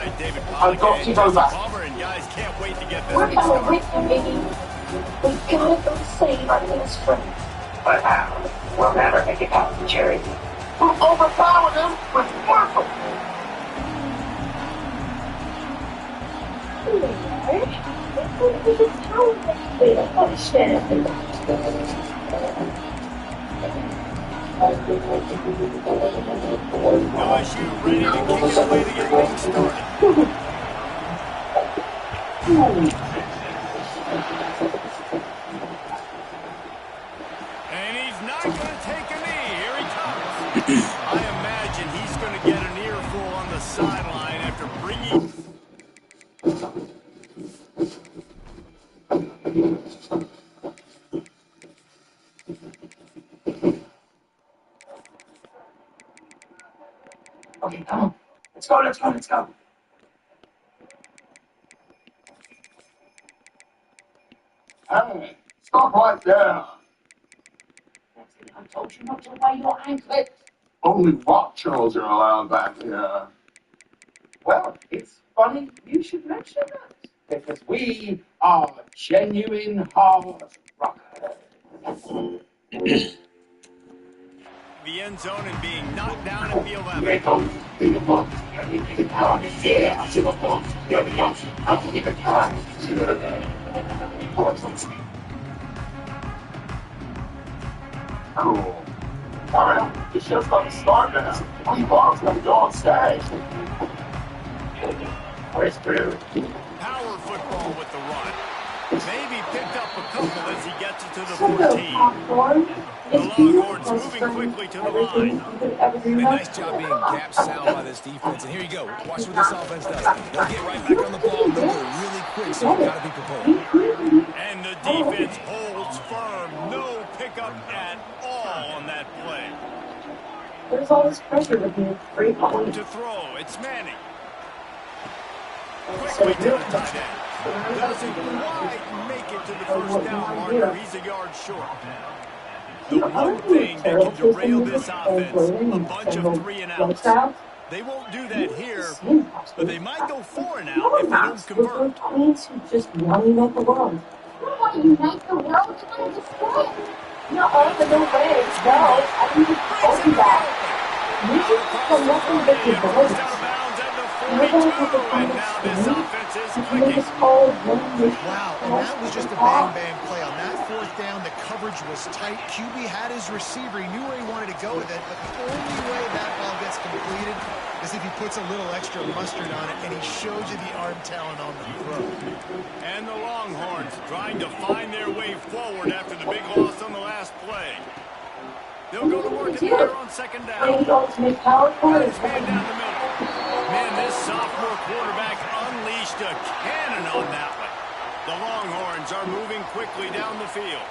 David I've got to go back. Palmer, and guys can't wait to get this We're week coming started. with you, baby. We gotta go save our best friend. But we'll never make it out, Jerry. We'll overpower them with Marshall. LSU ready to kick it away to get things started. And he's not going to take a knee. Here he comes. I imagine he's going to get an earful on the sideline after bringing... Okay, come on. Let's go. Hey, stop right there. I told you not to wear your anklets. Only rock churls are allowed back here. Well, it's funny you should mention that. Because we are genuine hard rockers. the end zone and being knocked down at the 11. Cool. All right, the show's about to start now. We bombs gonna go on stage. Where's Brew? Power football with the run. Maybe picked up a couple as he gets it to the Hello, 14. popcorn. The It's beautiful. Longhorns moving quickly to the Everything line. you could ever A dream nice of. job being gap sound by this defense. And here you go. Watch what this offense does. They'll get right back on the ball and they'll go really quick, so you got to be prepared. And the defense holds firm. No pickup at all on that play. There's all this pressure with you. Free falling. To throw, it's Manning. Quickly to the tight end. Doesn't quite make it to the first down marker. He's a yard short. The one thing that can derail this offense, a bunch of 3 and outs. They won't do that here, but they might go 4 and out if they don't convert. Queens who just want to unite the world. You don't want to unite the world, you want to destroy it. No, but no way. No, I think it's only that. You just come nothing but your voice. Out of bounds at the You're going to 42, have to and find now a this street. offense is You can make clicking. us all one wish. Wow, and that was just a bang-bang play. On that fourth down, the coverage was tight. QB had his receiver. He knew where he wanted to go with it, but the only way that ball gets completed is if he puts a little extra mustard on it, and he shows you the arm talent on the throw. And the Longhorns trying to find their way forward after the big loss on the last play. They'll go to work in the air on second down. Playing the ultimate power forward. His man down the middle. Man, this sophomore quarterback unleashed a cannon on that one. The Longhorns are moving quickly down the field.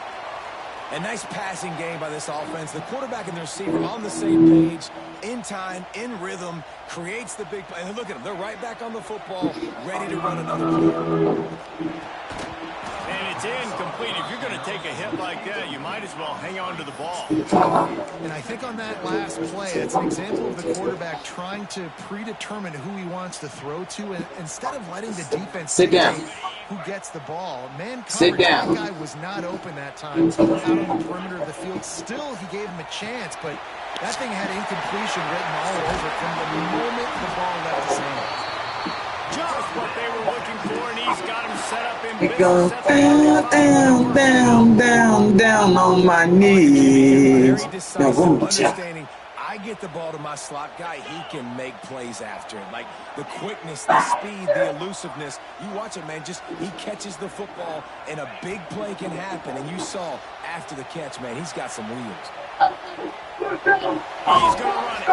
A nice passing game by this offense. The quarterback and the receiver on the same page, in time, in rhythm, creates the big play. And look at them. They're right back on the football, ready to run another play. And it's incomplete. If you're going to take a hit like that, you might as well hang on to the ball. And I think on that last play, it's an example of the quarterback trying to predetermine who he wants to throw to, and instead of letting the defense Sit down. dictate who gets the ball. Man Sit coverage, down. that guy was not open that time. Out on the perimeter of the field. Still, he gave him a chance, but that thing had incompletion written all over it from the moment the ball left his hand. Just what they were looking for, and he's got him set up in It business. goes at the down on my knees. Very Now, decisive, won't ya? understanding. I get the ball to my slot guy, he can make plays after it. Like the quickness, the speed, the elusiveness. You watch it, man, just he catches the football and a big play can happen. And you saw after the catch, man, he's got some wheels. He's going to run it,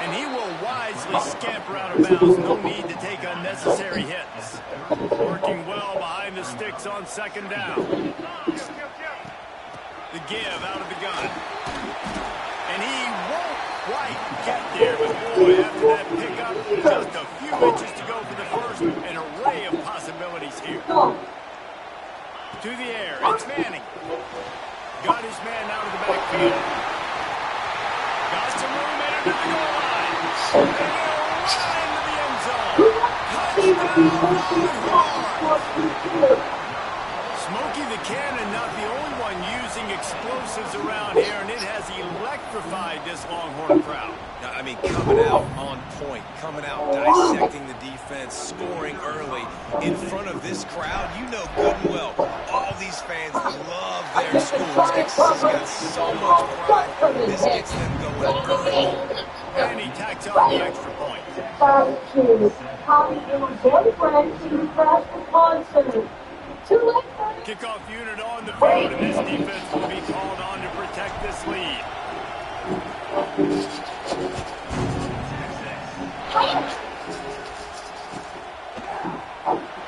and he will wisely scamper out of bounds. No need to take unnecessary hits. Working well behind the sticks on second down. The give out of the gun. And he won't quite get there, but boy, after that pickup, just a few inches to go for the first. An array of possibilities here. To the air, it's Manning. Got his man out of the backfield. Got some room in under the goal line. And he'll into the end zone. Who wants to see the people who Touchdown, Smokey the Cannon, not the only one using explosives around here, and it has electrified this Longhorn crowd. Now, I mean, coming out on point, coming out, dissecting the defense, scoring early in front of this crowd. You know good and well, all these fans love their school. Texas has got so much pride. This gets them going early. And he tacks on the extra point. Barbecue. Tommy and her boyfriend to crash the concert. Too late for it. Kickoff unit on the field, and this defense will be called on to protect this lead.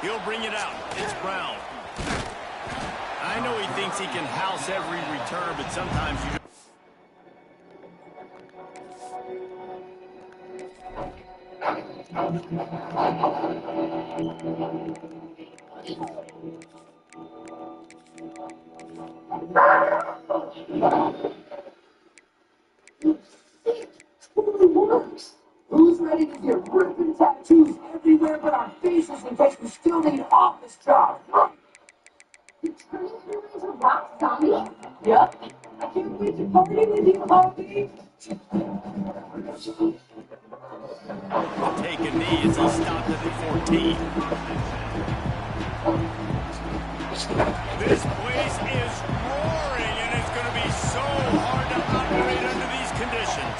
He'll bring it out. It's Brown. I know he thinks he can house every return, but sometimes you Who's ready to get ripping tattoos everywhere but our faces in case we still need office jobs? You're turning him into Rock Zombie? Yep. I can't wait to party with you, Harvey. take a knee as he stopped at the 14. This place is roaring, and it's going to be so hard to operate under these conditions.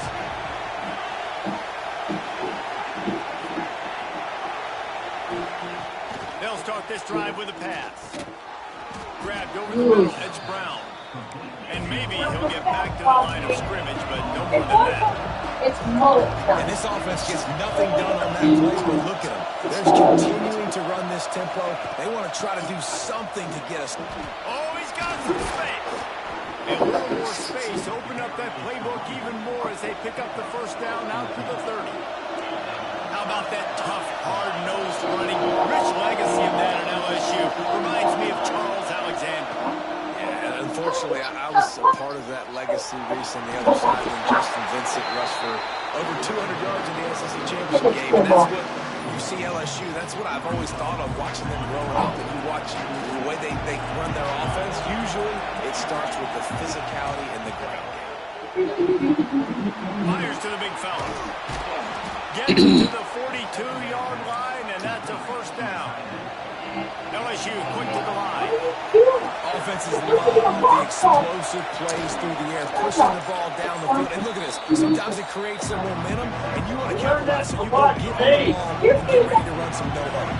They'll start this drive with a pass. Grabbed over the middle, it's Brown. And maybe he'll get back to the line of scrimmage, but no more than that. It's mullet time. And this offense gets nothing done on that play, but look at them. They're continuing to run this tempo. They want to try to do something to get us. Oh, he's got some space. And a little more space. Open up that playbook even more as they pick up the first down out to the 30. How about that tough, hard-nosed running? Rich legacy of that at LSU. Reminds me of Charles Alexander. Yeah, unfortunately, I was a part of that legacy, Reese, on the other side when Justin Vincent rushed for over 200 yards in the SEC championship game. And that's what you see LSU. That's what I've always thought of watching them growing up. And you watch the way they run their offense. Usually, it starts with the physicality in the ground game. Myers to the big fella. Gets to the 42-yard line, and that's a first down. LSU quick to the line. Offenses love the explosive plays through the air, pushing the ball down the field. And look at this. Sometimes it creates some momentum, and you want to capitalize, so you want to get on the ball and get ready to run some no-huddle.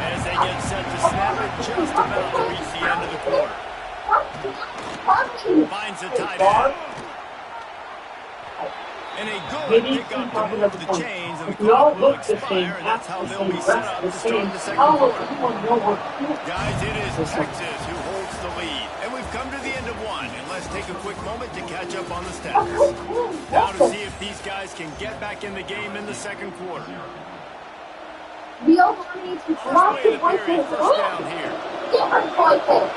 As they get set to snap it, just about to reach the end of the quarter. Finds the tight end. And a good pickup to move the chains, and the clock will expire, and that's how they'll be set up to start the second quarter. Guys, it is Texas who holds the lead, and we've come to the end of one, and let's take a quick moment to catch up on the stats. Now to see if these guys can get back in the game in the second quarter. Real money to First drop play the of the period, voices. first down here. Different voices.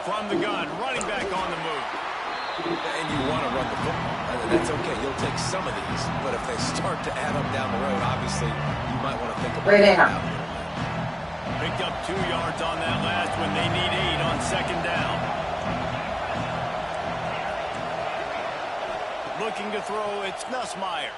From the gun, running back on the move. And you want to run the football. And that's okay. You'll take some of these. But if they start to add up down the road, obviously, you might want to think about it now. Picked up 2 yards on that last one. They need 8 on second down. Looking to throw, it's Nussmeier.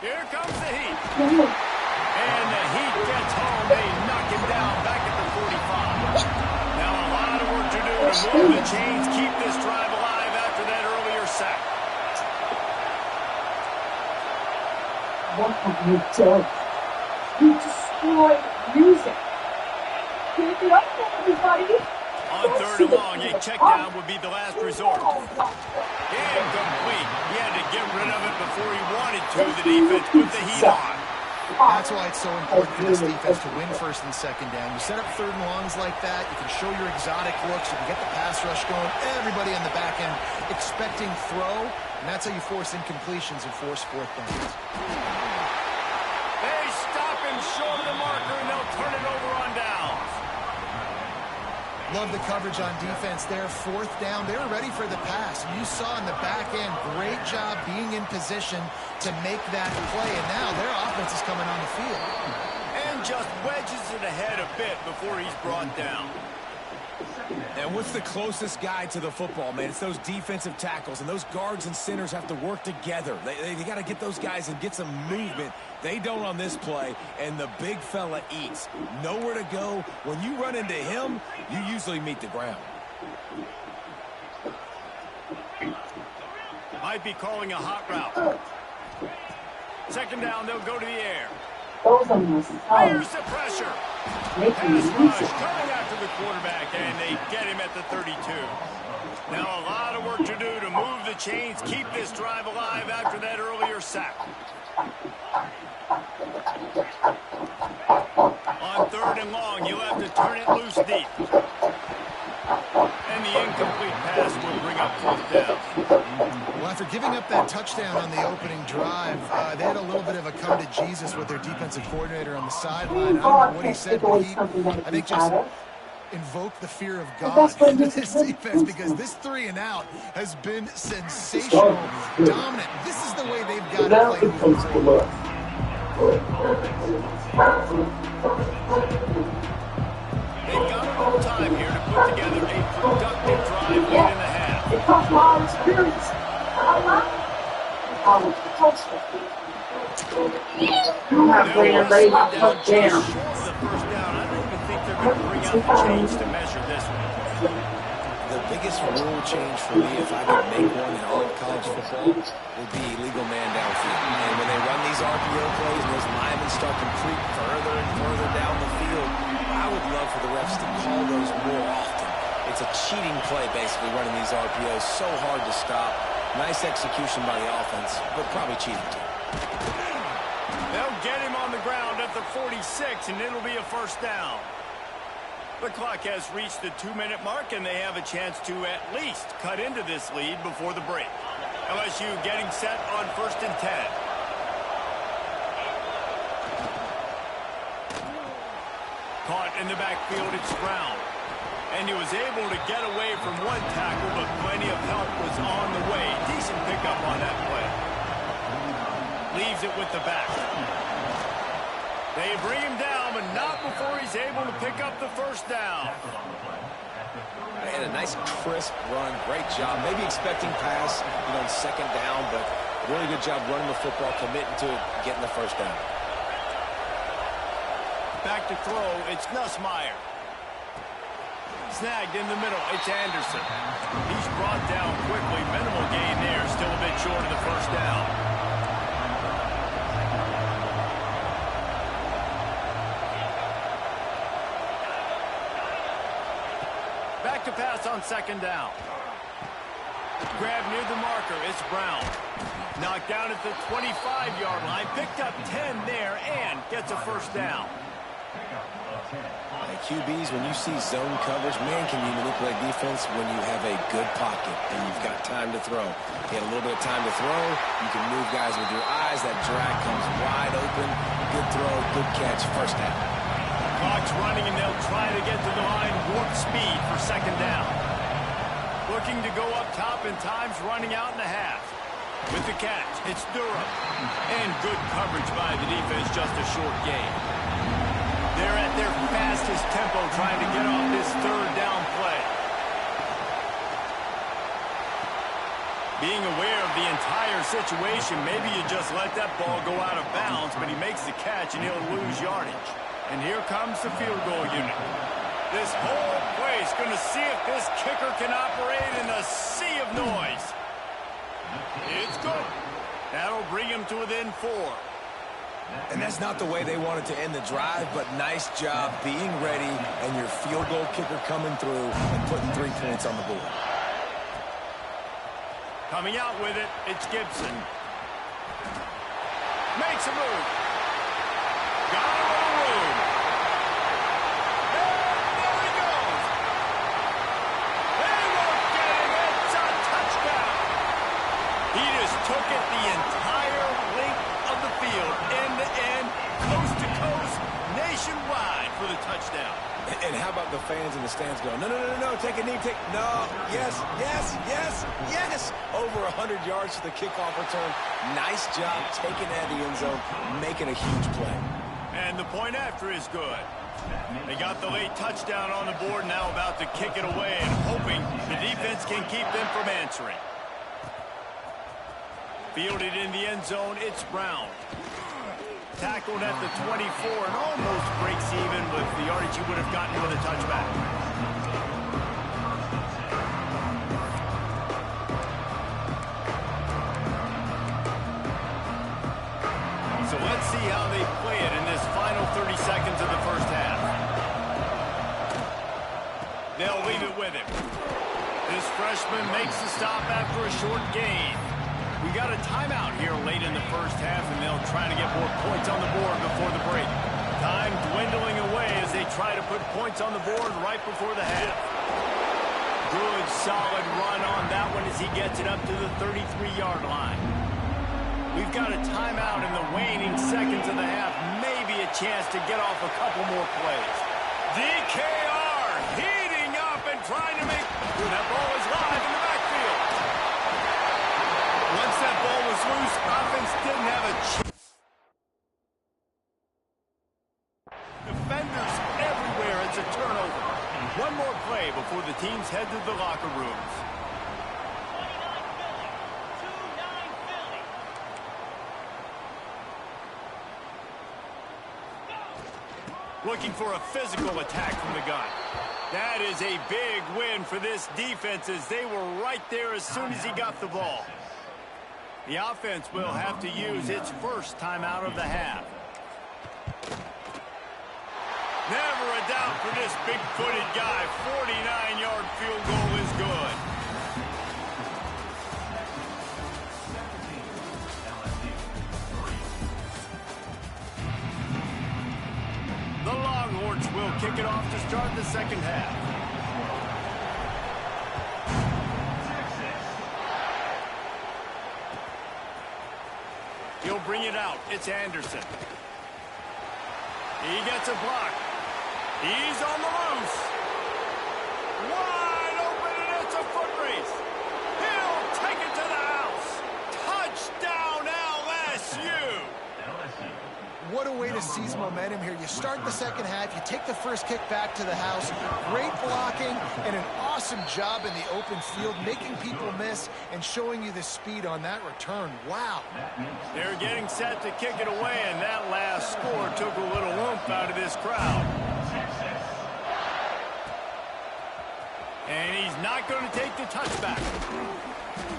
Here comes the Heat. And the Heat gets home. They knock him down back at the 45. Now a lot of work to do to move the chains, keep this drive alive after that earlier sack. What have you done? You destroyed music. Keep it up, everybody. On third and long, a check down would be the last resort. Incomplete. He had to get rid of it before he wanted to. The defense put the heat on. That's why it's so important for this defense to win first and second down. You set up third and longs like that, you can show your exotic looks, you can get the pass rush going, everybody on the back end expecting throw, and that's how you force incompletions and force fourth downs. They stop him short of the marker, and they'll turn it over on downs. Love the coverage on defense there. Fourth down, they were ready for the pass. You saw in the back end, great job being in position to make that play. And now their offense is coming on the field. And just wedges it ahead a bit before he's brought down. And what's the closest guy to the football, man? It's those defensive tackles, and those guards and centers have to work together. They got to get those guys and get some movement. They don't on this play, and the big fella eats. Nowhere to go. When you run into him, you usually meet the ground. Might be calling a hot route. Second down, they'll go to the air. Those are my Here's sons. the pressure. Making Pass me rush lose it. coming after the quarterback, and they get him at the 32. Now a lot of work to do to move the chains, keep this drive alive after that earlier sack. On third and long, you'll have to turn it loose deep. And the incomplete pass will bring up fourth down. Well, after giving up that touchdown on the opening drive, they had a little bit of a come to Jesus with their defensive coordinator on the sideline. I don't know what he said, but I think just invoke the fear of God into this defense, because this 3-and-out has been sensational, dominant. This is the way they've got to play moving forward. They've got a little time here to put together a productive drive late in the half. It comes from our experience. I was the touchdown. You have ran late touchdown. Short of the first down. I don't even think they're going to bring out the chains to measure this one. The biggest rule change for me, if I could make one in all of college football, would be illegal man downfield. And when they run these RPO plays and those linemen start to creep further and further down the field, I would love for the refs to call those more often. It's a cheating play, basically, running these RPOs. So hard to stop. Nice execution by the offense, but probably cheating too. They'll get him on the ground at the 46, and it'll be a first down. The clock has reached the 2-minute mark, and they have a chance to at least cut into this lead before the break. LSU getting set on 1st and 10. Caught in the backfield, it's Brown. And he was able to get away from one tackle, but plenty of help was on the way. Decent pickup on that play. Leaves it with the back. They bring him down, but not before he's able to pick up the first down. And a nice crisp run. Great job. Maybe expecting pass, on second down, but really good job running the football, committing to it, getting the first down. Back to throw, it's Nussmeier. Snagged in the middle, it's Anderson. He's brought down quickly. Minimal gain there, still a bit short of the first down. Back to pass on second down. Grab near the marker, it's Brown. Knocked down at the 25-yard line, picked up 10 there, and gets a first down. QBs, when you see zone coverage, man, can you manipulate defense when you have a good pocket and you've got time to throw. You had a little bit of time to throw. You can move guys with your eyes. That drag comes wide open. Good throw, good catch, first down. Clock's running, and they'll try to get to the line warp speed for second down. Looking to go up top, and time's running out in the half. With the catch, it's Durham. And good coverage by the defense, just a short gain. They're at their fastest tempo trying to get off this third down play. Being aware of the entire situation, maybe you just let that ball go out of bounds, but he makes the catch and he'll lose yardage. And here comes the field goal unit. This whole place going to see if this kicker can operate in a sea of noise. It's good. That'll bring him to within 4. And that's not the way they wanted to end the drive, but nice job being ready and your field goal kicker coming through and putting 3 points on the board. Coming out with it, it's Gibson. Makes a move. Got a little room. And there he goes. They won't get him. It's a touchdown. He just took it the entire length of the field, end to end, coast to coast, nationwide for the touchdown. And how about the fans in the stands going, no, no, no, no, take a knee, no, yes, yes, yes, yes. Over 100 yards to the kickoff return. Nice job taking that to the end zone, making a huge play. And the point after is good. They got the late touchdown on the board, now about to kick it away and hoping the defense can keep them from answering. Fielded in the end zone, it's Brown. Tackled at the 24 and almost breaks even with the yardage he would have gotten with a touchback. So let's see how they play it in this final 30 seconds of the first half. They'll leave it with him. This freshman makes the stop after a short gain. We got a timeout here late in the first half, and they'll try to get more points on the board before the break. Time dwindling away as they try to put points on the board right before the half. Good, solid run on that one as he gets it up to the 33-yard line. We've got a timeout in the waning seconds of the half. Maybe a chance to get off a couple more plays. DKR heating up and trying to make... That ball is live in the backfield. Once that ball was loose, offense didn't have a chance. Defenders everywhere. It's a turnover. One more play before the teams head to the locker rooms. Looking for a physical attack from the gun. That is a big win for this defense as they were right there as soon as he got the ball. The offense will have to use its first timeout of the half. Never a doubt for this big-footed guy. 49-yard field goal is good. The Longhorns will kick it off to start the second half. He'll bring it out. It's Anderson. He gets a block. He's on the loose. Wide open, and it's a foot race. He'll take it to the house. Touchdown, LSU. What a way to seize momentum here. You start the second half, you take the first kick back to the house. Great blocking and an awesome job in the open field, making people miss and showing you the speed on that return. Wow. They're getting set to kick it away, and that last score took a little oomph out of this crowd. And he's not going to take the touchback.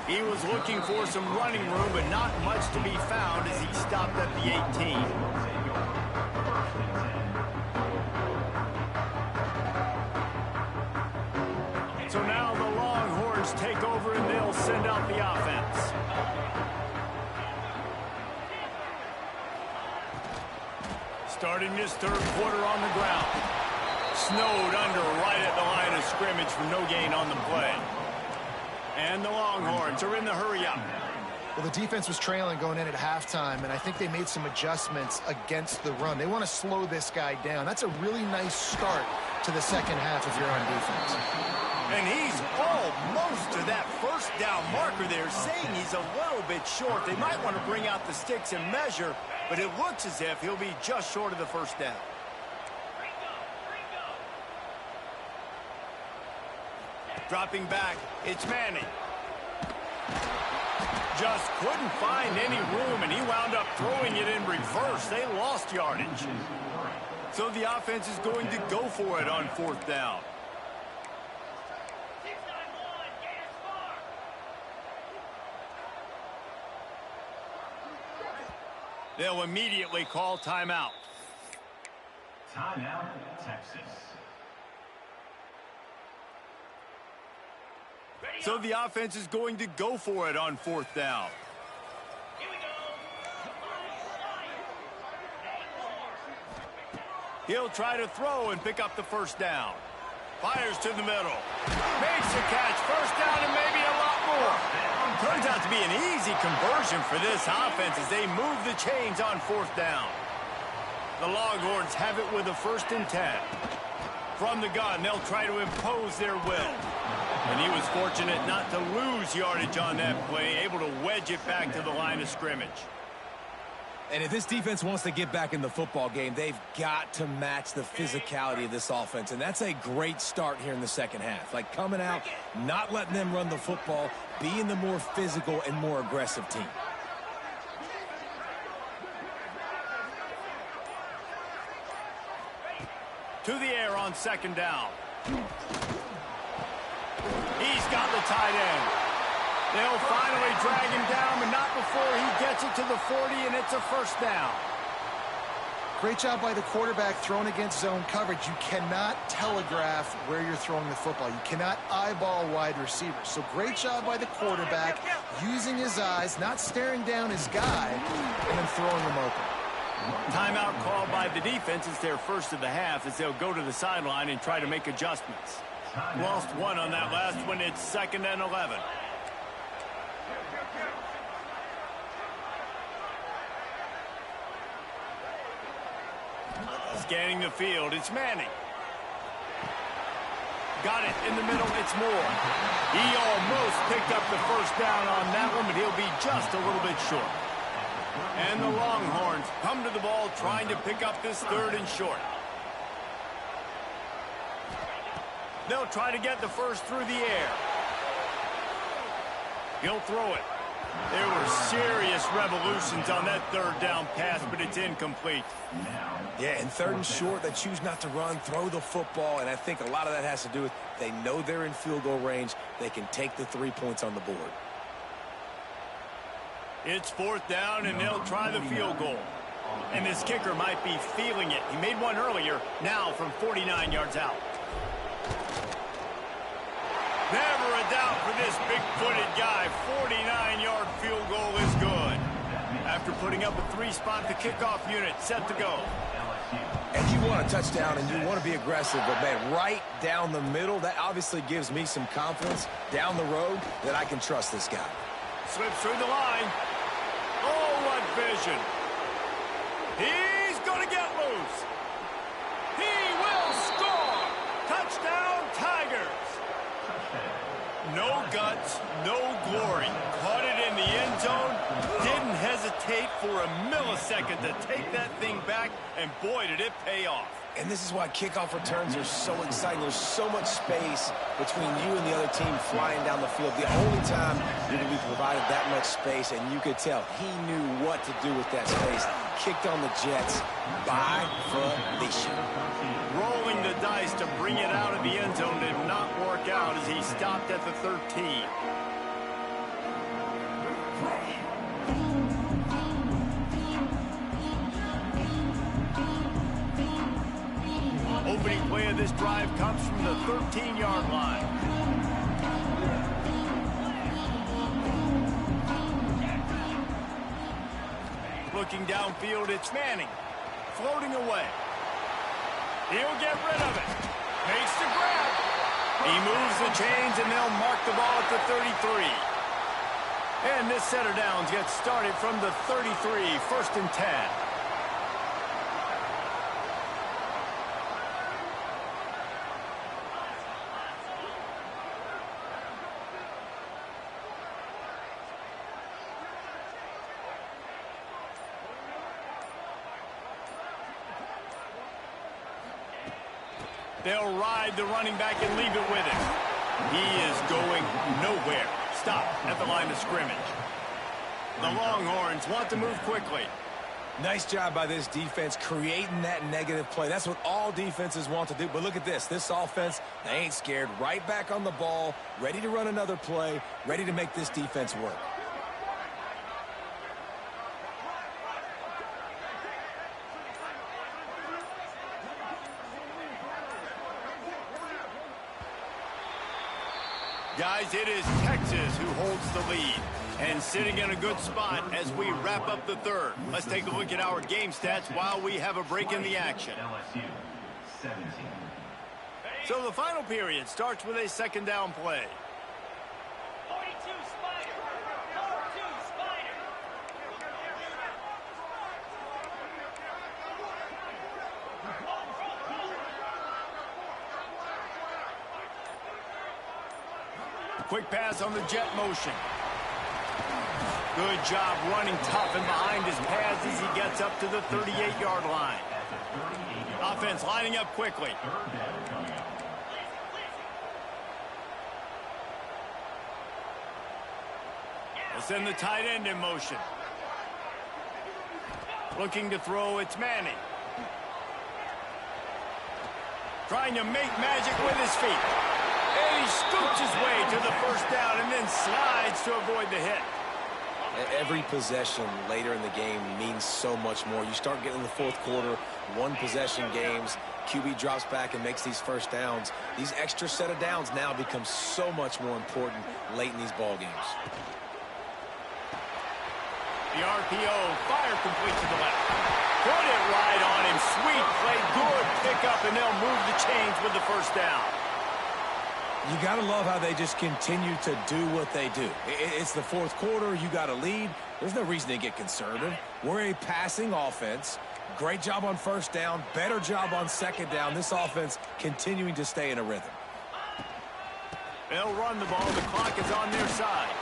He was looking for some running room, but not much to be found as he stopped at the 18. So now the Longhorns take over and they'll send out the offense. Starting this third quarter on the ground. Snowed under right at the line of scrimmage for no gain on the play. And the Longhorns are in the hurry-up. Well, the defense was trailing going in at halftime, and I think they made some adjustments against the run. They want to slow this guy down. That's a really nice start to the second half if you're on defense. And he's almost to that first down marker there, saying he's a little bit short. They might want to bring out the sticks and measure, but it looks as if he'll be just short of the first down. Dropping back, it's Manning. Just couldn't find any room, and he wound up throwing it in reverse. They lost yardage. So the offense is going to go for it on fourth down. They'll immediately call timeout. Timeout, Texas. So the offense is going to go for it on fourth down. He'll try to throw and pick up the first down. Fires to the middle. Makes a catch. First down and maybe a lot more. Turns out to be an easy conversion for this offense as they move the chains on fourth down. The Longhorns have it with a 1st and 10. From the gun, they'll try to impose their will. And he was fortunate not to lose yardage on that play, able to wedge it back to the line of scrimmage. And if this defense wants to get back in the football game, they've got to match the physicality of this offense. And that's a great start here in the second half. Like coming out, not letting them run the football, being the more physical and more aggressive team. To the air on second down. He's got the tight end. They'll finally drag him down, but not before he gets it to the 40, and it's a first down. Great job by the quarterback throwing against zone coverage. You cannot telegraph where you're throwing the football. You cannot eyeball wide receivers. So great job by the quarterback using his eyes, not staring down his guy, and then throwing him open. Timeout called by the defense. It's their first of the half as they'll go to the sideline and try to make adjustments. Lost one on that last one. It's 2nd and 11. Scanning the field, it's Manning. Got it in the middle, it's Moore. He almost picked up the first down on that one, but he'll be just a little bit short. And the Longhorns come to the ball trying to pick up this 3rd and short. They'll try to get the first through the air. He'll throw it. There were serious revolutions on that 3rd down pass, but it's incomplete. Yeah, and 3rd and short, they choose not to run, throw the football, and I think a lot of that has to do with they know they're in field goal range. They can take the 3 points on the board. It's 4th down, and they'll try the field goal. And this kicker might be feeling it. He made one earlier, now from 49 yards out. Never a doubt for this big-footed guy. 49-yard field goal is good. After putting up a 3-spot, the kickoff unit set to go. And you want a touchdown and you want to be aggressive, but man, right down the middle, that obviously gives me some confidence down the road that I can trust this guy. Slips through the line. Oh, what vision. He's going to get loose. He will score. Touchdown, Tigers. No guts, no glory. Caught it in the end zone. Didn't hesitate for a millisecond to take that thing back, and boy, did it pay off. And this is why kickoff returns are so exciting. There's so much space between you and the other team flying down the field. The only time you're going to be provided that much space, and you could tell he knew what to do with that space. Kicked on the Jets by volition. Rolling the dice to bring it out of the end zone did not work out as he stopped at the 13. Opening play of this drive comes from the 13-yard line. Looking downfield, it's Manning. Floating away. He'll get rid of it. Makes the grab. He moves the chains, and they'll mark the ball at the 33. And this set of downs gets started from the 33, 1st and 10. They'll ride the running back and leave it with him. He is going nowhere. Stop at the line of scrimmage. The Longhorns want to move quickly. Nice job by this defense creating that negative play. That's what all defenses want to do. But look at this. This offense, they ain't scared. Right back on the ball, ready to run another play, ready to make this defense work. Guys, it is Texas who holds the lead and sitting in a good spot as we wrap up the 3rd. Let's take a look at our game stats while we have a break in the action. So the final period starts with a 2nd down play. Quick pass on the jet motion. Good job running tough and behind his pads as he gets up to the 38-yard line. Offense lining up quickly. They'll send the tight end in motion. Looking to throw, it's Manning. Trying to make magic with his feet. And he scoops his way to the first down and then slides to avoid the hit. Every possession later in the game means so much more. You start getting in the fourth quarter, one-possession games, QB drops back and makes these first downs. These extra set of downs now become so much more important late in these ball games. The RPO, fire complete to the left. Put it right on him. Sweet play, good pickup, and they'll move the chains with the first down. You got to love how they just continue to do what they do. It's the fourth quarter. You got to lead. There's no reason to get conservative. We're a passing offense. Great job on first down. Better job on second down. This offense continuing to stay in a rhythm. They'll run the ball. The clock is on their side.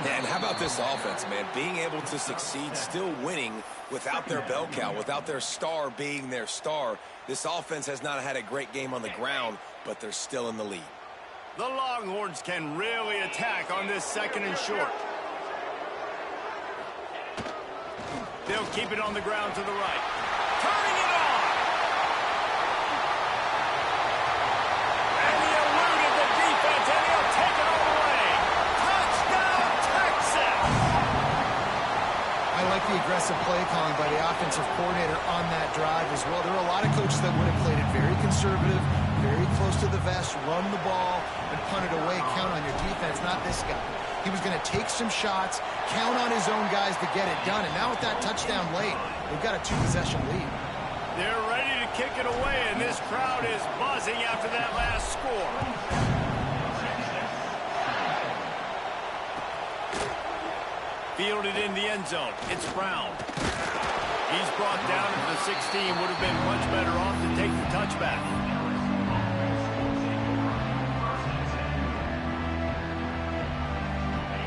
And how about this offense, man? Being able to succeed, still winning without their bell cow, without their star being their star. This offense has not had a great game on the ground, but they're still in the lead. The Longhorns can really attack on this second and short. They'll keep it on the ground to the right. Turning it on! And he eluded the defense, and he'll take it all the way. Touchdown, Texas! I like the aggressive play calling by the offensive coordinator on that drive as well. There are a lot of coaches that would have played it very conservative, very close to the vest, run the ball, and punt it away, count on your defense, not this guy. He was going to take some shots, count on his own guys to get it done, and now with that touchdown late, they've got a two-possession lead. They're ready to kick it away, and this crowd is buzzing after that last score. Fielded in the end zone. It's Brown. He's brought down at the 16. Would have been much better off to take the touchback.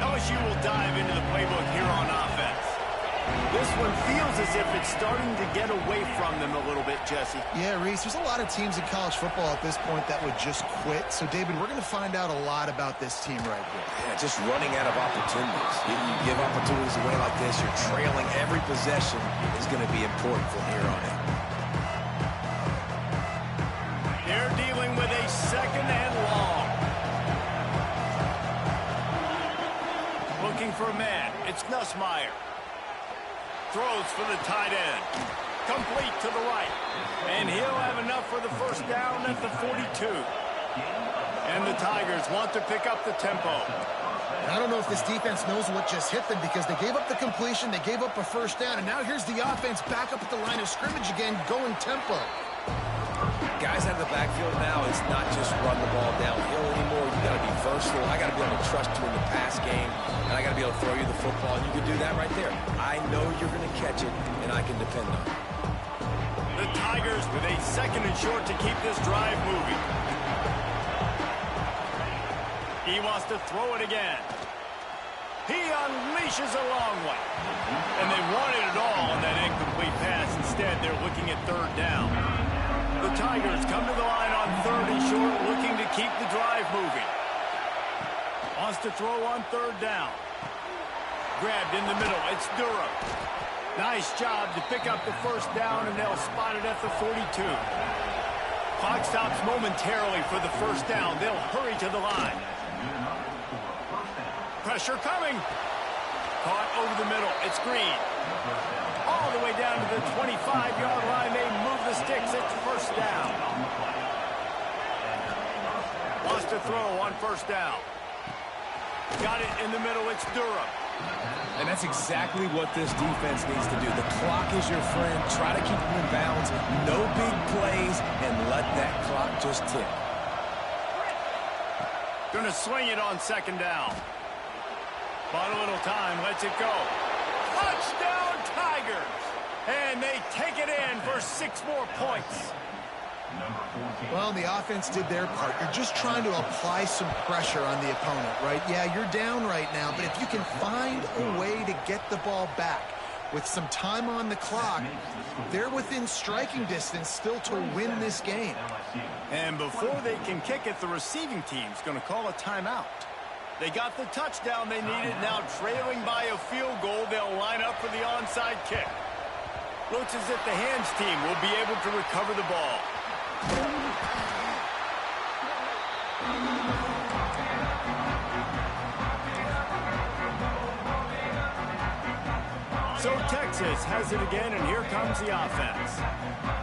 LSU will dive into the playbook here on offense. This one feels as if it's starting to get away from them a little bit, Jesse. Yeah, Reese, there's a lot of teams in college football at this point that would just quit. So, David, we're going to find out a lot about this team right here. Yeah, just running out of opportunities. You give opportunities away like this, you're trailing. Every possession is going to be important from here on in. They're dealing with a second and long. Looking for a man. It's Nussmeier. Throws for the tight end. Complete to the right. And he'll have enough for the first down at the 42. And the Tigers want to pick up the tempo. And I don't know if this defense knows what just hit them because they gave up the completion, they gave up a first down, and now here's the offense back up at the line of scrimmage again, going tempo. Guys out of the backfield now, it's not just run the ball downhill anymore. You got to be versatile. I got to be able to trust you in the pass game, and I got to be able to throw you the football, and you can do that right there. I know you're going to catch it, and I can depend on it. The Tigers with a second and short to keep this drive moving. He wants to throw it again. He unleashes a long one. And they wanted it all on that incomplete pass. Instead, they're looking at third down. The Tigers come to the line on third and short, looking to keep the drive moving. Wants to throw on third down. Grabbed in the middle. It's Durham. Nice job to pick up the first down, and they'll spot it at the 42. Clock stops momentarily for the first down. They'll hurry to the line. Pressure coming. Caught over the middle. It's Green. All the way down to the 25-yard line. They move the sticks. It's first down. Wants to throw on first down. Got it in the middle. It's Durham. And that's exactly what this defense needs to do. The clock is your friend. Try to keep them in bounds. No big plays, and let that clock just tick. Going to swing it on second down. Bought a little time. Lets it go. Touchdown, Tigers! And they take it in for 6 more points. Well, the offense did their part. You're just trying to apply some pressure on the opponent, right? Yeah, you're down right now, but if you can find a way to get the ball back with some time on the clock, they're within striking distance still to win this game. And before they can kick it, the receiving team's going to call a timeout. They got the touchdown they needed. Now trailing by a field goal, they'll line up for the onside kick. Looks as if the hands team will be able to recover the ball. So Texas has it again, and here comes the offense.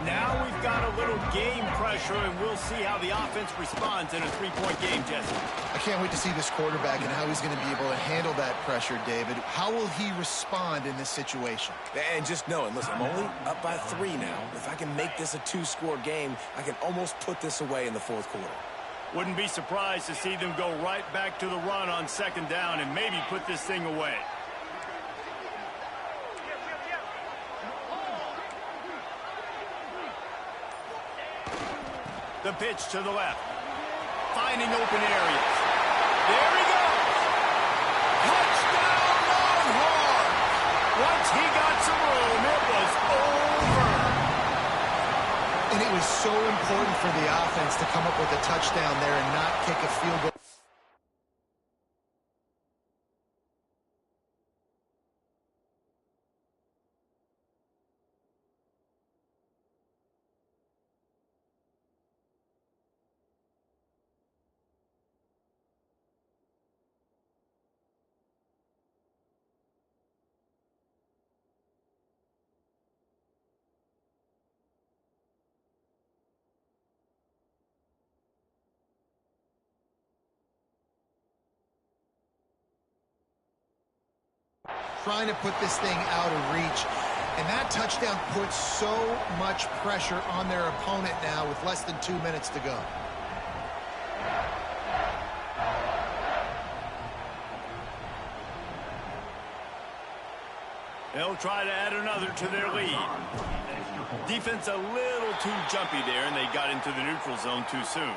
Now we've got a little game pressure, and we'll see how the offense responds in a three-point game, Jesse. I can't wait to see this quarterback and how he's going to be able to handle that pressure, David. How will he respond in this situation? And just knowing, listen, I'm only up by 3 now. If I can make this a 2-score game, I can almost put this away in the fourth quarter. Wouldn't be surprised to see them go right back to the run on second down and maybe put this thing away. The pitch to the left. Finding open areas. There he goes. Touchdown Longhorns. Once he got some room, it was over. And it was so important for the offense to come up with a touchdown there and not kick a field goal. Trying to put this thing out of reach. And that touchdown puts so much pressure on their opponent now with less than 2 minutes to go. They'll try to add another to their lead. Defense a little too jumpy there, and they got into the neutral zone too soon.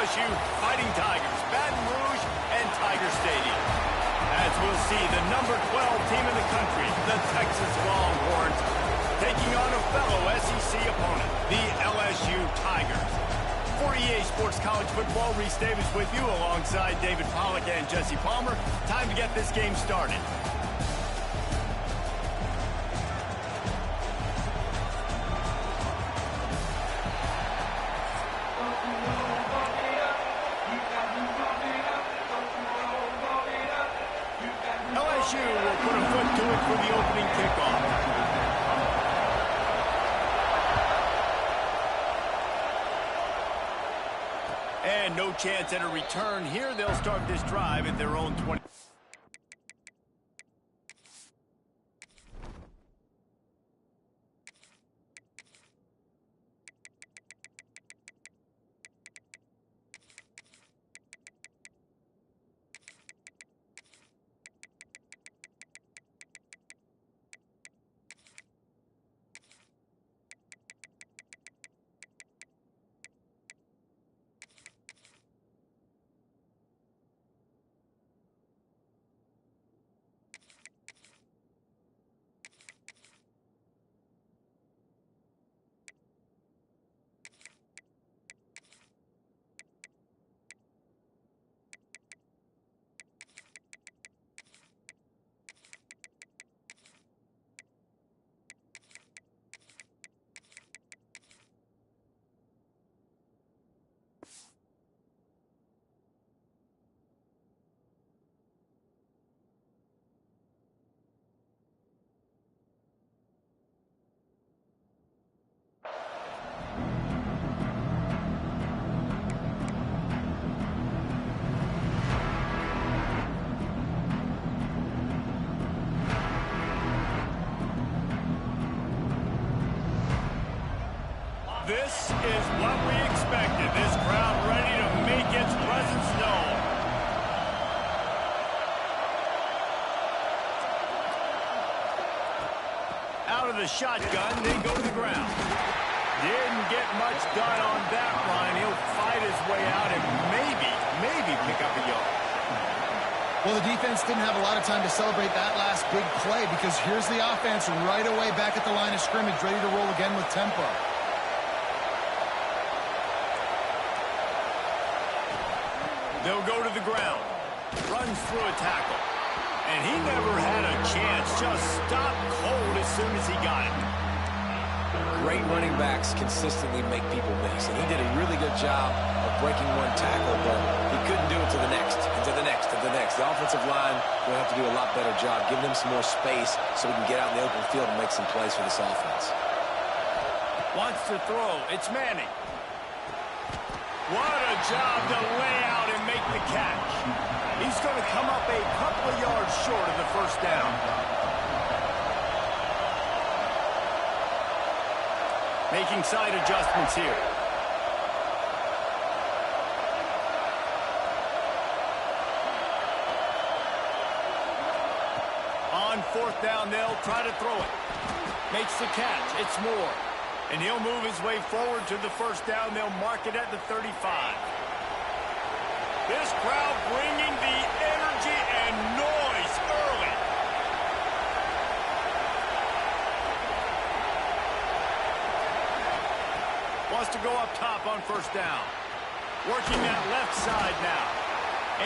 LSU Fighting Tigers, Baton Rouge and Tiger Stadium. As we'll see, the number 12 team in the country, the Texas Longhorns, taking on a fellow SEC opponent, the LSU Tigers. For EA Sports College Football, Reese Davis with you alongside David Pollack and Jesse Palmer. Time to get this game started. LSU will put a foot to it for the opening kickoff. And no chance at a return here. They'll start this drive at their own 20. This is what we expected. This crowd ready to make its presence known. Out of the shotgun, they go to the ground. Didn't get much done on that run. He'll fight his way out and maybe pick up a yard. Well, the defense didn't have a lot of time to celebrate that last big play because here's the offense right away back at the line of scrimmage, ready to roll again with tempo. They'll go to the ground. Runs through a tackle. And he never had a chance. Just stopped cold as soon as he got it. Great running backs consistently make people miss. And he did a really good job of breaking one tackle, but he couldn't do it to the next, and to the next, and to the next. The offensive line will have to do a lot better job, giving him some more space so he can get out in the open field and make some plays for this offense. Wants to throw. It's Manning. What a job to lay out and make the catch. He's going to come up a couple of yards short of the first down. Making side adjustments here. On fourth down, they'll try to throw it. Makes the catch. It's Moore. And he'll move his way forward to the first down. They'll mark it at the 35. This crowd bringing the energy and noise early. Wants to go up top on first down. Working that left side now.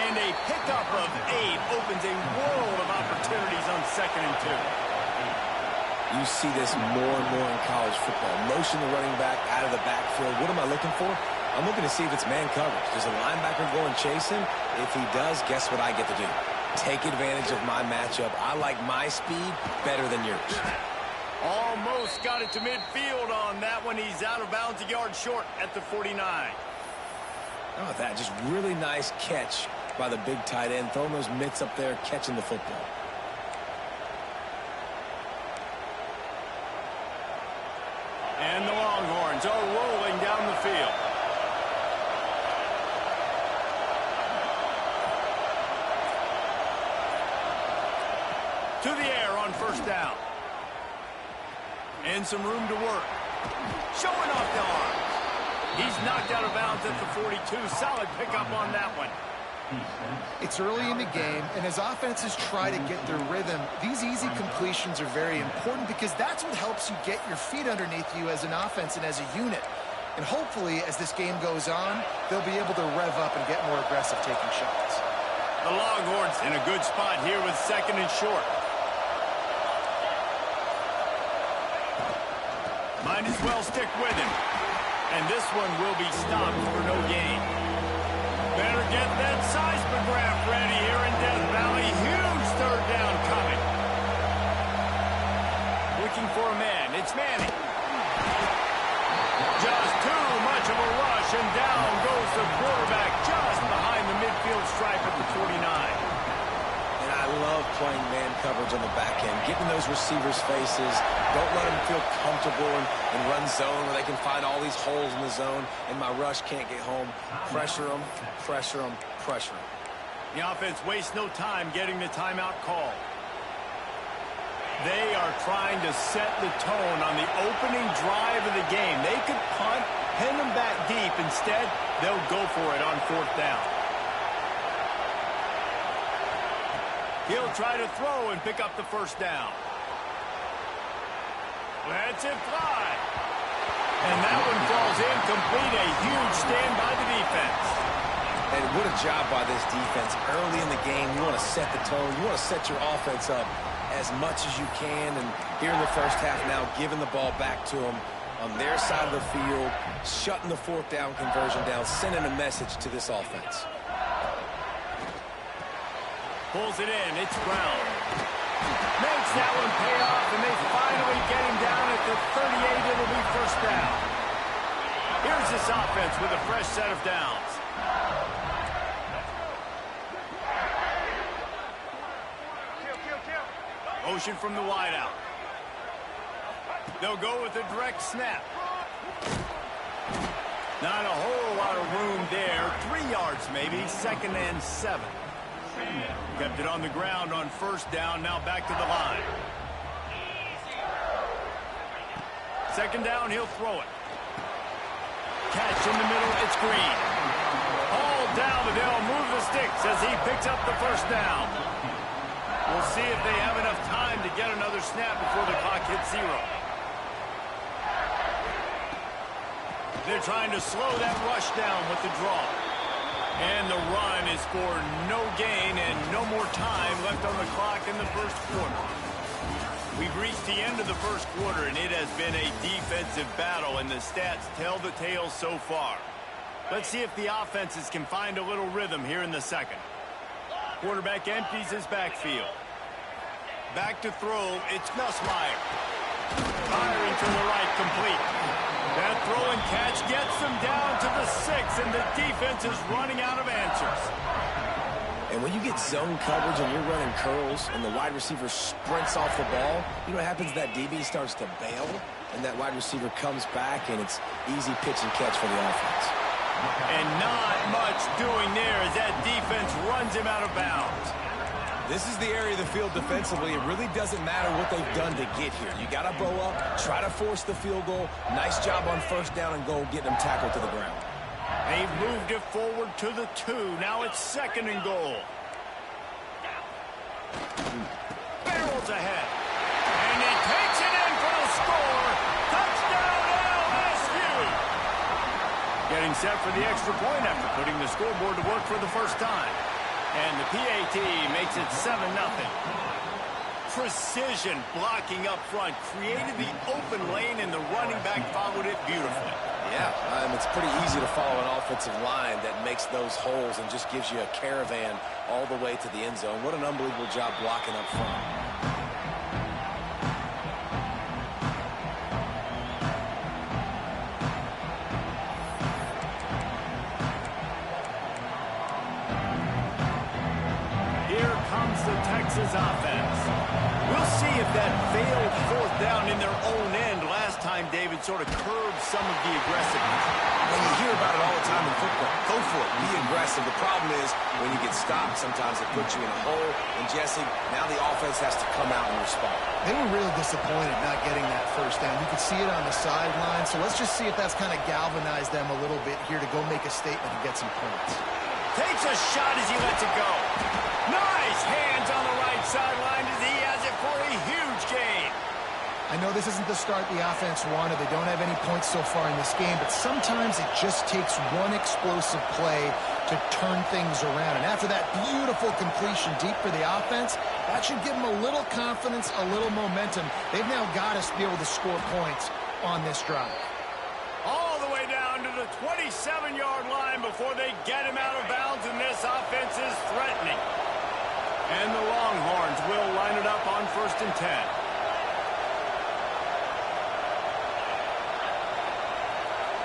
And a pickup of 8 opens a world of opportunities on 2nd and 2. You see this more and more in college football. Motion the running back out of the backfield. What am I looking for? I'm looking to see if it's man coverage. Does a linebacker go and chase him? If he does, guess what I get to do? Take advantage of my matchup. I like my speed better than yours. Almost got it to midfield on that one. He's out of bounds, a yard short at the 49. How about that? Just really nice catch by the big tight end. Throwing those mitts up there, catching the football. And the Longhorns are rolling down the field. To the air on first down. And some room to work. Showing off the arms. He's knocked out of bounds at the 42. Solid pickup on that one. It's early in the game, and as offenses try to get their rhythm, these easy completions are very important because that's what helps you get your feet underneath you as an offense and as a unit. And hopefully, as this game goes on, they'll be able to rev up and get more aggressive taking shots. The Longhorns in a good spot here with 2nd and short. Might as well stick with him. And this one will be stopped for no gain. Better get that seismograph ready here in Death Valley. Huge 3rd down coming. Looking for a man. It's Manning. Just too much of a rush, and down goes the quarterback just behind the midfield stripe at the 49. And I love playing man coverage on the back end, getting those receivers' faces. Don't let them feel comfortable and run zone where they can find all these holes in the zone, and my rush can't get home. Pressure them, pressure them, pressure them. The offense wastes no time getting the timeout call. They are trying to set the tone on the opening drive of the game. They could punt, pin them back deep. Instead, they'll go for it on 4th down. He'll try to throw and pick up the 1st down. Lets it fly. And that one falls incomplete. A huge stand by the defense. And what a job by this defense. Early in the game, you want to set the tone. You want to set your offense up as much as you can. And here in the first half now, giving the ball back to them on their side of the field, shutting the 4th down conversion down, sending a message to this offense. Pulls it in. It's Brown. Makes that one pay off, and they finally get him down at the 38. It'll be 1st down. Here's this offense with a fresh set of downs. Motion from the wideout. They'll go with a direct snap. Not a whole lot of room there. 3 yards maybe. 2nd and 7. Kept it on the ground on 1st down. Now back to the line. 2nd down, he'll throw it. Catch in the middle. It's Green. All down, but they'll move the sticks as he picks up the 1st down. We'll see if they have enough time to get another snap before the clock hits 0. They're trying to slow that rush down with the draw. And the run is for no gain and no more time left on the clock in the 1st quarter. We've reached the end of the 1st quarter, and it has been a defensive battle, and the stats tell the tale so far. Let's see if the offenses can find a little rhythm here in the 2nd. Quarterback empties his backfield. Back to throw, it's Nussmeier. Firing to the right, complete. That throw and catch gets them down to the 6, and the defense is running out of answers. And when you get zone coverage and you're running curls and the wide receiver sprints off the ball, you know what happens? That DB starts to bail, and that wide receiver comes back, and it's easy pitch and catch for the offense. And not much doing there as that defense runs him out of bounds. This is the area of the field defensively. It really doesn't matter what they've done to get here. You got to bow up, try to force the field goal. Nice job on 1st down and goal, getting them tackled to the ground. They've moved it forward to the 2. Now it's 2nd and goal. Barrels ahead. And he takes it in for the score. Touchdown LSU. Getting set for the extra point after putting the scoreboard to work for the 1st time. And the PAT makes it 7-0. Precision blocking up front. Created the open lane, and the running back followed it beautifully. Yeah, it's pretty easy to follow an offensive line that makes those holes and just gives you a caravan all the way to the end zone. What an unbelievable job blocking up front. The Texas offense. We'll see if that failed 4th down in their own end last time time David sort of curbs some of the aggressiveness. When you hear about it all the time in football, go for it, be aggressive. The problem is when you get stopped, sometimes it puts you in a hole. And Jesse, now the offense has to come out and respond. They were really disappointed not getting that first down. You could see it on the sideline. So let's just see if that's kind of galvanized them a little bit here to go make a statement and get some points. Takes a shot as he lets it go. Nice hands on the right sideline as he has it for a huge gain. I know this isn't the start the offense wanted. They don't have any points so far in this game, but sometimes it just takes one explosive play to turn things around. And after that beautiful completion deep for the offense, that should give them a little confidence, a little momentum. They've now got to be able to score points on this drive. All the way down to the 27-yard line before they get him out of bounds, and this offense is threatening. And the Longhorns will line it up on 1st and 10.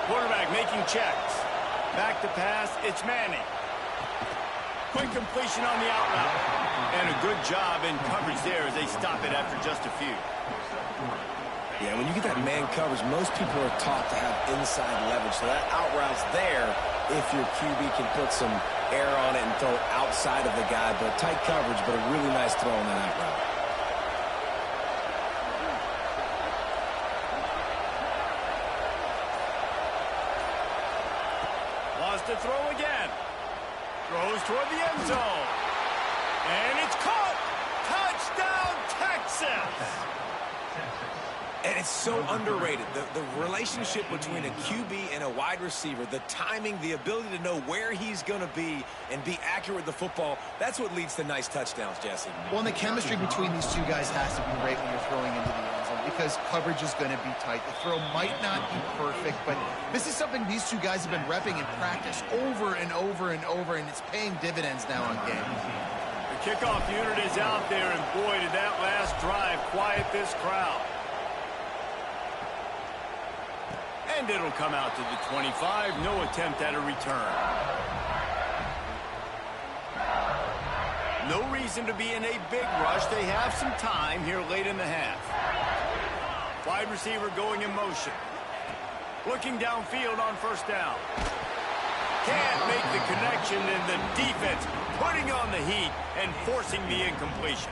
Quarterback making checks. Back to pass, it's Manning. Quick completion on the out route. And a good job in coverage there as they stop it after just a few. Yeah, when you get that man coverage, most people are taught to have inside leverage. So that out route's there if your QB can put some air on it and throw outside of the guy. But tight coverage, but a really nice throw on that out route. To throw again. Throws toward the end zone. And it's caught. Touchdown, Texas. And it's so underrated. The relationship between a QB and a wide receiver, the timing, the ability to know where he's going to be and be accurate with the football, that's what leads to nice touchdowns, Jesse. Well, and the chemistry between these two guys has to be great when you're throwing into the end zone because coverage is going to be tight. The throw might not be perfect, but this is something these two guys have been repping in practice over and over and over, and it's paying dividends now in games. The kickoff unit is out there, and boy, did that last drive quiet this crowd. And it'll come out to the 25. No attempt at a return. No reason to be in a big rush. They have some time here late in the half. Wide receiver going in motion. Looking downfield on 1st down. Can't make the connection, and the defense putting on the heat and forcing the incompletion.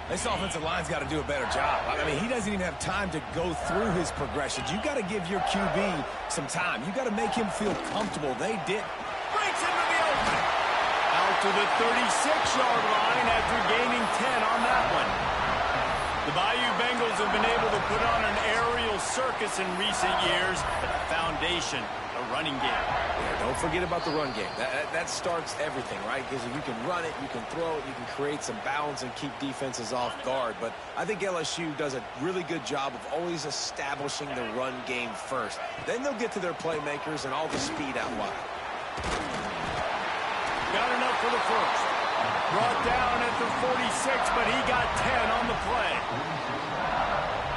This offensive line's got to do a better job. I mean, he doesn't even have time to go through his progressions. You got to give your QB some time. You got to make him feel comfortable. They did. Breaks into the open. Out to the 36-yard line after gaining 10 on that one. The Bayou Bengals have been able to put on an aerial circus in recent years, but the foundation, a running game. Yeah, don't forget about the run game. That starts everything, right? Because if you can run it, you can throw it, you can create some balance and keep defenses off guard. But I think LSU does a really good job of always establishing the run game first. Then they'll get to their playmakers and all the speed out wide. Got enough for the first. Brought down at the 46, but he got 10 on the play.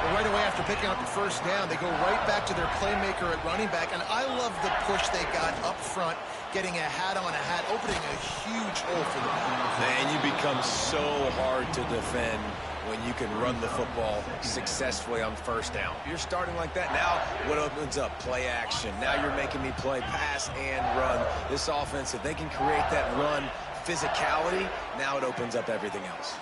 Well, right away after picking up the first down, they go right back to their playmaker at running back. And I love the push they got up front, getting a hat on a hat, opening a huge hole for them. Man, you become so hard to defend when you can run the football successfully on 1st down. If you're starting like that, now what opens up? Play action. Now you're making me play pass and run. This offense, if they can create that run physicality, now it opens up everything else.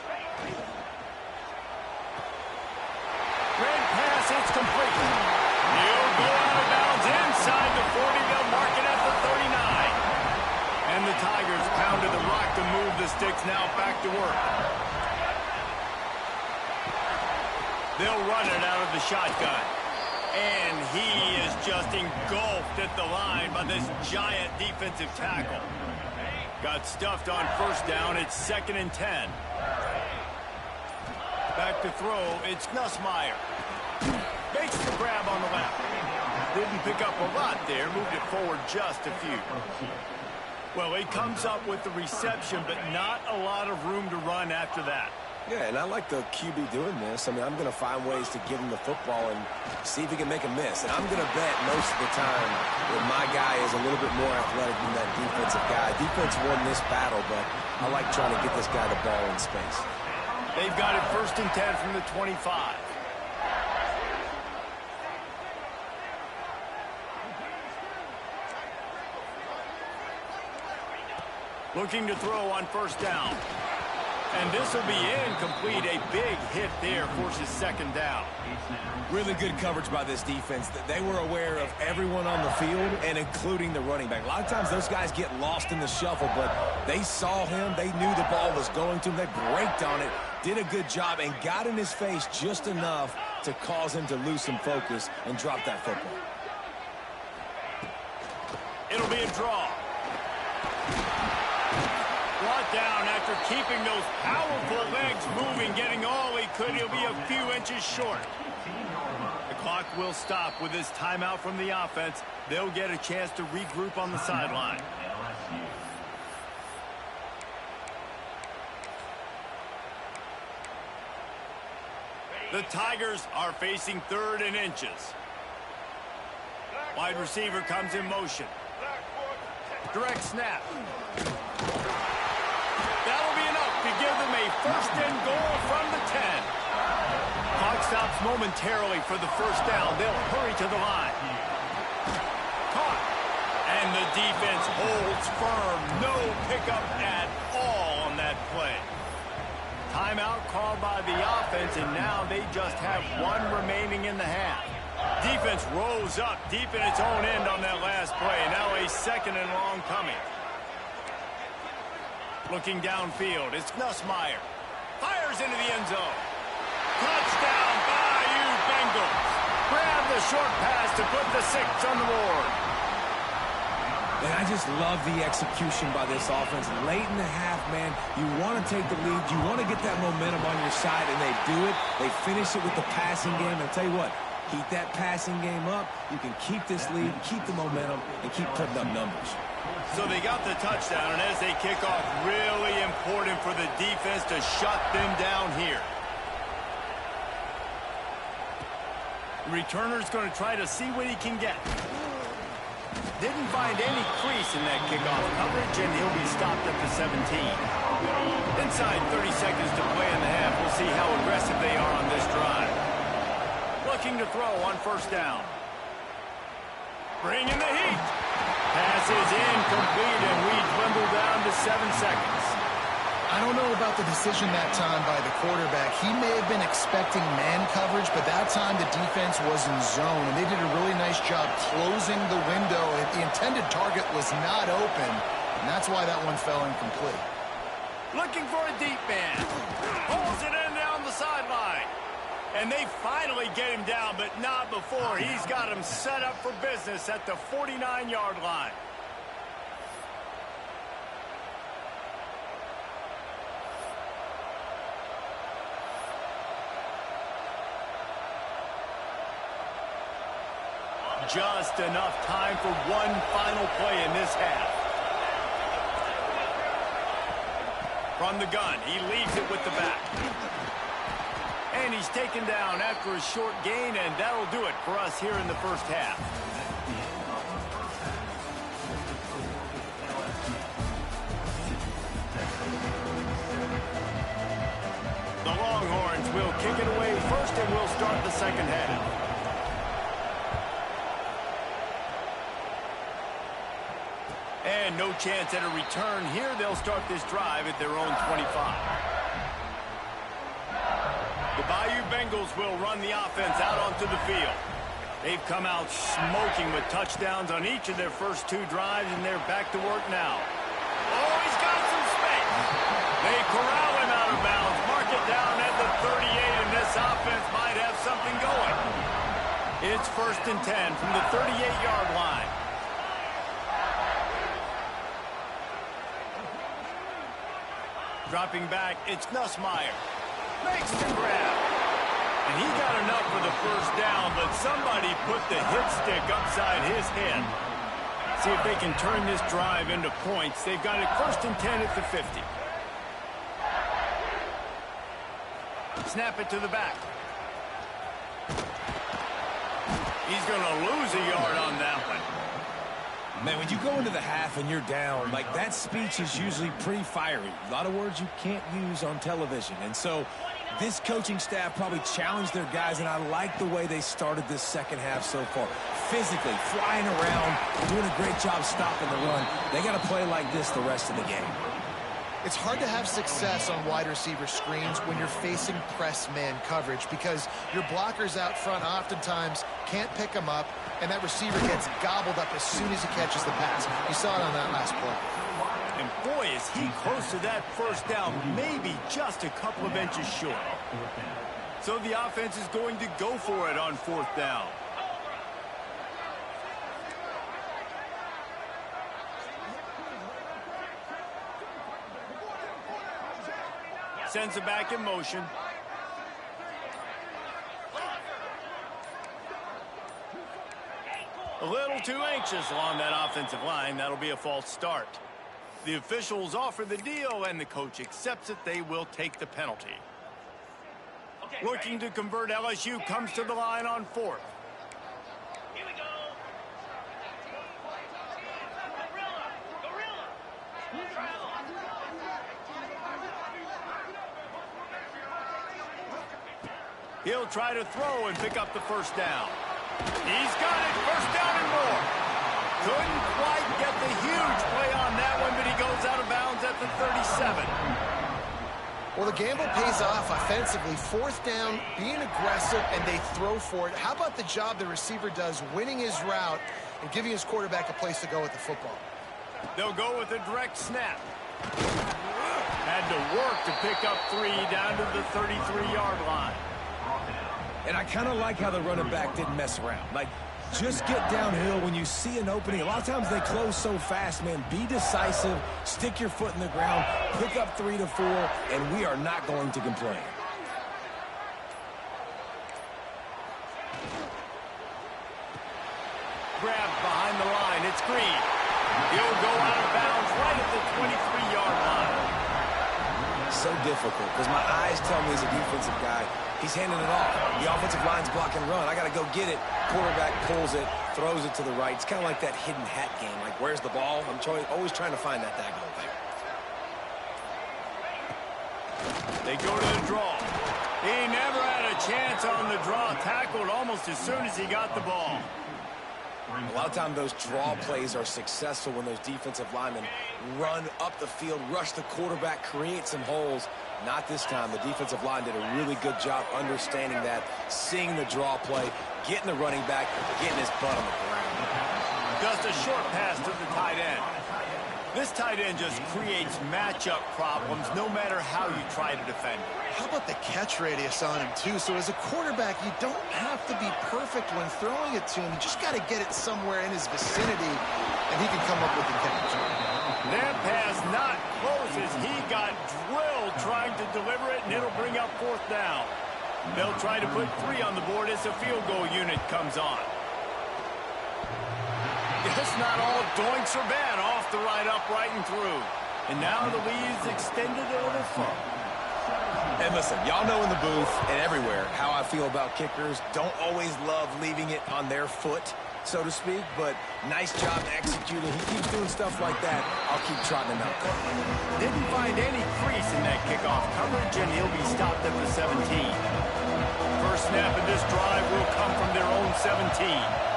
Red pass, it's complete. He'll go out of bounds inside the 40. They'll mark it at the 39. And the Tigers pounded the rock to move the sticks. Now back to work. They'll run it out of the shotgun. And he is just engulfed at the line by this giant defensive tackle. Got stuffed on 1st down. It's 2nd and 10. Back to throw. It's Nussmeier. Makes the grab on the left. Didn't pick up a lot there. Moved it forward just a few. Well, he comes up with the reception, but not a lot of room to run after that. Yeah, and I like the QB doing this. I mean, I'm going to find ways to give him the football and see if he can make a miss. And I'm going to bet most of the time that my guy is a little bit more athletic than that defensive guy. Defense won this battle, but I like trying to get this guy the ball in space. They've got it 1st and 10 from the 25. Looking to throw on first down. And this will be incomplete. A big hit there forces second down. Really good coverage by this defense. They were aware of everyone on the field and including the running back. A lot of times those guys get lost in the shuffle, but they saw him. They knew the ball was going to him. They braked on it, did a good job, and got in his face just enough to cause him to lose some focus and drop that football. It'll be a draw. Brought down after keeping those powerful legs moving, getting all he could. He'll be a few inches short. The clock will stop with this timeout from the offense. They'll get a chance to regroup on the sideline. The Tigers are facing 3rd and inches. Wide receiver comes in motion. Direct snap. That'll be enough to give them a 1st and goal from the 10. Clock stops momentarily for the first down. They'll hurry to the line. Caught. And the defense holds firm. No pickup at all on that play. Timeout called by the offense, and now they just have 1 remaining in the half. Defense rose up deep in its own end on that last play. Now a 2nd and long coming. Looking downfield, it's Nussmeier. Fires into the end zone. Touchdown, Bayou Bengals. Grab the short pass to put the 6 on the board. And I just love the execution by this offense. Late in the half, man, you want to take the lead. You want to get that momentum on your side, and they do it. They finish it with the passing game. And I'll tell you what, keep that passing game up. You can keep this lead, keep the momentum, and keep putting up numbers. So they got the touchdown, and as they kick off, really important for the defense to shut them down here. The returner's going to try to see what he can get. Didn't find any crease in that kickoff coverage, and he'll be stopped at the 17. Inside 30 seconds to play in the half. We'll see how aggressive they are on this drive. Looking to throw on first down. Bringing the heat. Pass is incomplete, and we dwindle down to 7 seconds. I don't know about the decision that time by the quarterback. He may have been expecting man coverage, but that time the defense was in zone, and they did a really nice job closing the window. The intended target was not open, and that's why that one fell incomplete. Looking for a deep man. Pulls it in down the sideline. And they finally get him down, but not before. He's got him set up for business at the 49-yard line. Just enough time for one final play in this half. From the gun, he leaves it with the back. And he's taken down after a short gain, and that'll do it for us here in the first half. The Longhorns will kick it away first, and we'll start the second half. And no chance at a return here. They'll start this drive at their own 25. The Bayou Bengals will run the offense out onto the field. They've come out smoking with touchdowns on each of their first 2 drives, and they're back to work now. Oh, he's got some space. They corral him out of bounds, mark it down at the 38, and this offense might have something going. It's 1st and 10 from the 38-yard line. Dropping back, it's Nussmeier. Makes the grab. And he got enough for the first down, but somebody put the hit stick upside his head. See if they can turn this drive into points. They've got it 1st and 10 at the 50. Snap it to the back. He's going to lose a yard on that one. Man, when you go into the half and you're down, like that speech is usually pretty fiery. A lot of words you can't use on television. And so this coaching staff probably challenged their guys, and I like the way they started this second half so far. Physically, flying around, doing a great job stopping the run. They got to play like this the rest of the game. It's hard to have success on wide receiver screens when you're facing press man coverage because your blockers out front oftentimes can't pick them up, and that receiver gets gobbled up as soon as he catches the pass. You saw it on that last play. And boy, is he close to that first down, maybe just a couple of inches short. So the offense is going to go for it on 4th down. Sends it back in motion. A little too anxious along that offensive line. That'll be a false start. The officials offer the deal, and the coach accepts it. They will take the penalty. Looking to convert, LSU comes to the line on 4th. Here we go. He'll try to throw and pick up the first down. He's got it. First down and more. Couldn't quite get the huge play on that one, but he goes out of bounds at the 37. Well, the gamble pays off offensively. 4th down, being aggressive, and they throw for it. How about the job the receiver does winning his route and giving his quarterback a place to go with the football? They'll go with a direct snap. Had to work to pick up 3 down to the 33-yard line. And I kind of like how the running back didn't mess around. Like, just get downhill when you see an opening. A lot of times they close so fast, man. Be decisive, stick your foot in the ground, pick up 3 to 4, and we are not going to complain. Grab behind the line. It's Green. He'll go out of bounds right at the 23-yard line. So difficult because my eyes tell me as a defensive guy, he's handing it off. The offensive line's block and run. I got to go get it. Quarterback pulls it, throws it to the right. It's kind of like that hidden hat game. Like, where's the ball? I'm always trying to find that daggone thing. They go to the draw. He never had a chance on the draw. Tackled almost as soon as he got the ball. A lot of times those draw plays are successful when those defensive linemen run up the field, rush the quarterback, create some holes. Not this time. The defensive line did a really good job understanding that, seeing the draw play, getting the running back, getting his butt on the ground. Just a short pass to the tight end. This tight end just creates matchup problems no matter how you try to defend it. How about the catch radius on him, too? So as a quarterback, you don't have to be perfect when throwing it to him. You just got to get it somewhere in his vicinity, and he can come up with the catch. That pass not close as he got drilled trying to deliver it, and it'll bring up 4th down. They'll try to put 3 on the board as the field goal unit comes on. It's not all doinks or bad. Off the right, upright, and through. And now the lead is extended a little further. And listen, y'all know in the booth and everywhere how I feel about kickers. Don't always love leaving it on their foot, so to speak, but nice job executing. He keeps doing stuff like that. I'll keep trotting him out. Didn't find any crease in that kickoff coverage, and he'll be stopped at the 17. First snap of this drive will come from their own 17.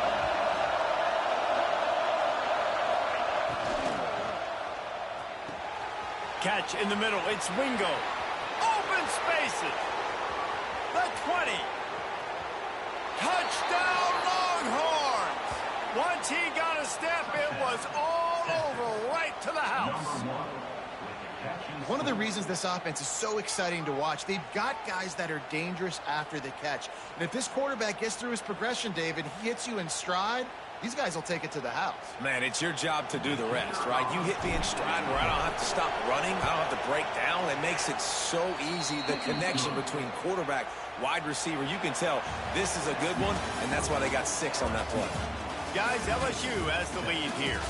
Catch in the middle. It's Wingo. Open spaces. The 20. Touchdown Longhorns. Once he got a step, it was all over right to the house. One of the reasons this offense is so exciting to watch, they've got guys that are dangerous after the catch. And if this quarterback gets through his progression, David, he hits you in stride, these guys will take it to the house. Man, it's your job to do the rest, right? You hit me in stride where I don't have to stop running. I don't have to break down. It makes it so easy, the connection between quarterback, wide receiver. You can tell this is a good one, and that's why they got 6 on that play. Guys, LSU has the lead here.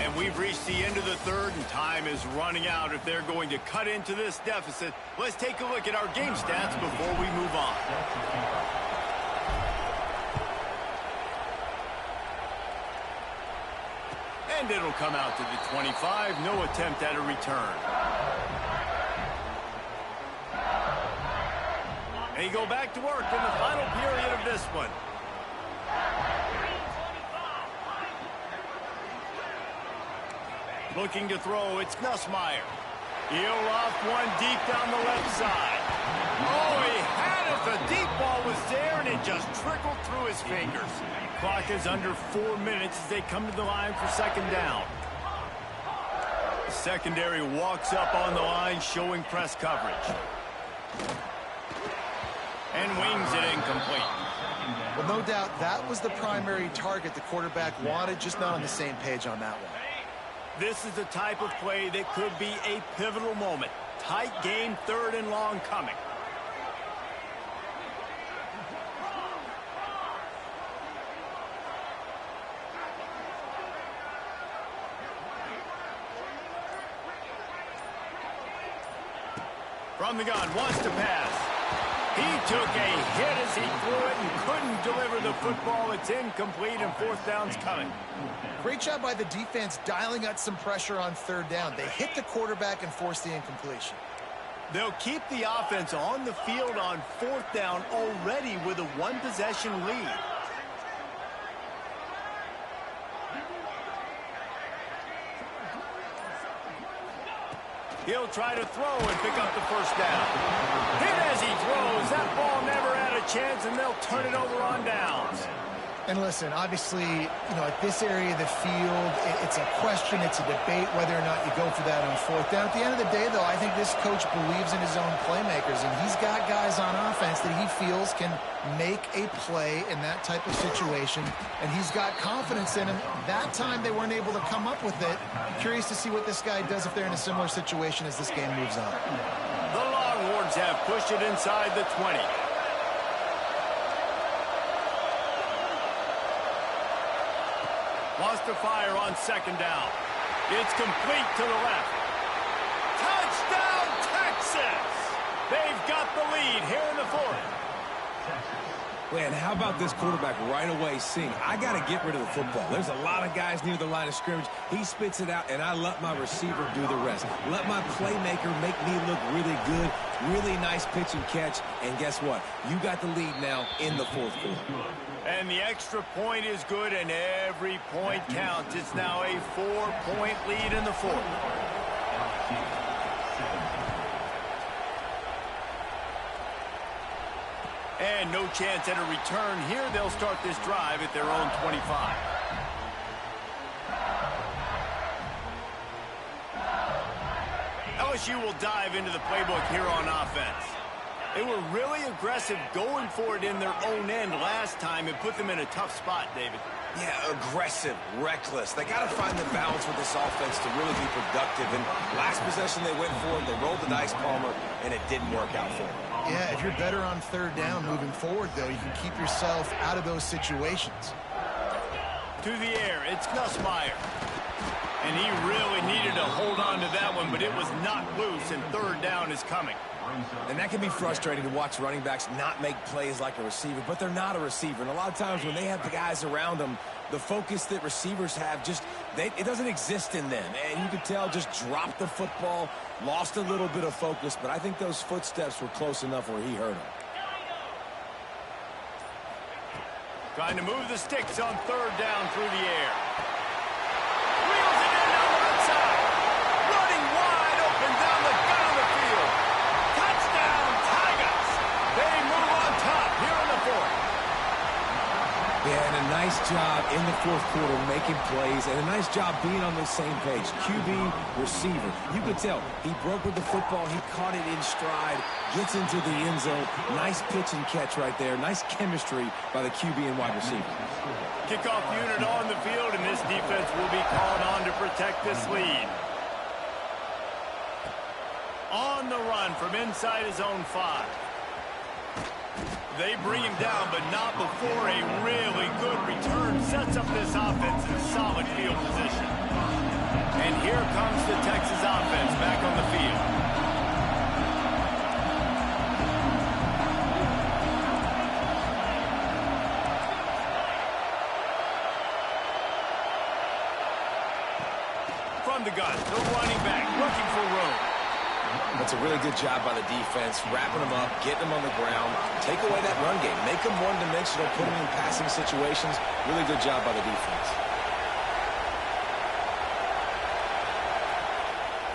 And we've reached the end of the third, and time is running out if they're going to cut into this deficit. Let's take a look at our game stats before we move on. And it'll come out to the 25. No attempt at a return. They go back to work in the final period of this one. Looking to throw, it's Nussmeier. He'll loft one deep down the left side. Oh, he had it. The deep ball was there, and it just trickled through his fingers. Clock is under 4 minutes as they come to the line for second down. The secondary walks up on the line, showing press coverage. And wings it incomplete. Well, no doubt that was the primary target the quarterback wanted, just not on the same page on that one. This is the type of play that could be a pivotal moment. Tight game, 3rd and long coming. From the gun, wants to pass. He took a hit as he threw it and couldn't deliver the football. It's incomplete, and 4th down's coming. Great job by the defense dialing out some pressure on 3rd down. They hit the quarterback and forced the incompletion. They'll keep the offense on the field on 4th down already with a 1-possession lead. He'll try to throw and pick up the 1st down. Hit as he throws. That ball never had a chance, and they'll turn it over on downs. And listen, obviously, at this area of the field, it's a question, it's a debate whether or not you go for that on 4th down. At the end of the day, though, I think this coach believes in his own playmakers, and he's got guys on offense that he feels can make a play in that type of situation, and he's got confidence in him. That time they weren't able to come up with it. Curious to see what this guy does if they're in a similar situation as this game moves on. The Longhorns have pushed it inside the 20. Wants to fire on 2nd down. It's complete to the left. Touchdown, Texas! They've got the lead here in the 4th. Man, how about this quarterback right away seeing, I got to get rid of the football. There's a lot of guys near the line of scrimmage. He spits it out, and I let my receiver do the rest. Let my playmaker make me look really good. Really nice pitch and catch. And guess what? You got the lead now in the 4th quarter. And the extra point is good, and every point counts. It's now a 4-point lead in the 4th. And no chance at a return here. They'll start this drive at their own 25. LSU will dive into the playbook here on offense. They were really aggressive going for it in their own end last time and put them in a tough spot, David. Yeah, aggressive, reckless. They got to find the balance with this offense to really be productive. And last possession they went for it, they rolled the dice, Palmer, and it didn't work out for them. Yeah, if you're better on 3rd down moving forward, though, you can keep yourself out of those situations. To the air, it's Nussmeier. And he really needed to hold on to that one, but it was not loose, and 3rd down is coming. And that can be frustrating to watch running backs not make plays like a receiver, but they're not a receiver. And a lot of times when they have the guys around them, the focus that receivers have it doesn't exist in them. And you could tell just dropped the football, lost a little bit of focus, but I think those footsteps were close enough where he hurt him. Trying to move the sticks on 3rd down through the air. Wheels it in on one side. Running wide open down the gut of the field. Touchdown, Tigers. They move on top here in the 4th. Yeah, and a nice job in the 4th quarter making plays, and a nice job being on the same page. QB, receiver. You could tell he broke with the football. He caught it in stride, gets into the end zone. Nice pitch and catch right there. Nice chemistry by the QB and wide receiver. Kickoff unit on the field, and this defense will be called on to protect this lead. On the run from inside his own 5. They bring him down, but not before a really good return sets up this offense in solid field position. And here comes the Texas offense back on the field. From the gun, the running back looking for room. That's a really good job by the defense, wrapping them up, getting them on the ground, take away that run game, make them one-dimensional, put them in passing situations. Really good job by the defense.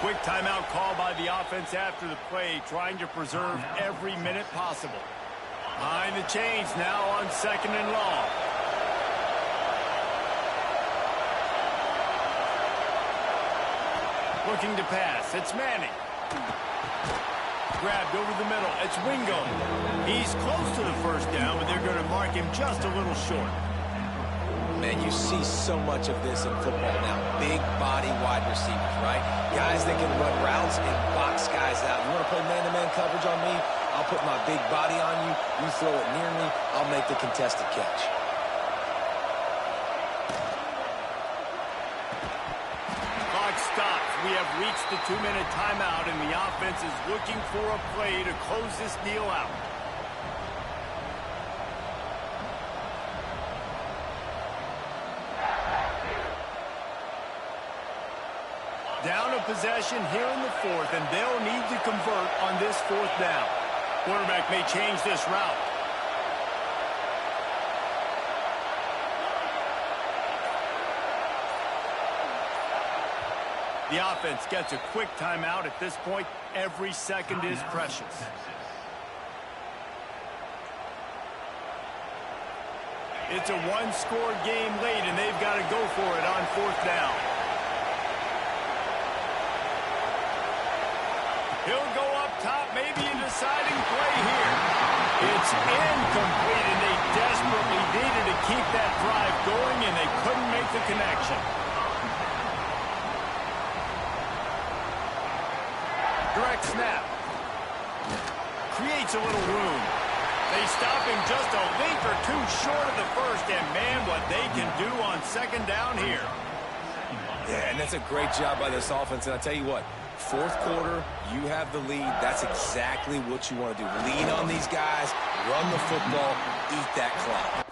Quick timeout call by the offense after the play, trying to preserve every minute possible. Behind the chains now on 2nd and long. Looking to pass. It's Manning. Grabbed over the middle. It's Wingo. He's close to the first down, but they're going to mark him just a little short. Man, you see so much of this in football now. Big body wide receivers, right? Guys that can run routes and box guys out. You want to play man-to-man coverage on me? I'll put my big body on you. You throw it near me, I'll make the contested catch. Clock stops. We have reached the 2-minute timeout, and the offense is looking for a play to close this deal out. Down a possession here in the 4th, and they'll need to convert on this 4th down. Quarterback may change this route. The offense gets a quick timeout at this point. Every second is precious. It's a one-score game late, and they've got to go for it on 4th down. He'll go up top, maybe a deciding play here. It's incomplete, and they desperately needed to keep that drive going, and they couldn't make the connection. Direct snap. Creates a little room. They stop him just a length or two short of the first, and man, what they can do on 2nd down here. Yeah, and that's a great job by this offense. And I'll tell you what, 4th quarter, you have the lead. That's exactly what you want to do. Lean on these guys, run the football, eat that clock.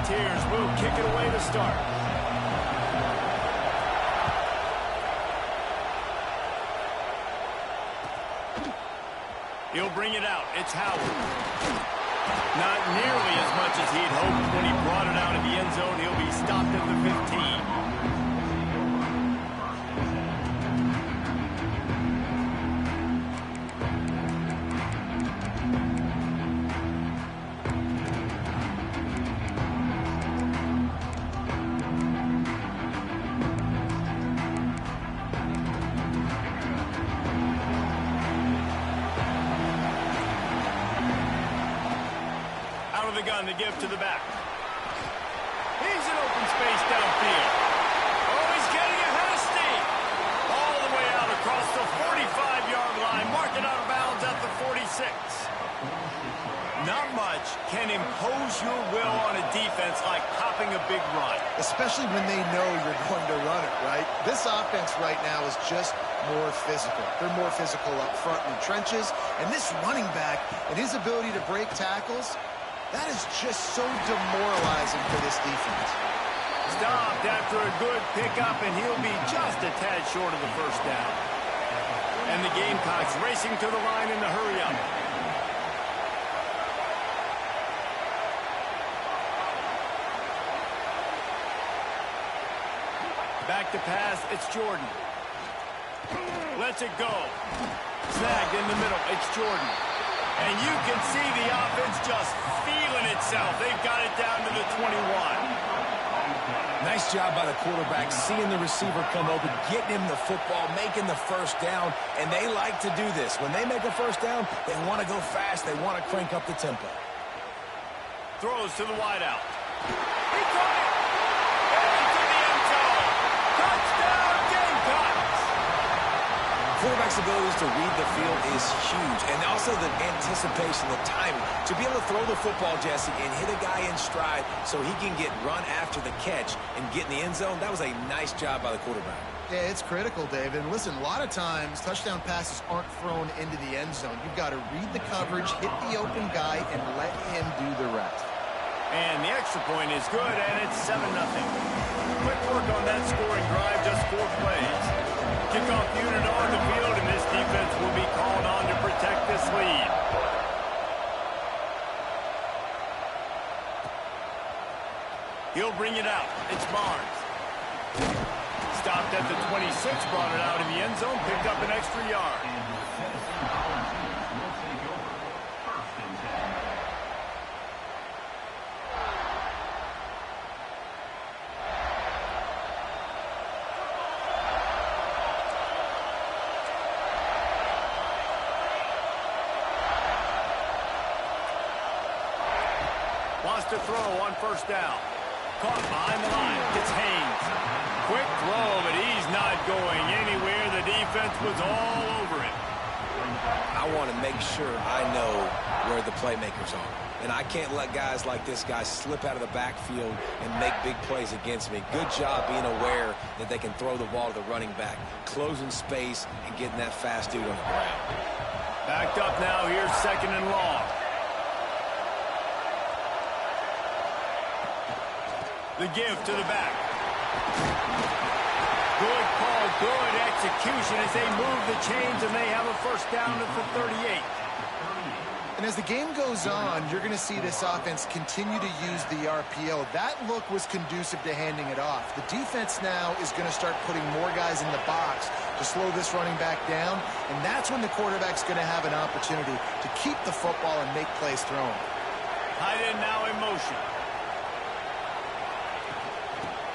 Musketeers will kick it away to start. He'll bring it out. It's Howard. Not nearly as much as he'd hoped when he brought it out of the end zone. He'll be stopped at the 15. The gun to give to the back. He's in open space downfield. Oh, he's getting ahead of steam. All the way out across the 45-yard line. Marking out of bounds at the 46. Not much can impose your will on a defense like popping a big run. Especially when they know you're going to run it, right? This offense right now is just more physical. They're more physical up front in the trenches. And this running back and his ability to break tackles, that is just so demoralizing for this defense. Stopped after a good pickup, and he'll be just a tad short of the first down. And the Gamecocks racing to the line in the hurry-up. Back to pass, it's Jordan. Lets it go. Snagged in the middle, it's Jordan. And you can see the offense just feeling itself. They've got it down to the 21. Nice job by the quarterback, seeing the receiver come open, getting him the football, making the first down, and they like to do this. When they make a first down, they want to go fast. They want to crank up the tempo. Throws to the wideout. He caught it. Into the end zone. Touchdown, Gamecocks. Quarterback's abilities to read the field is huge, and also the anticipation, the timing. To be able to throw the football, Jesse, and hit a guy in stride so he can get run after the catch and get in the end zone, that was a nice job by the quarterback. Yeah, it's critical, David. And listen, a lot of times touchdown passes aren't thrown into the end zone. You've got to read the coverage, hit the open guy, and let him do the rest. And the extra point is good, and it's 7-0. Quick work on that scoring drive, just 4 plays. Kickoff unit on the field, and this defense will be called on to protect this lead. He'll bring it out. It's Barnes. Stopped at the 26, brought it out in the end zone, picked up an extra yard. Wants to throw on first down. Caught behind the line. Gets Haynes. Quick throw, but he's not going anywhere. The defense was all over it. I want to make sure I know where the playmakers are. And I can't let guys like this guy slip out of the backfield and make big plays against me. Good job being aware that they can throw the ball to the running back, closing space and getting that fast dude on the ground. Backed up now. Here's 2nd and long. The give to the back. Good call, good execution as they move the chains, and they have a first down at the 38. And as the game goes on, you're going to see this offense continue to use the RPO. That look was conducive to handing it off. The defense now is going to start putting more guys in the box to slow this running back down, and that's when the quarterback's going to have an opportunity to keep the football and make plays thrown. Tight end now in motion.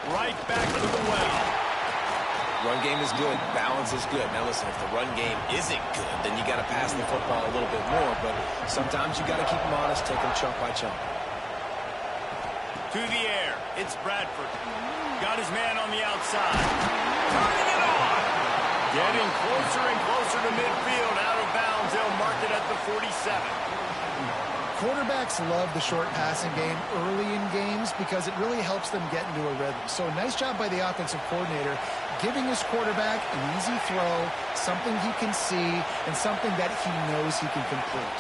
Right back to the well. Run game is good. Balance is good. Now listen, if the run game isn't good, then you got to pass the football a little bit more. But sometimes you got to keep them honest, take them chunk by chunk. To the air. It's Bradford. Got his man on the outside. Turning it on. Getting closer and closer to midfield. Out of bounds. They'll mark it at the 47. Quarterbacks love the short passing game early in games because it really helps them get into a rhythm. So nice job by the offensive coordinator giving his quarterback an easy throw, something he can see, and something that he knows he can complete.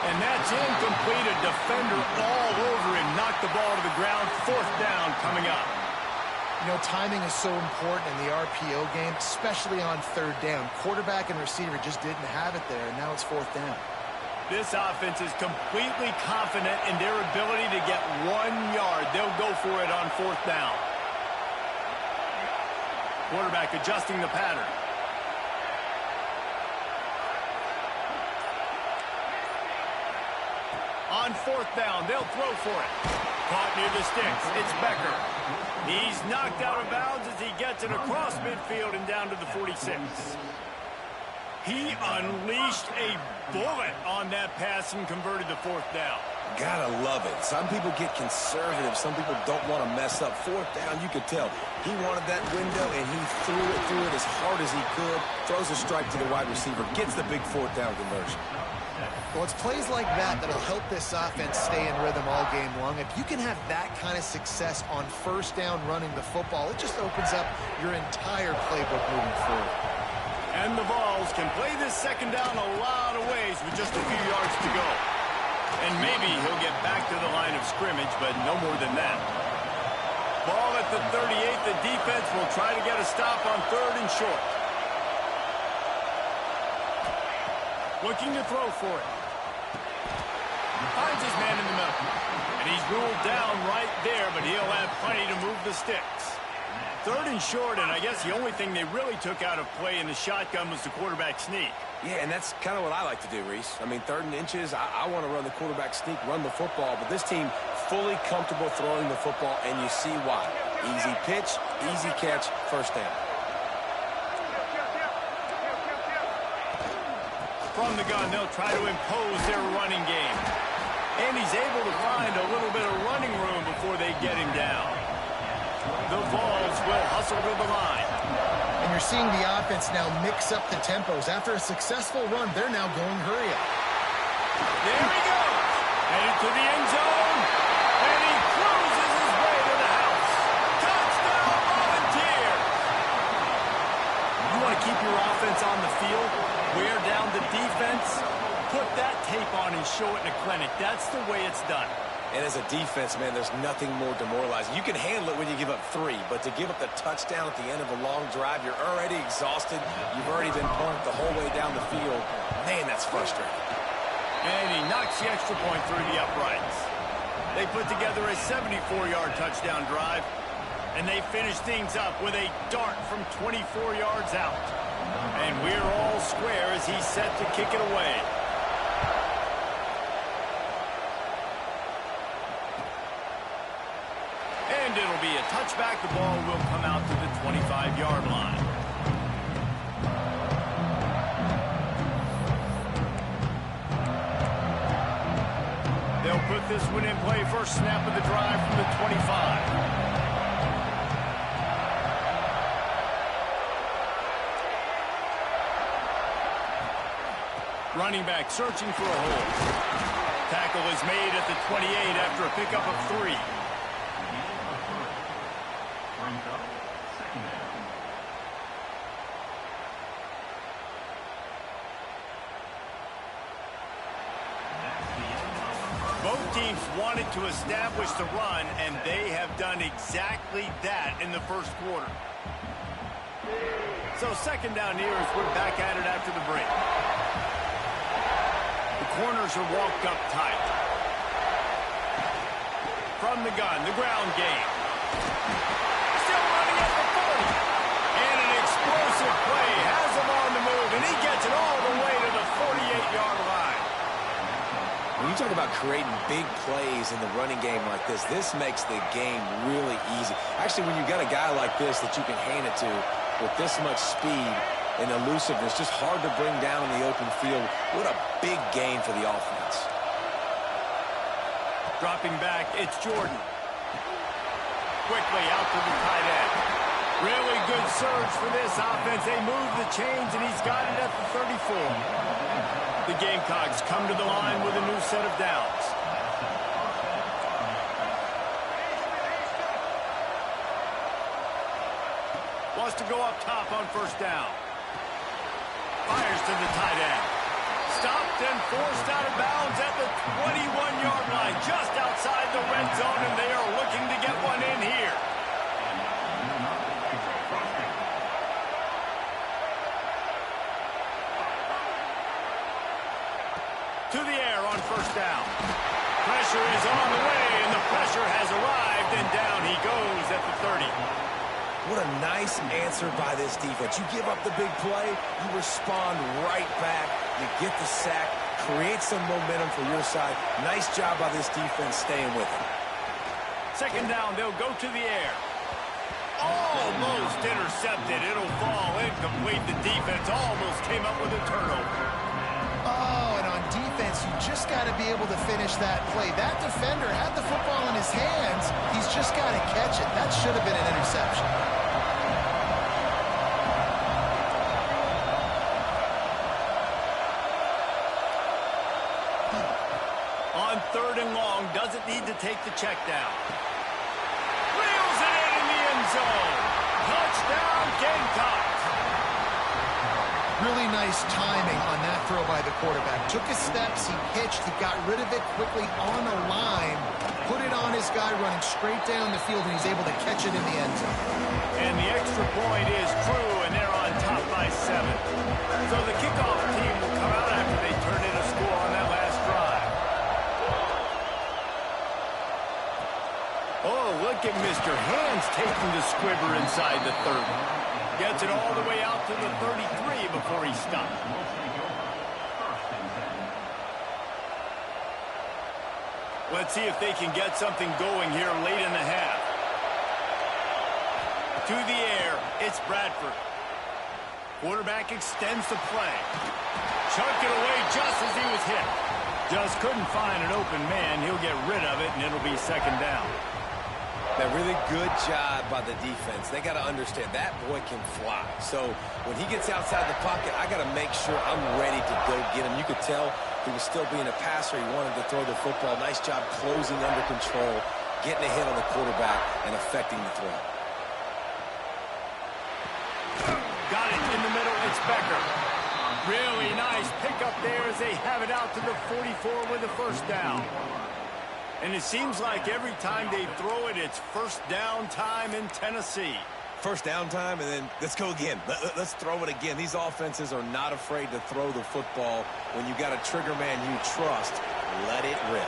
And And that's incomplete. A defender all over him. Knocked the ball to the ground. 4th down coming up. You know, timing is so important in the RPO game, especially on 3rd down. Quarterback and receiver just didn't have it there, and now it's 4th down. This offense is completely confident in their ability to get 1 yard. They'll go for it on 4th down. Quarterback adjusting the pattern. On 4th down, they'll throw for it. Caught near the sticks. It's Becker. He's knocked out of bounds as he gets it across midfield and down to the 46. He unleashed a bullet on that pass and converted the 4th down. Gotta love it. Some people get conservative. Some people don't want to mess up. 4th down, you could tell. He wanted that window, and he threw it as hard as he could. Throws a strike to the wide receiver. Gets the big 4th down conversion. Well, it's plays like that that'll help this offense stay in rhythm all game long. If you can have that kind of success on 1st down running the football, it just opens up your entire playbook moving forward. And the Vols can play this 2nd down a lot of ways with just a few yards to go. And maybe he'll get back to the line of scrimmage, but no more than that. Ball at the 38. The defense will try to get a stop on 3rd and short. Looking to throw for it. Finds his man in the middle. And he's ruled down right there, but he'll have plenty to move the sticks. 3rd and short, and I guess the only thing they really took out of play in the shotgun was the quarterback sneak. Yeah, and that's kind of what I like to do, Reese. I mean, 3rd and inches, I want to run the quarterback sneak, run the football, but this team fully comfortable throwing the football, and you see why. Easy pitch, easy catch, 1st down. From the gun, they'll try to impose their running game. And he's able to find a little bit of running room before they get him down. The Vols will hustle to the line. And you're seeing the offense now mix up the tempos. After a successful run, they're now going hurry up. There he goes. Headed to the end zone. And he cruises his way to the house. Touchdown, Volunteers. You want to keep your offense on the field? Wear down the defense? Put that tape on and show it in a clinic. That's the way it's done. And as a defense, man, there's nothing more demoralizing. You can handle it when you give up 3, but to give up the touchdown at the end of a long drive, you're already exhausted. You've already been punked the whole way down the field. Man, that's frustrating. And he knocks the extra point through the uprights. They put together a 74-yard touchdown drive, and they finish things up with a dart from 24 yards out. And we're all square as he's set to kick it away. And it'll be a touchback. The ball will come out to the 25-yard line. They'll put this one in play. First snap of the drive from the 25. Running back searching for a hole. Tackle is made at the 28 after a pickup of 3. Both teams wanted to establish the run, and they have done exactly that in the first quarter. So 2nd down here as we're back at it after the break. The corners are walked up tight. From the gun, the ground game. Still running at the 40. And an explosive play has him on the move, and he gets it all the way to the 48-yard line. When you talk about creating big plays in the running game like this makes the game really easy. Actually, when you've got a guy like this that you can hand it to with this much speed and elusiveness, just hard to bring down in the open field. What a big gain for the offense. Dropping back, it's Jordan. Quickly out to the tight end. Really good surge for this offense. They move the chains, and he's got it at the 34. The Gamecocks come to the line with a new set of downs. Wants to go up top on 1st down. Fires to the tight end. stopped and forced out of bounds at the 21-yard line, just outside the red zone, and they are looking to get one in here. To the air on first down. Pressure is on the way, and the pressure has arrived, and down he goes at the 30. What a nice answer by this defense. You give up the big play, you respond right back, you get the sack, create some momentum for your side. Nice job by this defense staying with it. Second down, they'll go to the air. Almost intercepted. It'll fall incomplete. The defense almost came up with a turnover. Oh, and on defense, you just got to be able to finish that play. That defender had the football in his hands. He's just got to catch it. That should have been an interception. On third and long, doesn't need to take the check down. Reels it in the end zone. Touchdown, Gamecocks. Really nice timing on that throw by the quarterback. Took his steps, he pitched, he got rid of it quickly on a line, put it on his guy running straight down the field, and he's able to catch it in the end zone. And the extra point is true, and they're on top by 7. So the kickoff team will come out after they turn in a score on that last drive. Oh, look at Mr. Hands taking the squibber inside the 30. Gets it all the way out to the 33 before he stopped. Let's see if they can get something going here late in the half. To the air, it's Bradford. Quarterback extends the play. Chucked it away just as he was hit. Just couldn't find an open man. He'll get rid of it, and it'll be second down. A really good job by the defense. They got to understand that boy can fly. So when he gets outside the pocket, I got to make sure I'm ready to go get him. You could tell he was still being a passer. He wanted to throw the football. Nice job closing under control, getting a hit on the quarterback, and affecting the throw. Got it in the middle. It's Becker. Really nice pickup there as they have it out to the 44 with a first down. And it seems like every time they throw it, it's first down time in Tennessee. First down time, and then let's go again. Let's throw it again. These offenses are not afraid to throw the football. When you got a trigger man you trust, let it rip.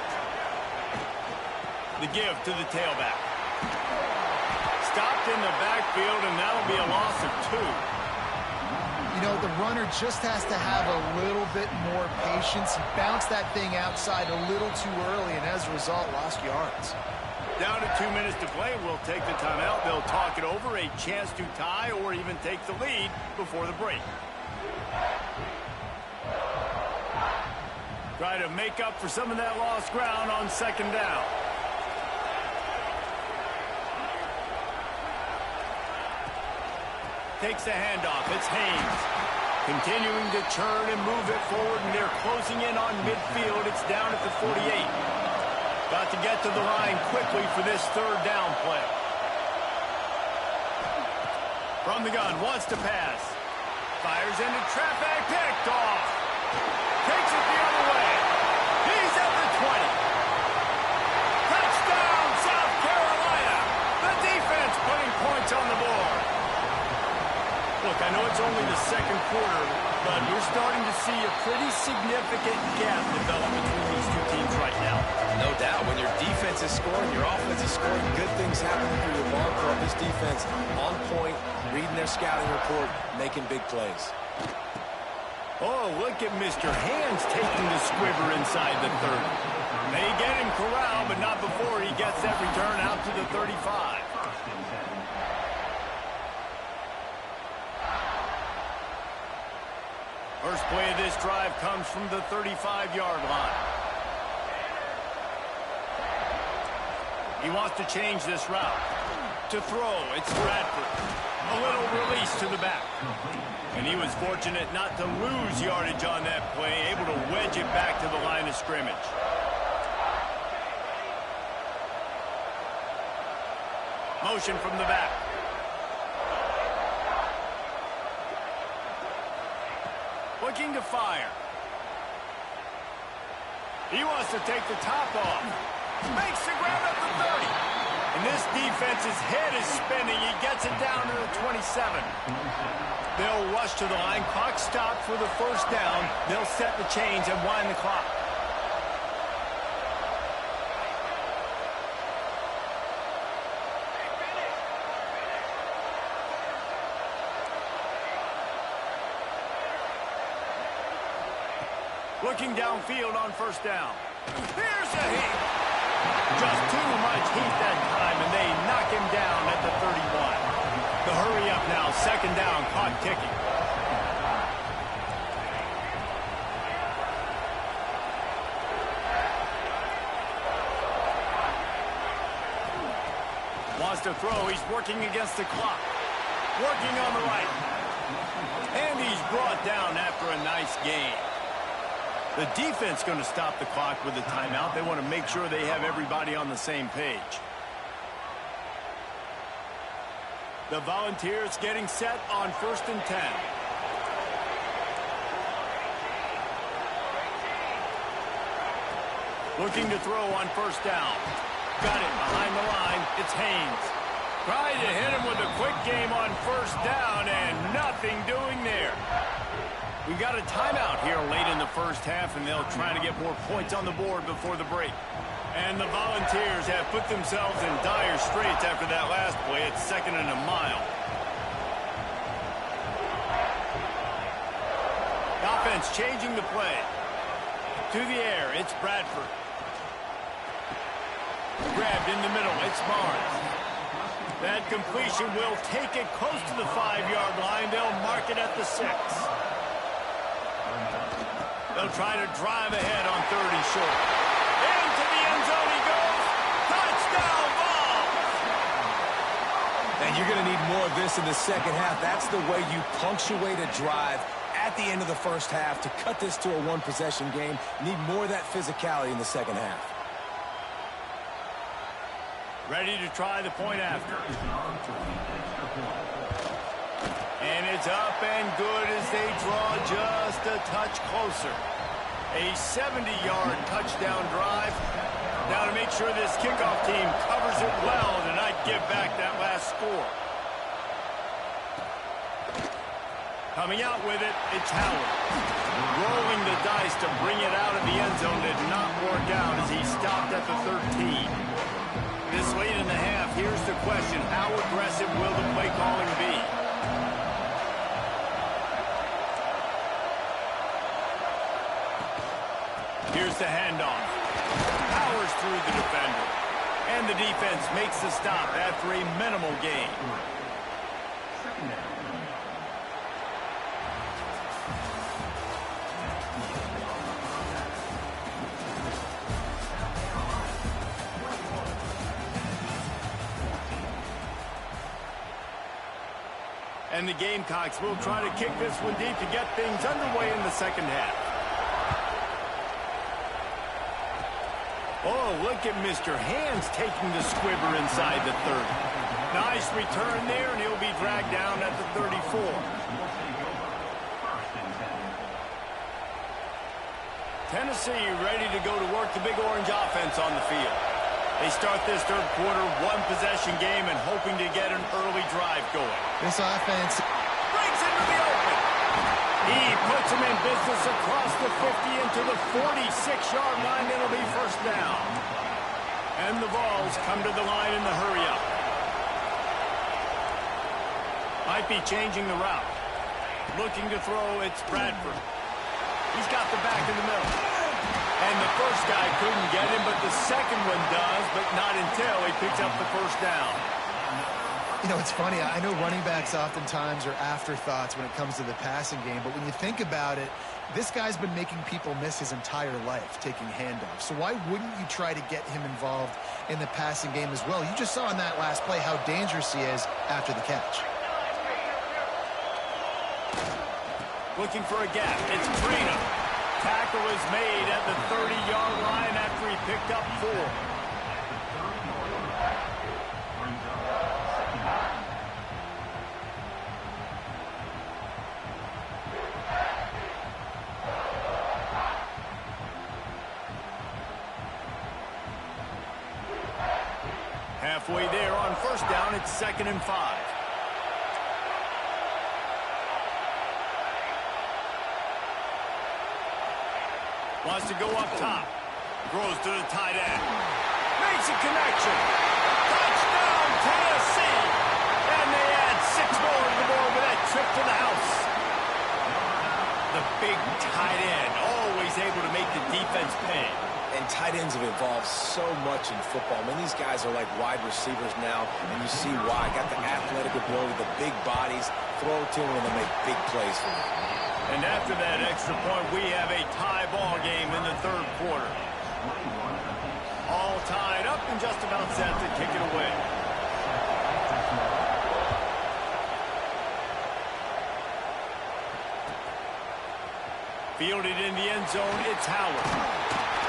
The give to the tailback. Stopped in the backfield, and that'll be a loss of 2. You know, the runner just has to have a little bit more patience. He bounced that thing outside a little too early, and as a result, lost yards. Down to 2 minutes to play. We'll take the timeout. They'll talk it over. A chance to tie or even take the lead before the break. Try to make up for some of that lost ground on second down. Takes the handoff. It's Haynes. Continuing to churn and move it forward, and they're closing in on midfield. It's down at the 48. Got to get to the line quickly for this third down play. From the gun, wants to pass. Fires into traffic, picked off. Takes it the other way. He's at the 20. Touchdown, South Carolina. The defense putting points on the board. Look, I know it's only the second quarter, but we're starting to see a pretty significant gap develop between these two teams right now. No doubt. When your defense is scoring, your offense is scoring, good things happen through your ball club. This defense on point, reading their scouting report, making big plays. Oh, look at Mr. Hands taking the squibber inside the 30. May get him corralled, but not before he gets that return out to the 35. First play of this drive comes from the 35-yard line. He wants to change this route. To throw, it's Bradford. A little release to the back. And he was fortunate not to lose yardage on that play, able to wedge it back to the line of scrimmage. Motion from the back. Looking to fire. He wants to take the top off. Makes the grab at the 30. And this defense's head is spinning. He gets it down to the 27. They'll rush to the line. Clock stopped for the first down. They'll set the chains and wind the clock. Looking downfield on first down. Here's a heat. Just too much heat that time, and they knock him down at the 31. The hurry up now, second down, clock ticking. Wants to throw, he's working against the clock. Working on the right. And he's brought down after a nice gain. The defense going to stop the clock with a timeout. They want to make sure they have everybody on the same page. The Volunteers getting set on 1st and 10. Looking to throw on first down. Got it behind the line. It's Haynes. Tried to hit him with a quick game on first down and nothing doing there. We've got a timeout here late in the first half, and they'll try to get more points on the board before the break. And the Volunteers have put themselves in dire straits after that last play. It's 2nd and a mile. The offense changing the play. To the air, it's Bradford. Grabbed in the middle, it's Barnes. That completion will take it close to the 5-yard line. They'll mark it at the 6. They'll try to drive ahead on 30 short. Into the end zone he goes. Touchdown ball! And you're going to need more of this in the second half. That's the way you punctuate a drive at the end of the first half to cut this to a one-possession game. Need more of that physicality in the second half. Ready to try the point after. And it's up and good as they draw just a touch closer. A 70-yard touchdown drive. Now to make sure this kickoff team covers it well to not give back that last score. Coming out with it, it's Howard. Rolling the dice to bring it out of the end zone did not work out as he stopped at the 13. This late in the half, here's the question. How aggressive will the play calling be? Here's the handoff. Powers through the defender. And the defense makes the stop after a minimal gain. And the Gamecocks will try to kick this one deep to get things underway in the second half. Oh, look at Mr. Hands taking the squibber inside the 30. Nice return there, and he'll be dragged down at the 34. Tennessee ready to go to work the Big Orange offense on the field. They start this third quarter one-possession game and hoping to get an early drive going. This offense breaks into the open. He puts him in business across the 50 into the 46-yard line. It'll be first down. And the Vols come to the line in the hurry-up. Might be changing the route. Looking to throw, it's Bradford. He's got the back in the middle. And the first guy couldn't get him, but the second one does, but not until he picks up the first down. You know, it's funny. I know running backs oftentimes are afterthoughts when it comes to the passing game, but when you think about it, this guy's been making people miss his entire life taking handoffs. So why wouldn't you try to get him involved in the passing game as well? You just saw in that last play how dangerous he is after the catch. Looking for a gap. It's Trina. Tackle is made at the 30-yard line after he picked up 4. halfway there on first down. It's 2nd and 5. Wants to go up top. Throws to the tight end. Makes a connection. Touchdown, Tennessee. And they add 6 more to the board with that trip to the house. The big tight end, always able to make the defense pay. And tight ends have evolved so much in football. I mean, these guys are like wide receivers now, and you see why. Got the athletic ability, the big bodies. Throw to them, and they make big plays for them. And after that extra point, we have a tie ball game in the 3rd quarter. All tied up and just about set to kick it away. Fielded in the end zone, it's Howard.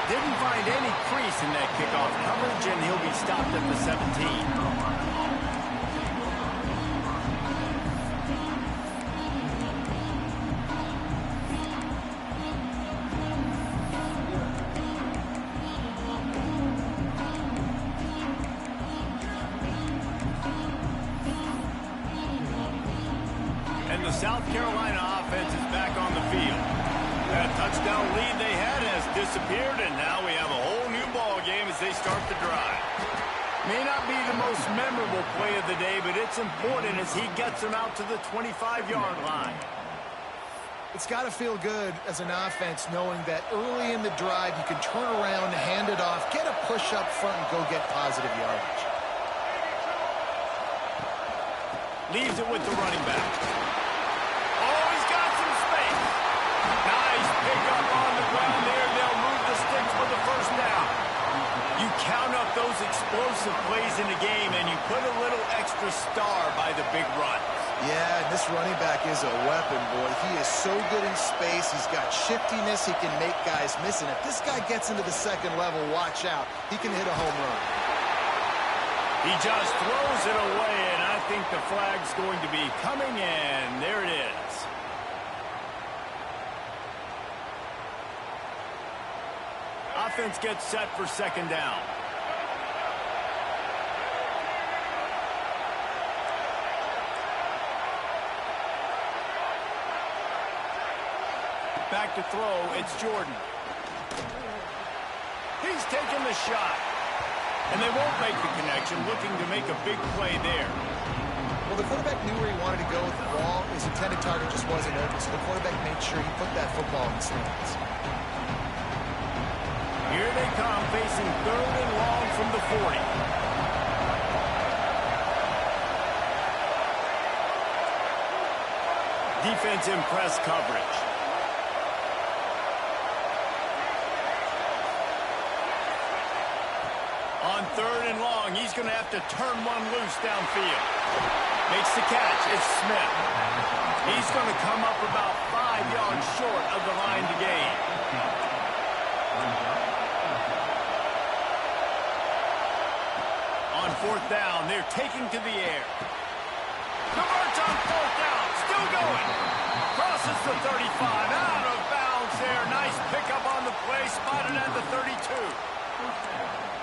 Didn't find any crease in that kickoff coverage, and he'll be stopped at the 17. The South Carolina offense is back on the field. That touchdown lead they had has disappeared, and now we have a whole new ball game as they start the drive. May not be the most memorable play of the day, but it's important as he gets them out to the 25-yard line. It's got to feel good as an offense knowing that early in the drive you can turn around, hand it off, get a push up front, and go get positive yardage. Leaves it with the running back. Oh, he's got some space. Nice pick up on the ground there. They'll move the sticks for the first down. You count up those explosive plays in the game, and you put a little extra star by the big run. Yeah, this running back is a weapon, boy. He is so good in space. He's got shiftiness. He can make guys miss. And if this guy gets into the second level, watch out. He can hit a home run. He just throws it away, and I think the flag's going to be coming in. There it is. Offense gets set for second down. Back to throw, it's Jordan. He's taking the shot. And they won't make the connection, looking to make a big play there. Well, the quarterback knew where he wanted to go with the ball. His intended target just wasn't open, so the quarterback made sure he put that football in the stands. Here they come, facing third and long from the 40. Defense in press coverage. On third and long, he's going to have to turn one loose downfield. Makes the catch. It's Smith. He's going to come up about 5 yards short of the line to gain. On fourth down, they're taking to the air. Converts on fourth down. Still going. Crosses the 35. Out of bounds there. Nice pickup on the play. Spotted at the 32.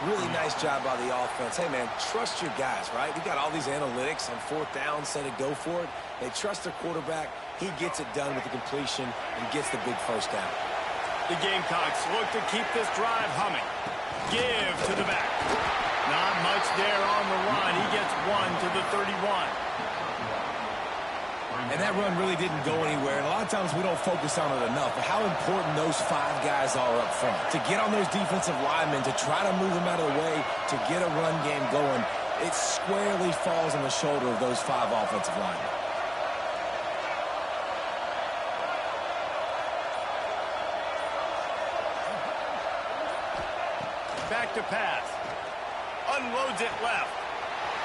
Really nice job by the offense. Hey, man, trust your guys, right? We got all these analytics on fourth down, said it, go for it. They trust their quarterback. He gets it done with the completion and gets the big first down. The Gamecocks look to keep this drive humming. Give to the back. Not much there on the run. He gets one to the 31. And that run really didn't go anywhere. And a lot of times we don't focus on it enough. But how important those 5 guys are up front. To get on those defensive linemen, to try to move them out of the way, to get a run game going, it squarely falls on the shoulder of those 5 offensive linemen. Back to pass. Unloads it left.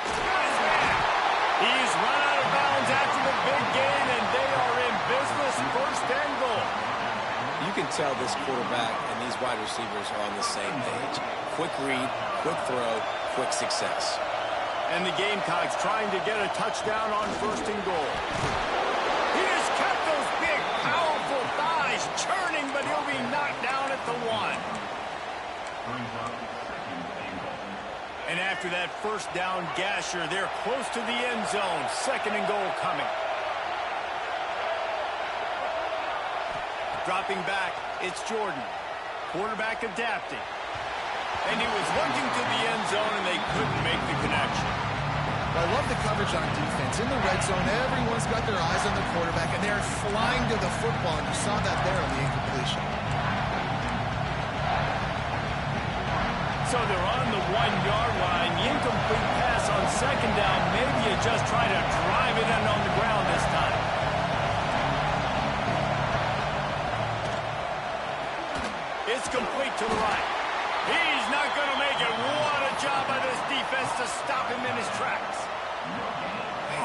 Got his man. He's run out of bounds after the big gain, and they are in business, first and goal. You can tell this quarterback and these wide receivers are on the same page. Quick read, quick throw, quick success. And the Gamecocks trying to get a touchdown on first and goal. He has kept those big, powerful thighs churning, but he'll be knocked down at the 1. And after that first down gasher, they're close to the end zone. 2nd and goal coming. Dropping back, it's Jordan. Quarterback adapting. And he was looking to the end zone, and they couldn't make the connection. I love the coverage on defense. In the red zone, everyone's got their eyes on the quarterback, and they're flying to the football, and you saw that there on the incompletion. So they're on the 1-yard line. The incomplete pass on 2nd down. Maybe you just try to drive it in on the ground this time. It's complete to the right. He's not going to make it. What a job by this defense to stop him in his tracks.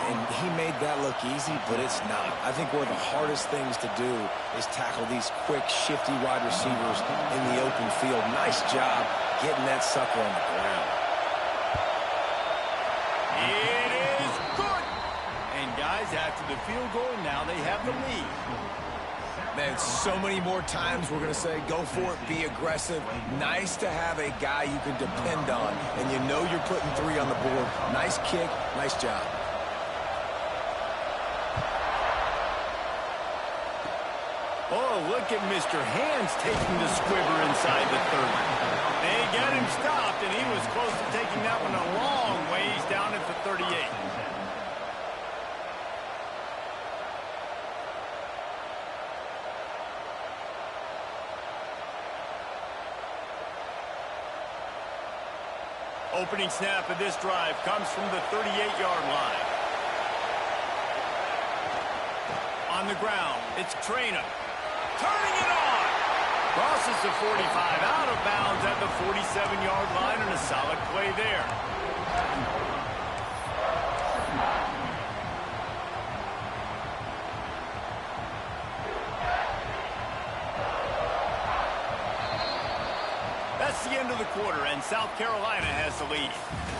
And he made that look easy, but it's not. I think one of the hardest things to do is tackle these quick, shifty wide receivers in the open field. Nice job getting that sucker on the ground. It is good. And guys, after the field goal, now they have the lead. Man, so many more times we're going to say, go for it, be aggressive. Nice to have a guy you can depend on, and you know you're putting 3 on the board. Nice kick, nice job. Oh, look at Mr. Hands taking the squibber inside the 30. They got him stopped, and he was close to taking that one a long ways down at the 38. Opening snap of this drive comes from the 38-yard line. On the ground, it's Traynor. Turning it on! Crosses the 45, out of bounds at the 47-yard line, and a solid play there. That's the end of the quarter, and South Carolina has the lead.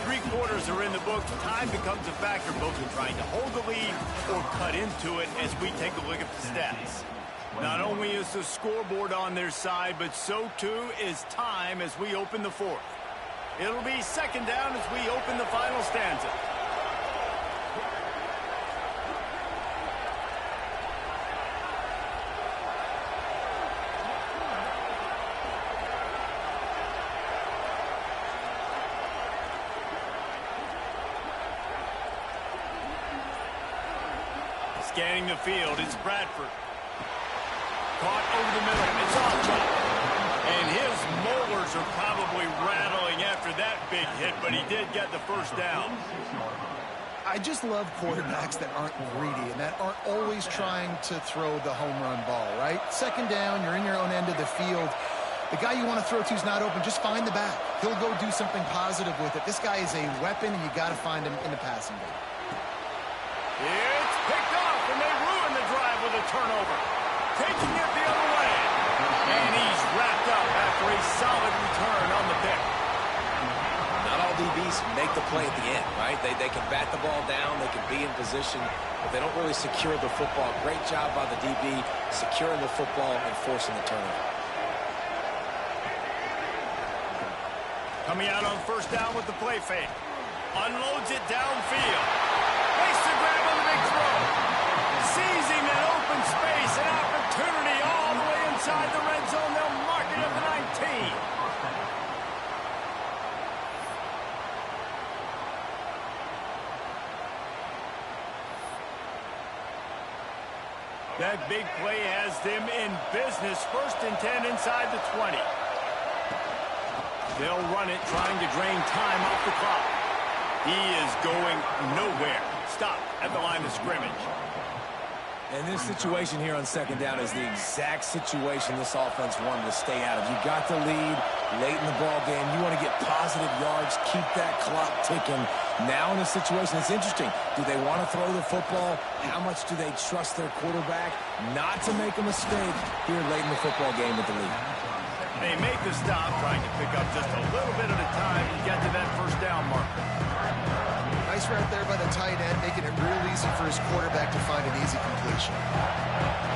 3 quarters are in the books. Time becomes a factor. Both are trying to hold the lead or cut into it as we take a look at the stats. Not only is the scoreboard on their side, but so too is time as we open the 4th. It'll be 2nd down as we open the final stanza. Scanning the field, it's Bradford. Caught over the middle, it's Alshon. And his molars are probably rattling after that big hit, but he did get the first down. I just love quarterbacks that aren't greedy and that aren't always trying to throw the home run ball, right? 2nd down, you're in your own end of the field. The guy you want to throw to is not open. Just find the back. He'll go do something positive with it. This guy is a weapon, and you got to find him in the passing game. It's picked off, and they ruin the drive with a turnover. Taking it the other way. And he's wrapped up after a solid return on the pick. Not all DBs make the play at the end, right? They can bat the ball down, they can be in position, but they don't really secure the football. Great job by the DB securing the football and forcing the turnover. Coming out on 1st down with the play fake. Unloads it downfield. Makes the grab on the big throw. Seizing that open space, an opportunity all the way inside the red zone. They'll mark it at the 19. That big play has them in business. 1st and 10 inside the 20. They'll run it, trying to drain time off the clock. He is going nowhere. Stop at the line of scrimmage. And this situation here on 2nd down is the exact situation this offense wanted to stay out of. You got the lead late in the ball game. You want to get positive yards, keep that clock ticking. Now in a situation, it's interesting. Do they want to throw the football? How much do they trust their quarterback not to make a mistake here late in the football game with the lead? They make the stop, trying to pick up just a little bit at a time to get to that 1st down marker. Nice route there by the tight end, making it real easy for his quarterback to find an easy completion.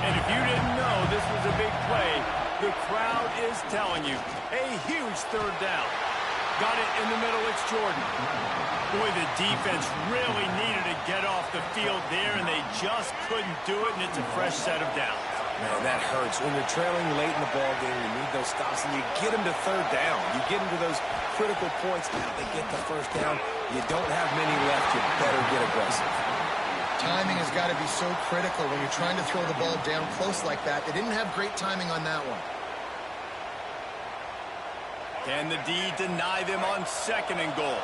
And if you didn't know this was a big play, the crowd is telling you, a huge 3rd down. Got it in the middle. It's Jordan. Boy, the defense really needed to get off the field there, and they just couldn't do it, and it's a fresh set of downs. Man, that hurts. When you're trailing late in the ball game, you need those stops, and you get them to third down. You get them to those critical points. Now they get the first down. You don't have many left. You better get aggressive. Timing has got to be so critical when you're trying to throw the ball down close like that. They didn't have great timing on that one. Can the D deny them on 2nd and goal?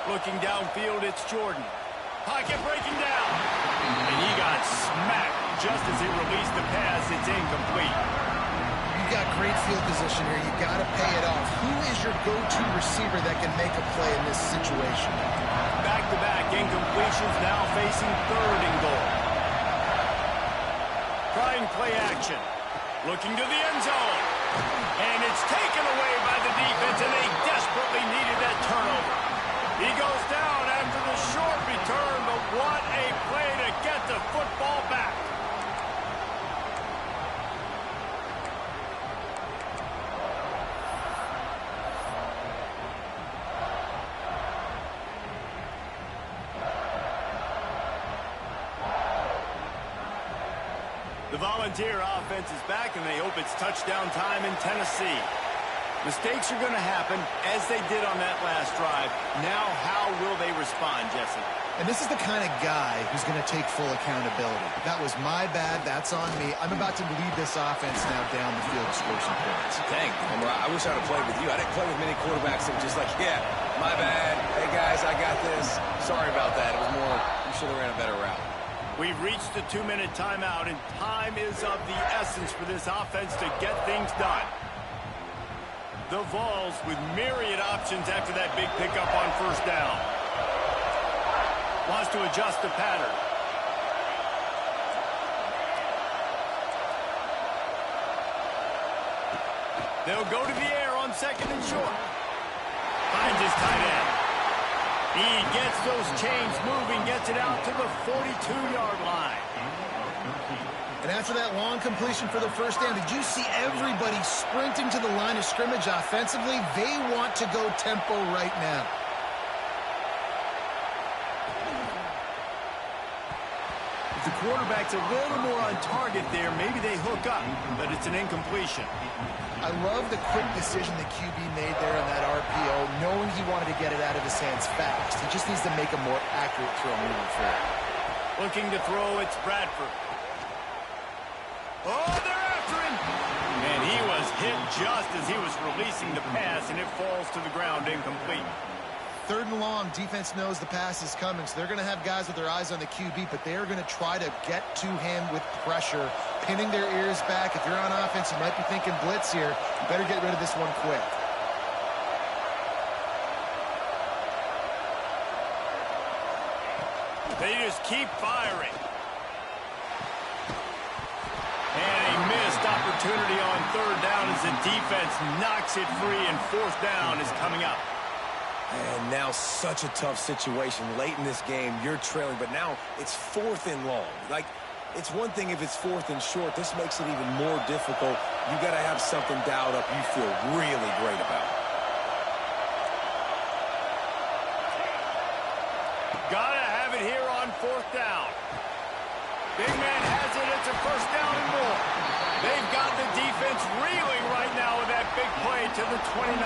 Looking downfield, it's Jordan. Pocket breaking down. And he got smacked just as he released the pass. It's incomplete. You've got great field position here. You've got to pay it off. Who is your go-to receiver that can make a play in this situation? Back-to-back incompletions, now facing 3rd and goal. Trying play action. Looking to the end zone. And it's taken away by the defense, and they desperately needed that turnover. He goes down after the short return, but what a play to get the football back. The Volunteer offense is back, and they hope it's touchdown time in Tennessee. Mistakes are going to happen, as they did on that last drive. Now, how will they respond, Jesse? And this is the kind of guy who's going to take full accountability. That was my bad. That's on me. I'm about to lead this offense now down the field to score some points. Dang, I wish I'd have played with you. I didn't play with many quarterbacks that were just like, yeah, my bad. Hey, guys, I got this. Sorry about that. It was more, you should have ran a better route. We've reached the 2-minute timeout, and time is of the essence for this offense to get things done. The Vols with myriad options after that big pickup on 1st down. Wants to adjust the pattern. They'll go to the air on 2nd and short. Finds his tight end. He gets those chains moving, gets it out to the 42-yard line. And after that long completion for the 1st down, did you see everybody sprinting to the line of scrimmage offensively? They want to go tempo right now. If the quarterback's a little more on target there, maybe they hook up, but it's an incompletion. I love the quick decision that QB made there on that RPO, knowing he wanted to get it out of his hands fast. He just needs to make a more accurate throw moving forward. Looking to throw, it's Bradford. Oh, they're after him! And he was hit just as he was releasing the pass, and it falls to the ground incomplete. 3rd and long, defense knows the pass is coming, so they're going to have guys with their eyes on the QB, but they're going to try to get to him with pressure, pinning their ears back. If you're on offense, you might be thinking blitz here. You better get rid of this one quick. They just keep firing. And a missed opportunity on 3rd down as the defense knocks it free, and 4th down is coming up. And now such a tough situation. Late in this game, you're trailing, but now it's 4th and long. Like, it's one thing if it's 4th and short. This makes it even more difficult. You got to have something dialed up you feel really great about. Got to have it here on 4th down. Big man has it. It's a 1st down and more. They've got the defense reeling right now with that big play to the 29.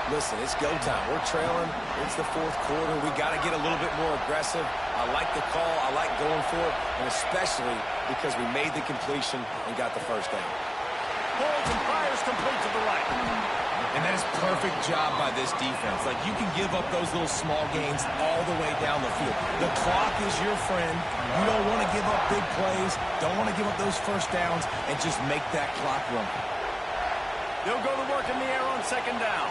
Listen, it's go time. We're trailing. It's the 4th quarter. We got to get a little bit more aggressive. I like the call. I like going for it, and especially because we made the completion and got the 1st down. Pulls and fires complete to the right. And that is perfect job by this defense. Like, you can give up those little small gains all the way down the field. The clock is your friend. You don't want to give up big plays. Don't want to give up those 1st downs, and just make that clock run. They'll go to work in the air on 2nd down.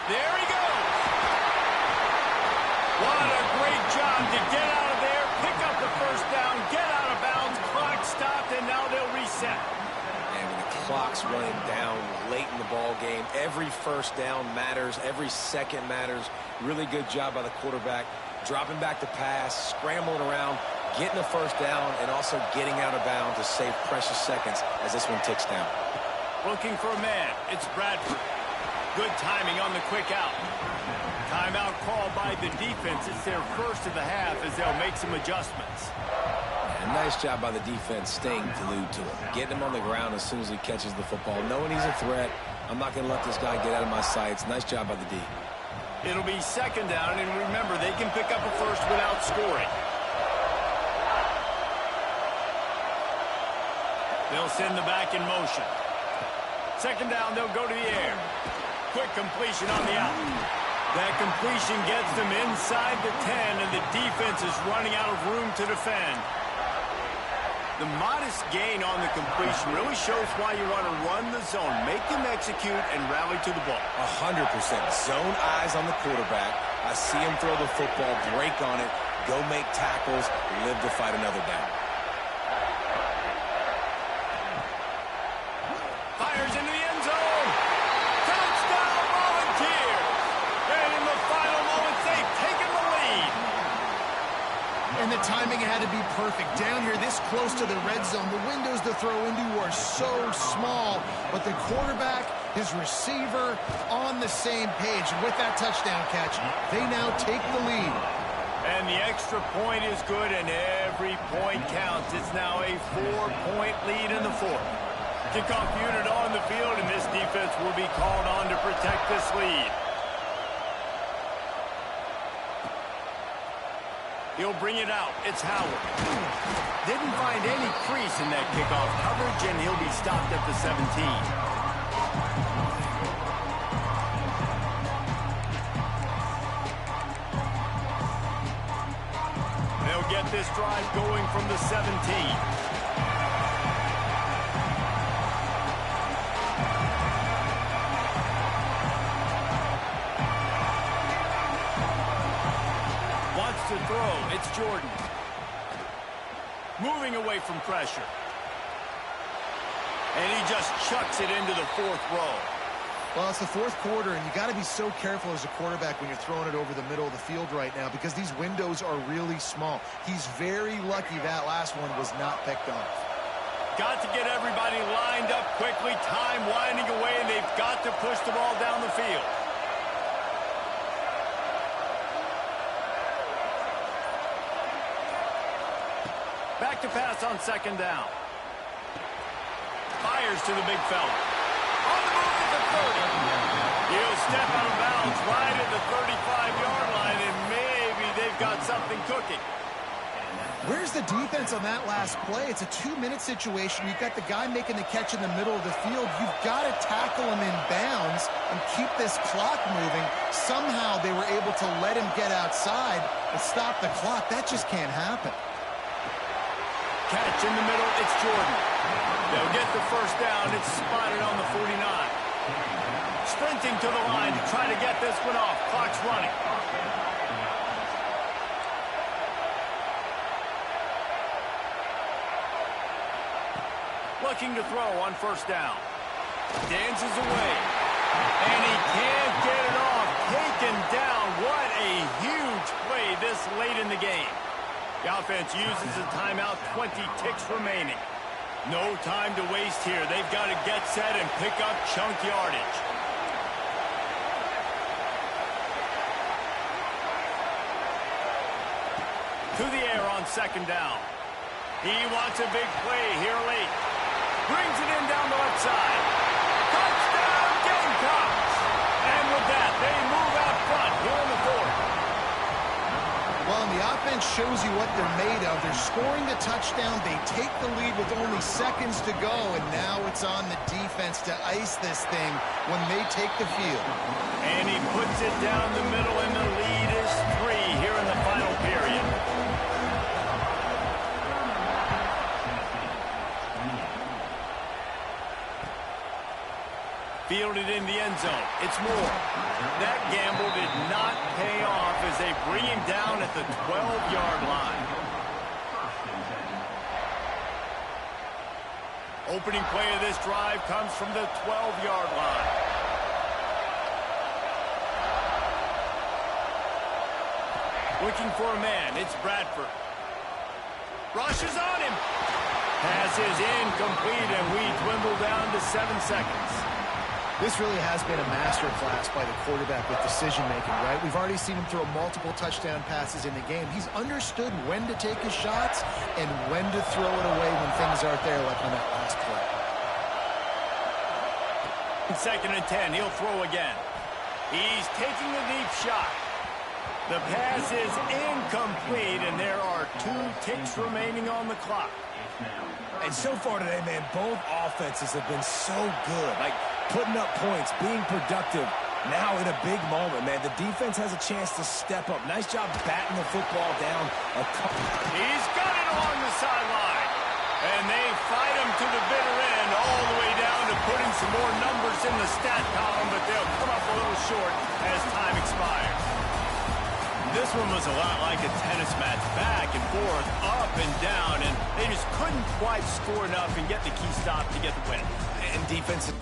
There he goes. What a great job to get out of there, pick up the 1st down, get out of bounds, clock stopped, and now they'll reset. And when the clock's running down late in the ball game. Every first down matters. Every second matters. Really good job by the quarterback. Dropping back to pass, scrambling around, getting a first down, and also getting out of bounds to save precious seconds as this one ticks down. Looking for a man. It's Bradford. Good timing on the quick out. Timeout called by the defense. It's their first of the half as they'll make some adjustments. And nice job by the defense staying glued to him. Getting him on the ground as soon as he catches the football. Knowing he's a threat, I'm not going to let this guy get out of my sights. Nice job by the D. It'll be second down, and remember, they can pick up a first without scoring. They'll send the back in motion. Second down, they'll go to the air. Quick completion on the out. That completion gets them inside the 10, and the defense is running out of room to defend. The modest gain on the completion really shows why you want to run the zone, make them execute, and rally to the ball. 100%. Zone eyes on the quarterback. I see him throw the football, break on it, go make tackles, live to fight another down. Fires into the end zone. Touchdown, Volunteers. And in the final moments, they've taken the lead. And the timing had to be perfect. Down here, this close to the red zone, the windows to throw into are so small. But the quarterback, his receiver, on the same page. And with that touchdown catch, they now take the lead. And the extra point is good, and every point counts. It's now a 4-point lead in the fourth. Kickoff unit on the field, and this defense will be called on to protect this lead. He'll bring it out. It's Howard. Didn't find any crease in that kickoff coverage, and he'll be stopped at the 17. They'll get this drive going from the 17. To throw, it's Jordan. Moving away from pressure. And he just chucks it into the fourth row. Well, it's the fourth quarter, and you got to be so careful as a quarterback when you're throwing it over the middle of the field right now because these windows are really small. He's very lucky that last one was not picked off. Got to get everybody lined up quickly, time winding away, and they've got to push the ball down the field. Back to pass on second down. Fires to the big fella. On the move at the 30. He'll step out of bounds right at the 35-yard line, and maybe they've got something cooking. Where's the defense on that last play? It's a 2-minute situation. You've got the guy making the catch in the middle of the field. You've got to tackle him in bounds and keep this clock moving. Somehow they were able to let him get outside and stop the clock. That just can't happen. Catch in the middle, it's Jordan. They'll get the first down. It's spotted on the 49. Sprinting to the line to try to get this one off. Clock's running. Looking to throw on first down. Dances away. And he can't get it off. Taken down. What a huge play this late in the game. The offense uses a timeout, 20 ticks remaining. No time to waste here. They've got to get set and pick up chunk yardage. To the air on second down. He wants a big play here late. Brings it in down the left side. Touchdown, Gamecocks! And with that, they move out front here in the fourth. Well, and the offense shows you what they're made of. They're scoring the touchdown. They take the lead with only seconds to go, and now it's on the defense to ice this thing when they take the field. And he puts it down the middle, and the lead is 3 here in the final period. Fielded in the end zone. It's Moore. That gamble did not pay off as they bring him down at the 12-yard line. Opening play of this drive comes from the 12-yard line. Looking for a man. It's Bradford. Rushes on him. Pass is incomplete, and we dwindle down to 7 seconds. This really has been a master class by the quarterback with decision-making, right? We've already seen him throw multiple touchdown passes in the game. He's understood when to take his shots and when to throw it away when things aren't there, like on that last play. 2nd and 10, he'll throw again. He's taking a deep shot. The pass is incomplete, and there are 2 ticks remaining on the clock. And so far today, man, both offenses have been so good. Like, putting up points, being productive. Now in a big moment, man, the defense has a chance to step up. Nice job batting the football down. He's got it along the sideline. And they fight him to the bitter end, all the way down to putting some more numbers in the stat column, but they'll come up a little short as time expires. This one was a lot like a tennis match, back and forth, up and down, and they just couldn't quite score enough and get the key stop to get the win. And defense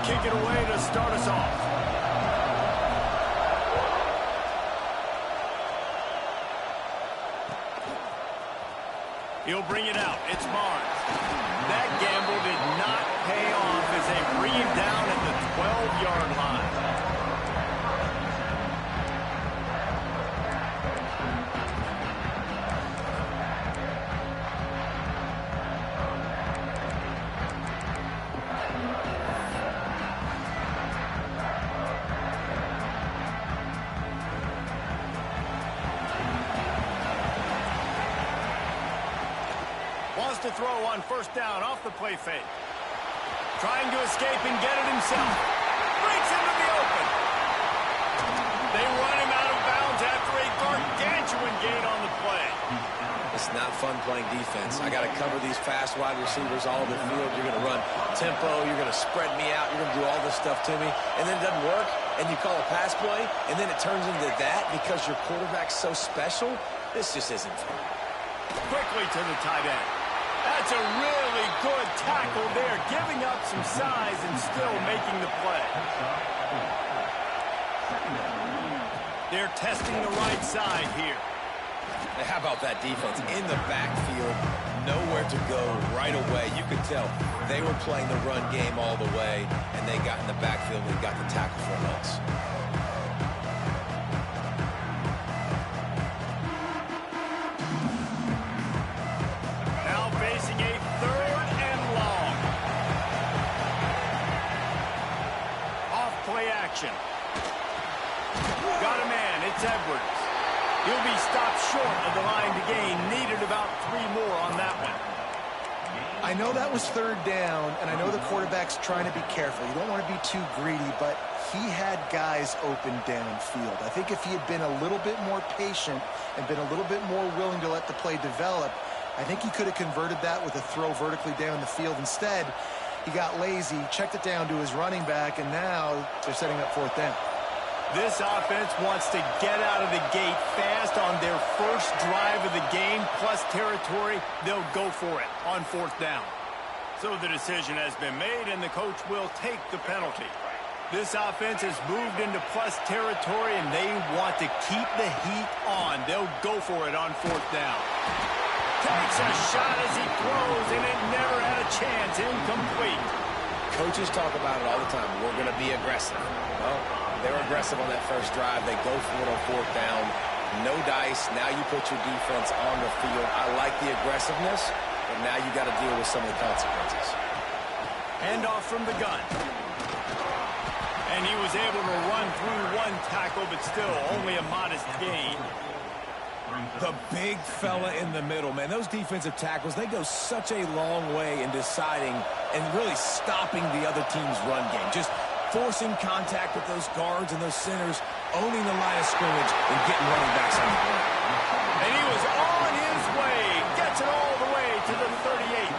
kick it away to start us off. He'll bring it out. It's Barnes. That gamble did not pay off as they bring him down at the 12-yard line. Wants to throw on first down off the play fake. Trying to escape and get it himself. Breaks into the open. They run him out of bounds after a gargantuan gain on the play. It's not fun playing defense. I got to cover these fast wide receivers all over the field. You're going to run tempo. You're going to spread me out. You're going to do all this stuff to me. And then it doesn't work, and you call a pass play, and then it turns into that because your quarterback's so special. This just isn't fun. Quickly to the tight end. That's a really good tackle there, giving up some size and still making the play. They're testing the right side here. How about that defense in the backfield, nowhere to go right away. You could tell they were playing the run game all the way, and they got in the backfield and got the tackle for once. Now facing a 3rd and long. Off play action. Got a man, it's Edwards. He'll be stopped short of the line to gain. Needed about 3 more on that one. I know that was 3rd down, and I know the quarterback's trying to be careful. You don't want to be too greedy, but he had guys open downfield. I think if he had been a little bit more patient and been a little bit more willing to let the play develop, I think he could have converted that with a throw vertically down the field. Instead, he got lazy, checked it down to his running back, and now they're setting up 4th down. This offense wants to get out of the gate fast on their first drive of the game, plus territory. They'll go for it on 4th down. So the decision has been made, and the coach will take the penalty. This offense has moved into plus territory, and they want to keep the heat on. They'll go for it on 4th down. Takes a shot as he throws, and it never had a chance. Incomplete. Coaches talk about it all the time. We're going to be aggressive. Well, they're aggressive on that first drive. They go for it on 4th down. No dice. Now you put your defense on the field. I like the aggressiveness, but now you got to deal with some of the consequences. Handoff from the gun. And he was able to run through 1 tackle, but still only a modest gain. The big fella in the middle, man. Those defensive tackles, they go such a long way in deciding and really stopping the other team's run game. Just forcing contact with those guards and those centers, owning the line of scrimmage, and getting running backs on the ground. And he was on his way. Gets it all the way to the 38.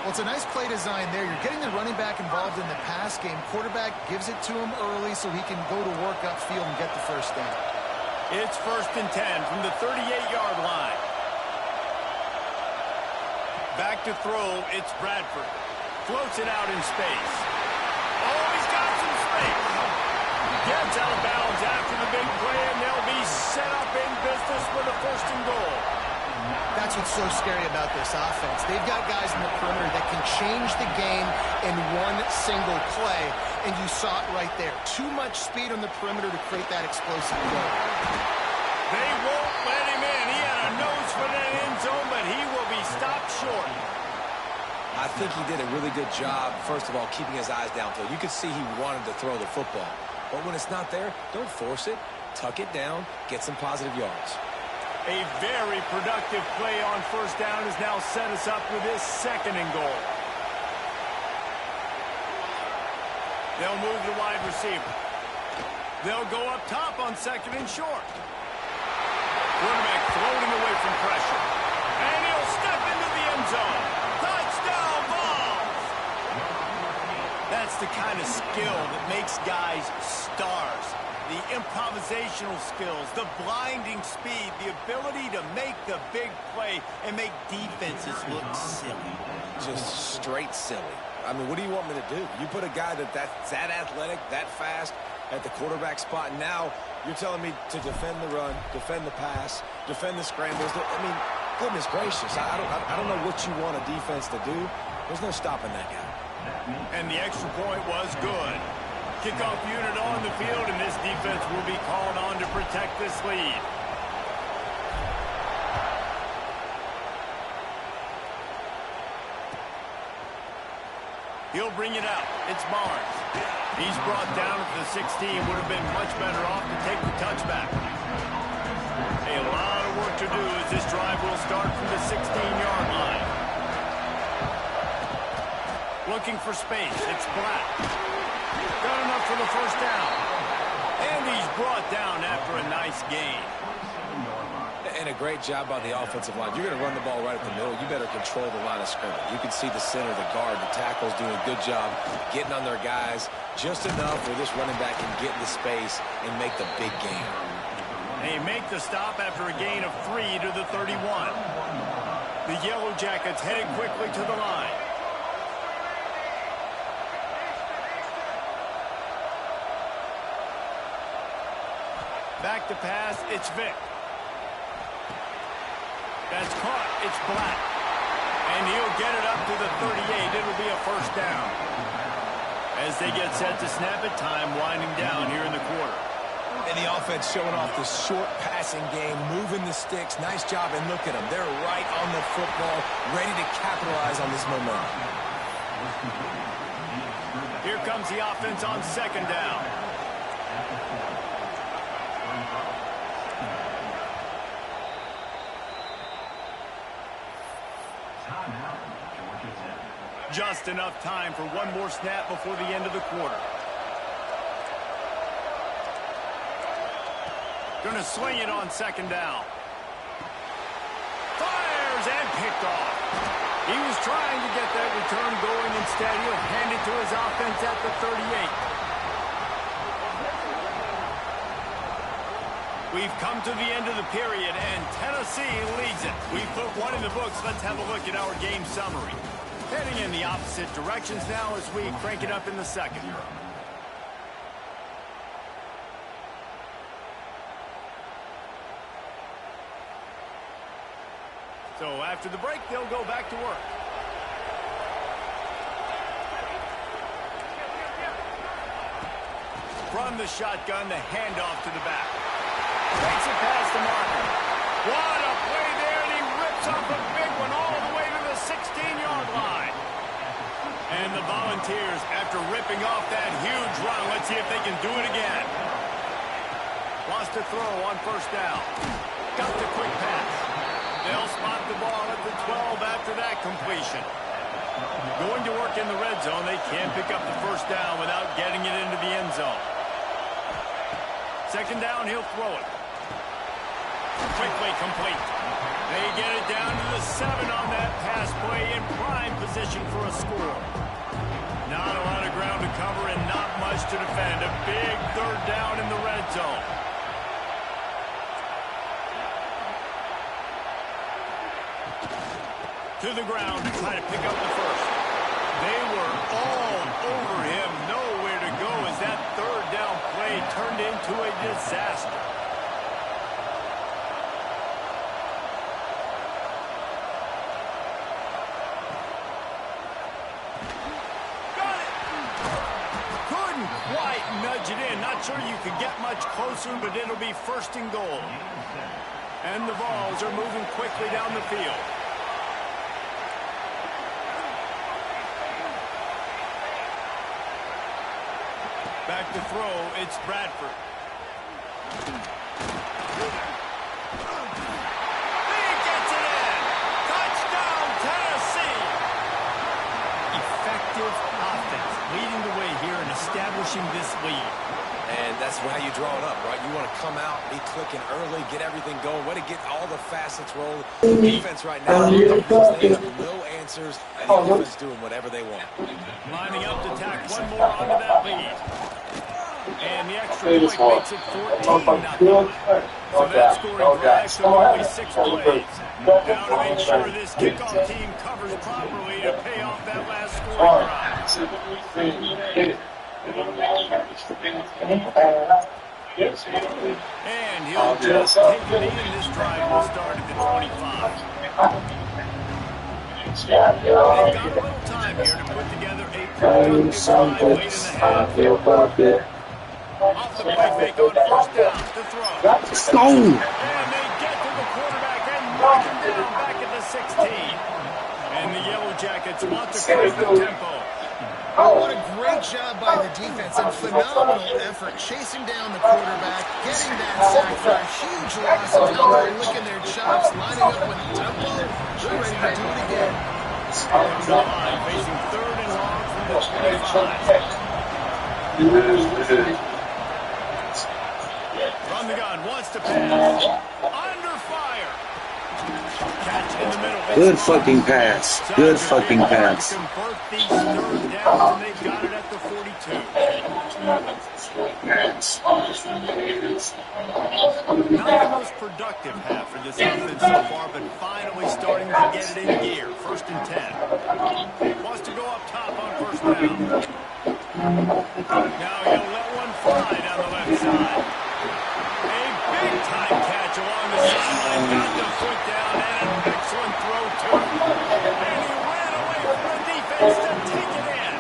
Well, it's a nice play design there. You're getting the running back involved in the pass game. Quarterback gives it to him early so he can go to work upfield and get the first down. It's 1st and 10 from the 38-yard line. Back to throw, it's Bradford. Floats it out in space. Oh, he's got some space. Gets out of bounds after the big play, and they'll be set up in business with a 1st and goal. That's what's so scary about this offense. They've got guys in the perimeter that can change the game in one single play, and you saw it right there. Too much speed on the perimeter to create that explosive play. They won't let him in. He had a nose for that end zone, but he will be stopped short. I think he did a really good job, first of all, keeping his eyes downfield. You could see he wanted to throw the football. But when it's not there, don't force it. Tuck it down. Get some positive yards. A very productive play on 1st down has now set us up with this 2nd and goal. They'll move the wide receiver. They'll go up top on 2nd and short. Quarterback floating away from pressure. And he'll step into the end zone. Touchdown balls! That's the kind of skill that makes guys stars. the improvisational skills, the blinding speed, the ability to make the big play and make defenses look silly. Just straight silly. I mean, what do you want me to do? You put a guy that's that athletic, that fast at the quarterback spot, and now you're telling me to defend the run, defend the pass, defend the scrambles. I mean, goodness gracious, I don't know what you want a defense to do. There's no stopping that guy. And the extra point was good. Kickoff unit on the field, and this defense will be called on to protect this lead. He'll bring it out. It's Barnes. He's brought down at the 16. Would have been much better off to take the touchback. A lot of work to do as this drive will start from the 16-yard line. Looking for space. It's Black. Got enough for the first down. And he's brought down after a nice gain. And a great job by the offensive line. You're going to run the ball right at the middle. You better control the line of scrimmage. You can see the center, the guard, the tackles doing a good job getting on their guys just enough where this running back can get in the space and make the big gain. They make the stop after a gain of 3 to the 31. The Yellow Jackets headed quickly to the line. Back to pass, it's Vick. That's caught. It's Black. And he'll get it up to the 38. It'll be a first down. As they get set to snap it, time winding down here in the quarter. And the offense showing off this short passing game, moving the sticks. Nice job, and look at them. They're right on the football, ready to capitalize on this momentum. Here comes the offense on second down. Just enough time for one more snap before the end of the quarter. Gonna swing it on second down. Fires and picked off. He was trying to get that return going. Instead, he'll hand it to his offense at the 38. We've come to the end of the period, and Tennessee leads it. We've put one in the books. Let's have a look at our game summary. Heading in the opposite directions now as we crank it up in the second. So after the break, they'll go back to work. From the shotgun, the handoff to the back. Takes it past the marker. What a play there, and he rips off a big one all the way to the 16-yard line. And the Volunteers, after ripping off that huge run, let's see if they can do it again. Lost a throw on first down. Got the quick pass. They'll spot the ball at the 12 after that completion. Going to work in the red zone, they can't pick up the first down without getting it into the end zone. Second down, he'll throw it. Quickly complete. They get it down to the 7 on that pass play, in prime position for a score. Not a lot of ground to cover and not much to defend. A big third down in the red zone. To the ground to try to pick up the first. They were all over him. Nowhere to go as that third down play turned into a disaster. Nudge it in. Not sure you could get much closer, but it'll be first and goal. And the Vols are moving quickly down the field. Back to throw, it's Bradford. He gets it in! Touchdown, Tennessee! Effective offense, leading the way here and establishing this lead. And that's how you draw it up, right? You want to come out, be clicking early, get everything going, way to get all the facets rolling. The defense right now, they have no answers, and the offense doing whatever they want. Lining up to tack one more onto that lead. And the extra extra point makes it 14-0. So that scoring drive took only 6 plays. Now to make sure this kickoff team covers properly to pay off that last scoring drive. And he'll just take the knee, and this drive will start at the 25. They've got a little time here to put together a productive drive late in the half. Off the play fake on first down to throw. Let's go. And they get to the quarterback and knock him down back at the 16. And the Yellow Jackets want to close the tempo. Oh, what a great job by the defense and phenomenal effort chasing down the quarterback, getting that sack for a huge loss, and now they're licking their chops, lining up with the tempo. They're ready to do it again. Facing third and long from the 25. From the gun, wants to pass. Under fire. Catch in the middle. Good fucking pass. Good fucking pass. Convert these third downs, and they've got it at the 42. Not the most productive half for this offense so far, but finally starting to get it in gear. First and 10. Wants to go up top on first down. Now he'll let one fly down the left side. A big-time catch along the sideline. Got the foot down and an excellent throw, too. And he ran away from the defense to take it in.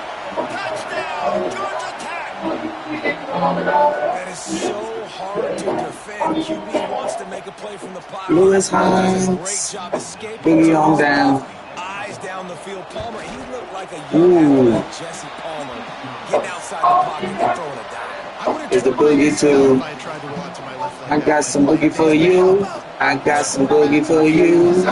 Touchdown, Georgia Tech. That is so hard to defend. QB wants to make a play from the pocket. Lewis Does a great Hines. job escaping. Biggie on down. Eyes down the field. Palmer, he looked like a young athlete, Jesse Palmer, getting outside the pocket and throwing a dime. Is the boogie too? I got some boogie for you. I got some boogie for you.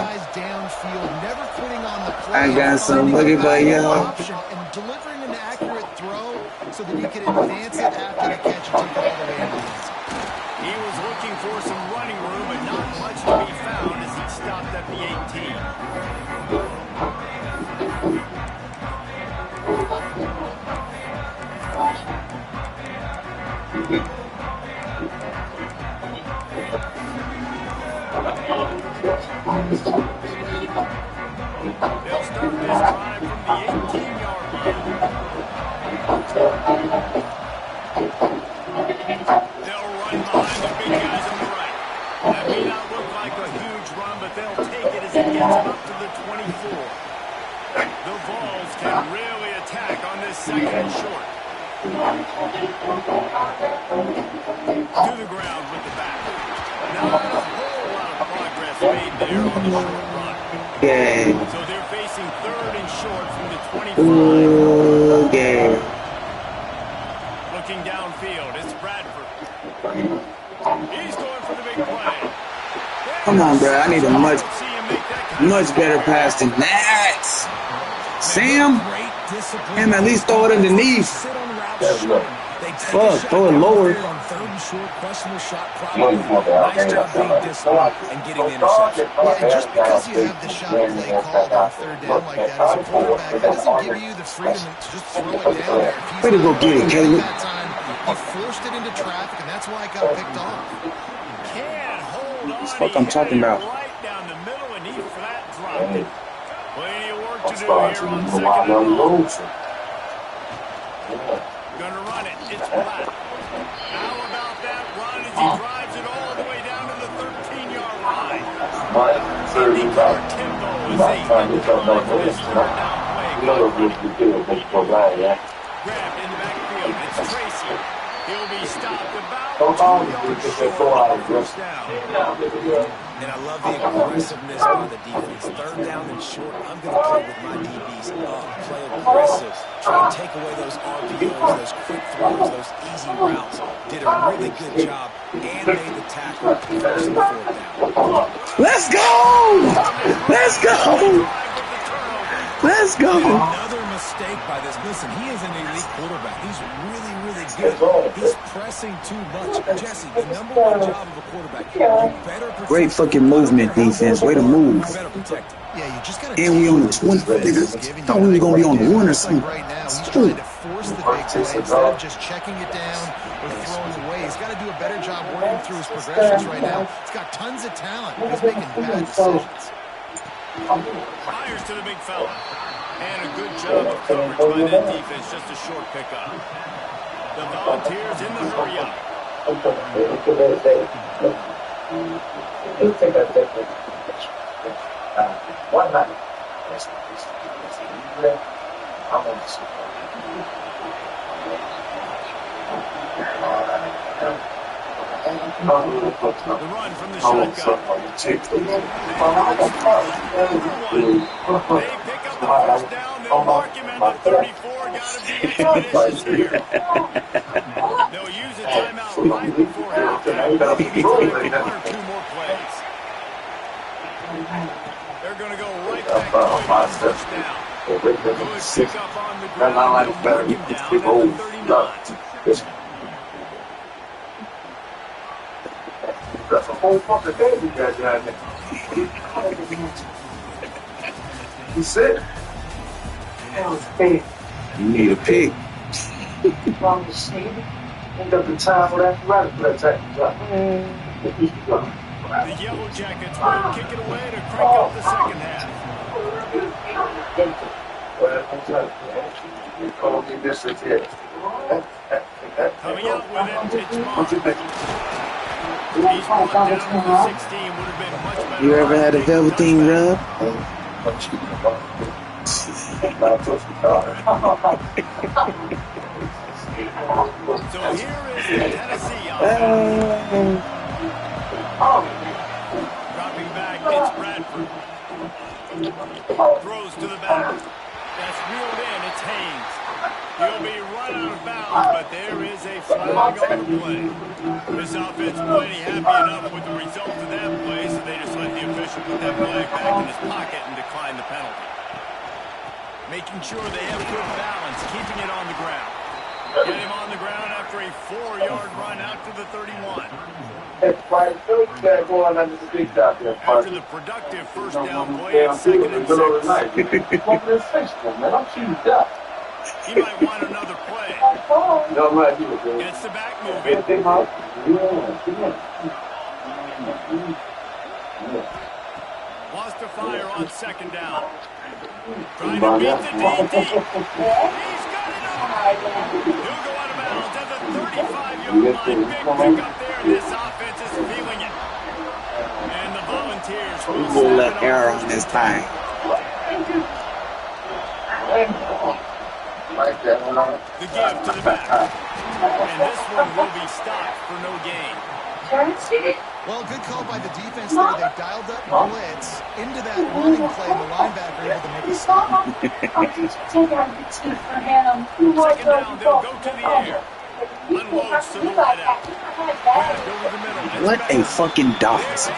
I got some boogie for you. And delivering an accurate throw so that he can advance it after the catch and take it all the way into the end zone. He was looking for some running room, but not much to be found as he stopped at the 18. They'll start this drive from the 18-yard line. They'll run behind the big guys on the right. That may not look like a huge run, but they'll take it as it gets them up to the 24. The Vols can really attack on this second and short. To the ground with the back. Not a whole lot of progress made there on the short run. Yeah. So they're facing third and short from the 25. Ooh, yeah. Looking downfield, it's Bradford. He's going for the big play. Come on, bro. I need a much better pass than that. Sam, him at least throw it underneath. Fuck, throw it lower. Nice job being disciplined and getting the interception. Yeah, just because you have the shot play called on third down like that as a quarterback, that doesn't give you the freedom to just throw it down there. Way to go get it, Caleb. That time, he forced it into traffic, and that's why it got picked off. Can't hold on. That's what I'm talking about. Right down the middle, and he flat dropped it. Plenty of work to do here on second and long. Gonna run it. It's flat. How about that run as he drives it all the way down to the 13-yard line? IndyCar Timbo is a this third down play. Grabbed in the backfield. It's Tracy. He'll be stopped about 2 yards short of first down. And I love the aggressiveness by the defense. Third down and short, I'm going to play with my DBs up, play aggressive, try to take away those RPOs, those quick throws, those easy routes. Did a really good job and made the tackle first and fourth down. Let's go! Let's go! Let's go! Another mistake by this. Listen, he is an elite quarterback. He's really, really good. He's pressing too much. Jesse, the number one job of a quarterback, you better protect. Great fucking movement, defense. Way to move. You better protect him. Yeah, you just got to. And we on the 20. Thought we were going to be on the 1 or something. Right now, he's trying to force the big play instead of just checking it down or throwing away. He's got to do a better job working through his progressions right now. He's got tons of talent. He's making bad decisions. Fires to the big fella. And a good job of coverage by that defense. Just a short pickup. The Volunteers in the hurry up. One night. The run from the shotgun. They pick up the first down. They'll mark him at the 34. Got to be expeditious here. They'll use a timeout right before halftime. Maybe one or two more plays. They're going to go right back to it on first down. Good pick up on the ground. They'll mark him down at the 39. That's a whole fucking day we got down there. He said, You need a pick. ain't got the time for that type of job. The Yellow Jackets will kick it away to crank up the second half. Coming out with it, it's Mark. He's brought down to the 16. Would have been much better. You ever had a velveteen rub? So here is the Tennessee offense. Dropping back, it's Bradford. Throws to the back. That's reeled in, it's Haynes. He'll be run out of bounds, but there is a flag on the play. This offense plenty happy enough with the result of that play, so they just let the official put that flag back in his pocket and decline the penalty. Making sure they have good balance, keeping it on the ground. Get him on the ground after a 4-yard run out to the 31. After the productive first down play, it's 2nd and 6. He might want another play. Gets the back moving. Lost a fire on 2nd down. Trying to beat the DT. He's got it up. He'll go out of bounds at the 35-yard line. Big pick up there. This offense is feeling it. And the Volunteers will Let error on this time. The give to the back. And this one will be stopped for no gain. Well, good call by the defense there. They dialed up blitz into that running play, and the linebacker able to make a stop. Second down, they'll go to the air. Unloads to the right out. What a fucking dot. Keep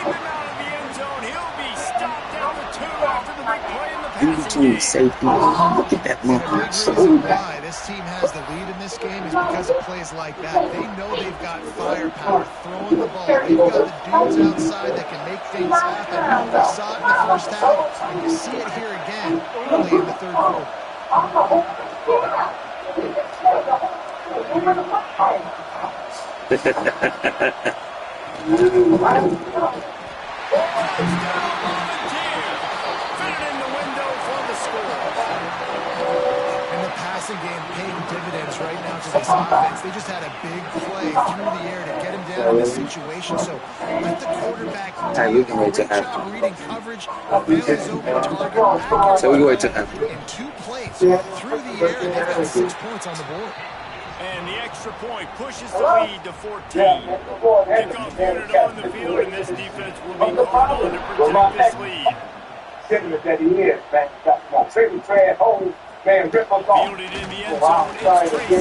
him out of the end zone. He'll be stopped down the 2 after the big play in the In passing between game. safety. Look at that And a big monkey. reason why this team has the lead in this game is because of plays like that. They know they've got firepower throwing the ball. They've got the dudes outside that can make things happen. We saw it in the first half, and you see it here again early in the third quarter. And the passing game paying dividends right now to this offense. They just had a big play through the air to get him down in this situation. So let the quarterback Hey, we can wait till great after. job reading coverage, found his open target. So we can wait till after. In 2 plays through the air, and they've got 6 points on the board. And the extra point pushes the lead to 14. Kickoff unit on the field, and this defense will be called on to protect this lead. That he is, man. Fielded in the end zone, it's Tracy.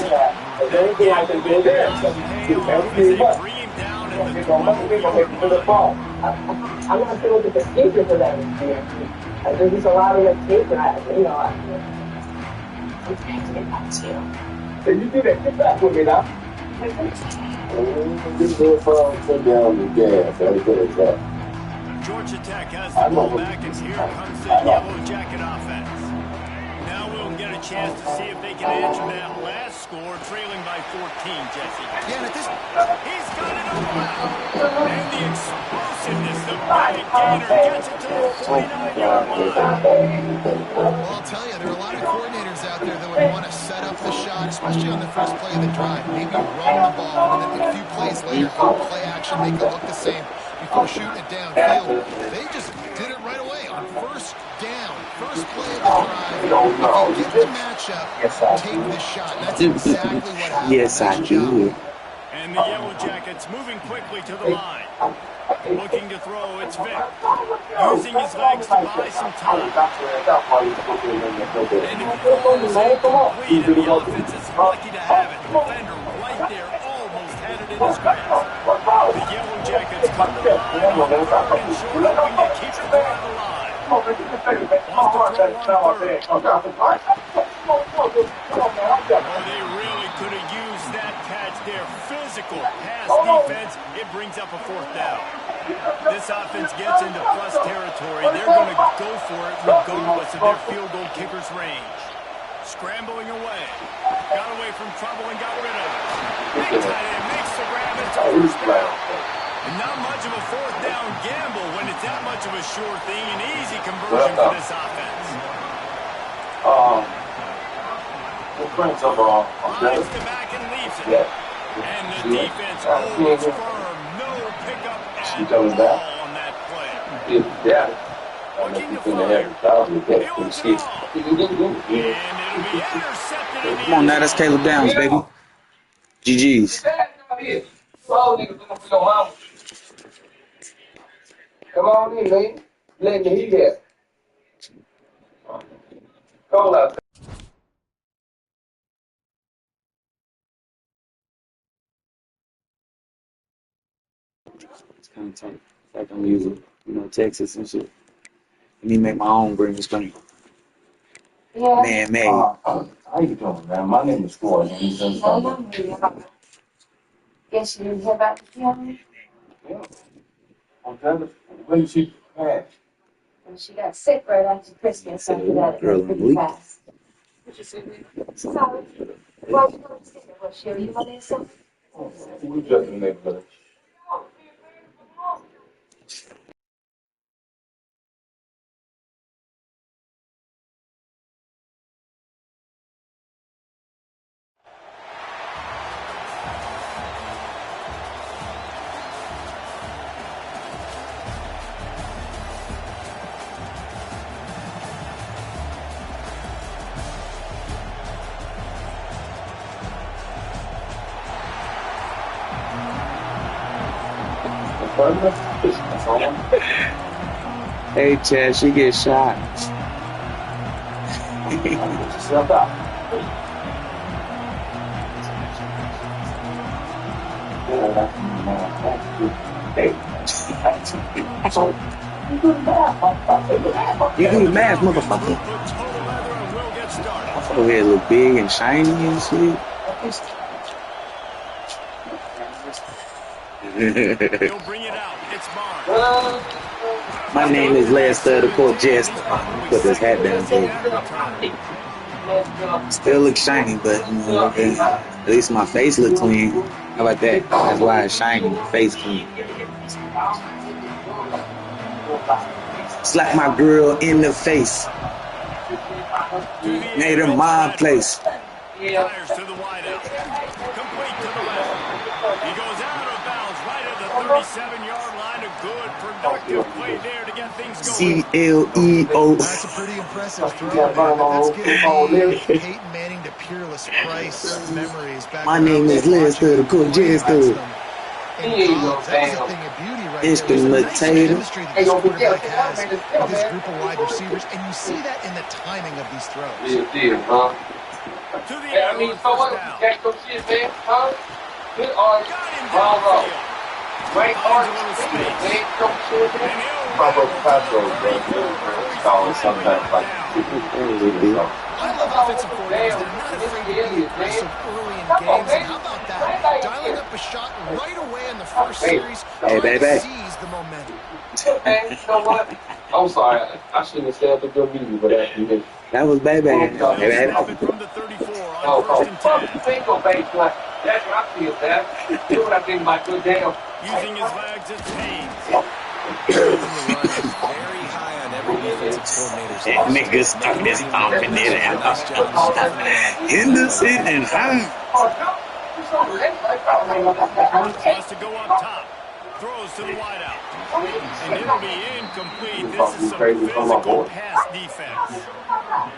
That gap will not pay off as they bring him down at the 12-yard line. I'm going to look at the future for them. There's just a lot of red tape, and I'm trying to get back to you. Can you do that? Get back with me now. Just go from down the gas. That's good as that. Georgia Tech has the ball back, and here comes the Yellow Jacket offense. Now we'll get a chance to see if they can answer that last score, trailing by 14, Jesse. Yeah, and at this... He's got it all out. And the explosiveness, the big gainer gets it to the 49-yard line. Well, I'll tell you, there are a lot of coordinators out there that would want to set up the shot, especially on the first play of the drive. Maybe run the ball, and then a few plays later, play action, make it look the same before shooting it downfield. They just did it right away on first down, first play of the drive. If you get the matchup, take the shot. That's exactly what happened. Yes, I do. And the Yellow Jackets moving quickly to the line. Looking to throw, it's Vic. Using his legs to buy some time. And if the ball is incomplete, and the offense is lucky to have it. The defender right there almost had it in his grasp. The Yellow Jackets come to the line on third and short, hoping to keep the drive alive. Wants to throw on third. Oh, they really could have used that patch there. Physical pass defense. It brings up a fourth down. This offense gets into plus territory. They're going to go for it regardless of their field goal kicker's range. Scrambling away. Got away from trouble and got rid of it. Big tight end makes the grab. It's a first down. And not much of a fourth down gamble when it's that much of a sure thing. An easy conversion for this offense. Rides the back and leaves it. And the defense holds firm. No pickup at all on that play. Looking to fire. Fields it all. And it'll be intercepted in the Come on now, that's Caleb Downs, baby. GG's. Come on in, man. Let me hear that. Call out. It's kind of tight. Like I'm using, Texas and shit. Let me make my own green screen. Yeah. Man, made. How you doing, man? My name is Floyd. Guess you didn't hear about the family? Yeah. Okay. When did she pass? When she got sick right after Christmas, after that, it went pretty fast. Sorry. Why did you go to see her? Was she a money or something? We just in the neighborhood. Hey, Chad, she gets shot. You do the math, motherfucker. Oh, yeah, look big and shiny and shit. He'll bring it out. It's Barnes. My name is Lester the Court Jester. Put this hat down here. Still look shiny, but at least my face look clean. How about that? That's why it's shiny. Face clean. Slap my girl in the face. Made her my place. Fires to the wideout. Complete to the left. He goes out of bounds right at the 37-yard line. A good, productive play there to get things going. CLEO. That's a pretty impressive throw. That's giving me Peyton Manning to Peerless Price memories. My name is Lester the Court Jester. It's the potato. This group of wide receivers, and you see that in the timing of these throws. To the air, first down. Got him downfield. Finds a little space. And I love offensive coordinators. They're not afraid to be aggressive early in games. And how about that? Dialing up a shot right away in the first series. Hey, baby. Seize the momentum. Hey, you know what? I'm sorry. I shouldn't have said the good music, but that's That was baby. Snap it from the 34 on first and 10. Single base one. That's what I feel, Dad. You know what I think about good damn. Using his legs, it's Haynes. Moving the run is very high on every defensive coordinator's list. Niggas stuck this stomping it and Nice job of stuffing it out. Henderson and Hines. Wants to go up top. Throws to the wideout. And it'll be incomplete. This is some physical pass defense.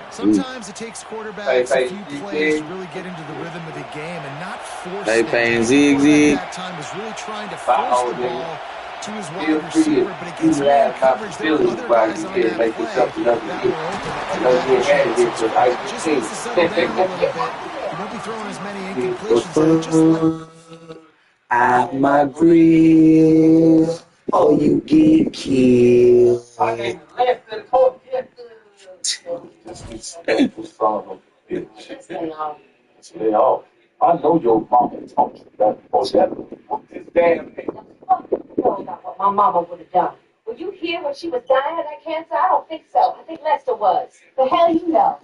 Sometimes it takes quarterbacks a few plays to really get into the rhythm of the game and not force They them. paying The zig quarterback zig. at that time was really trying to force the ball to his wide receiver, but against man coverage, there were other guys on that play that were open. Just needs to settle down a little bit. He won't be throwing as many incompletions. Just like I'm my grill, or you get killed. I ain't left the talk yet. Stay off. I know your mama taught you that. What's that? What this damn thing? About what my mama would have done. Were you here when she was dying of that cancer? I don't think so. I think Lester was. The hell you know?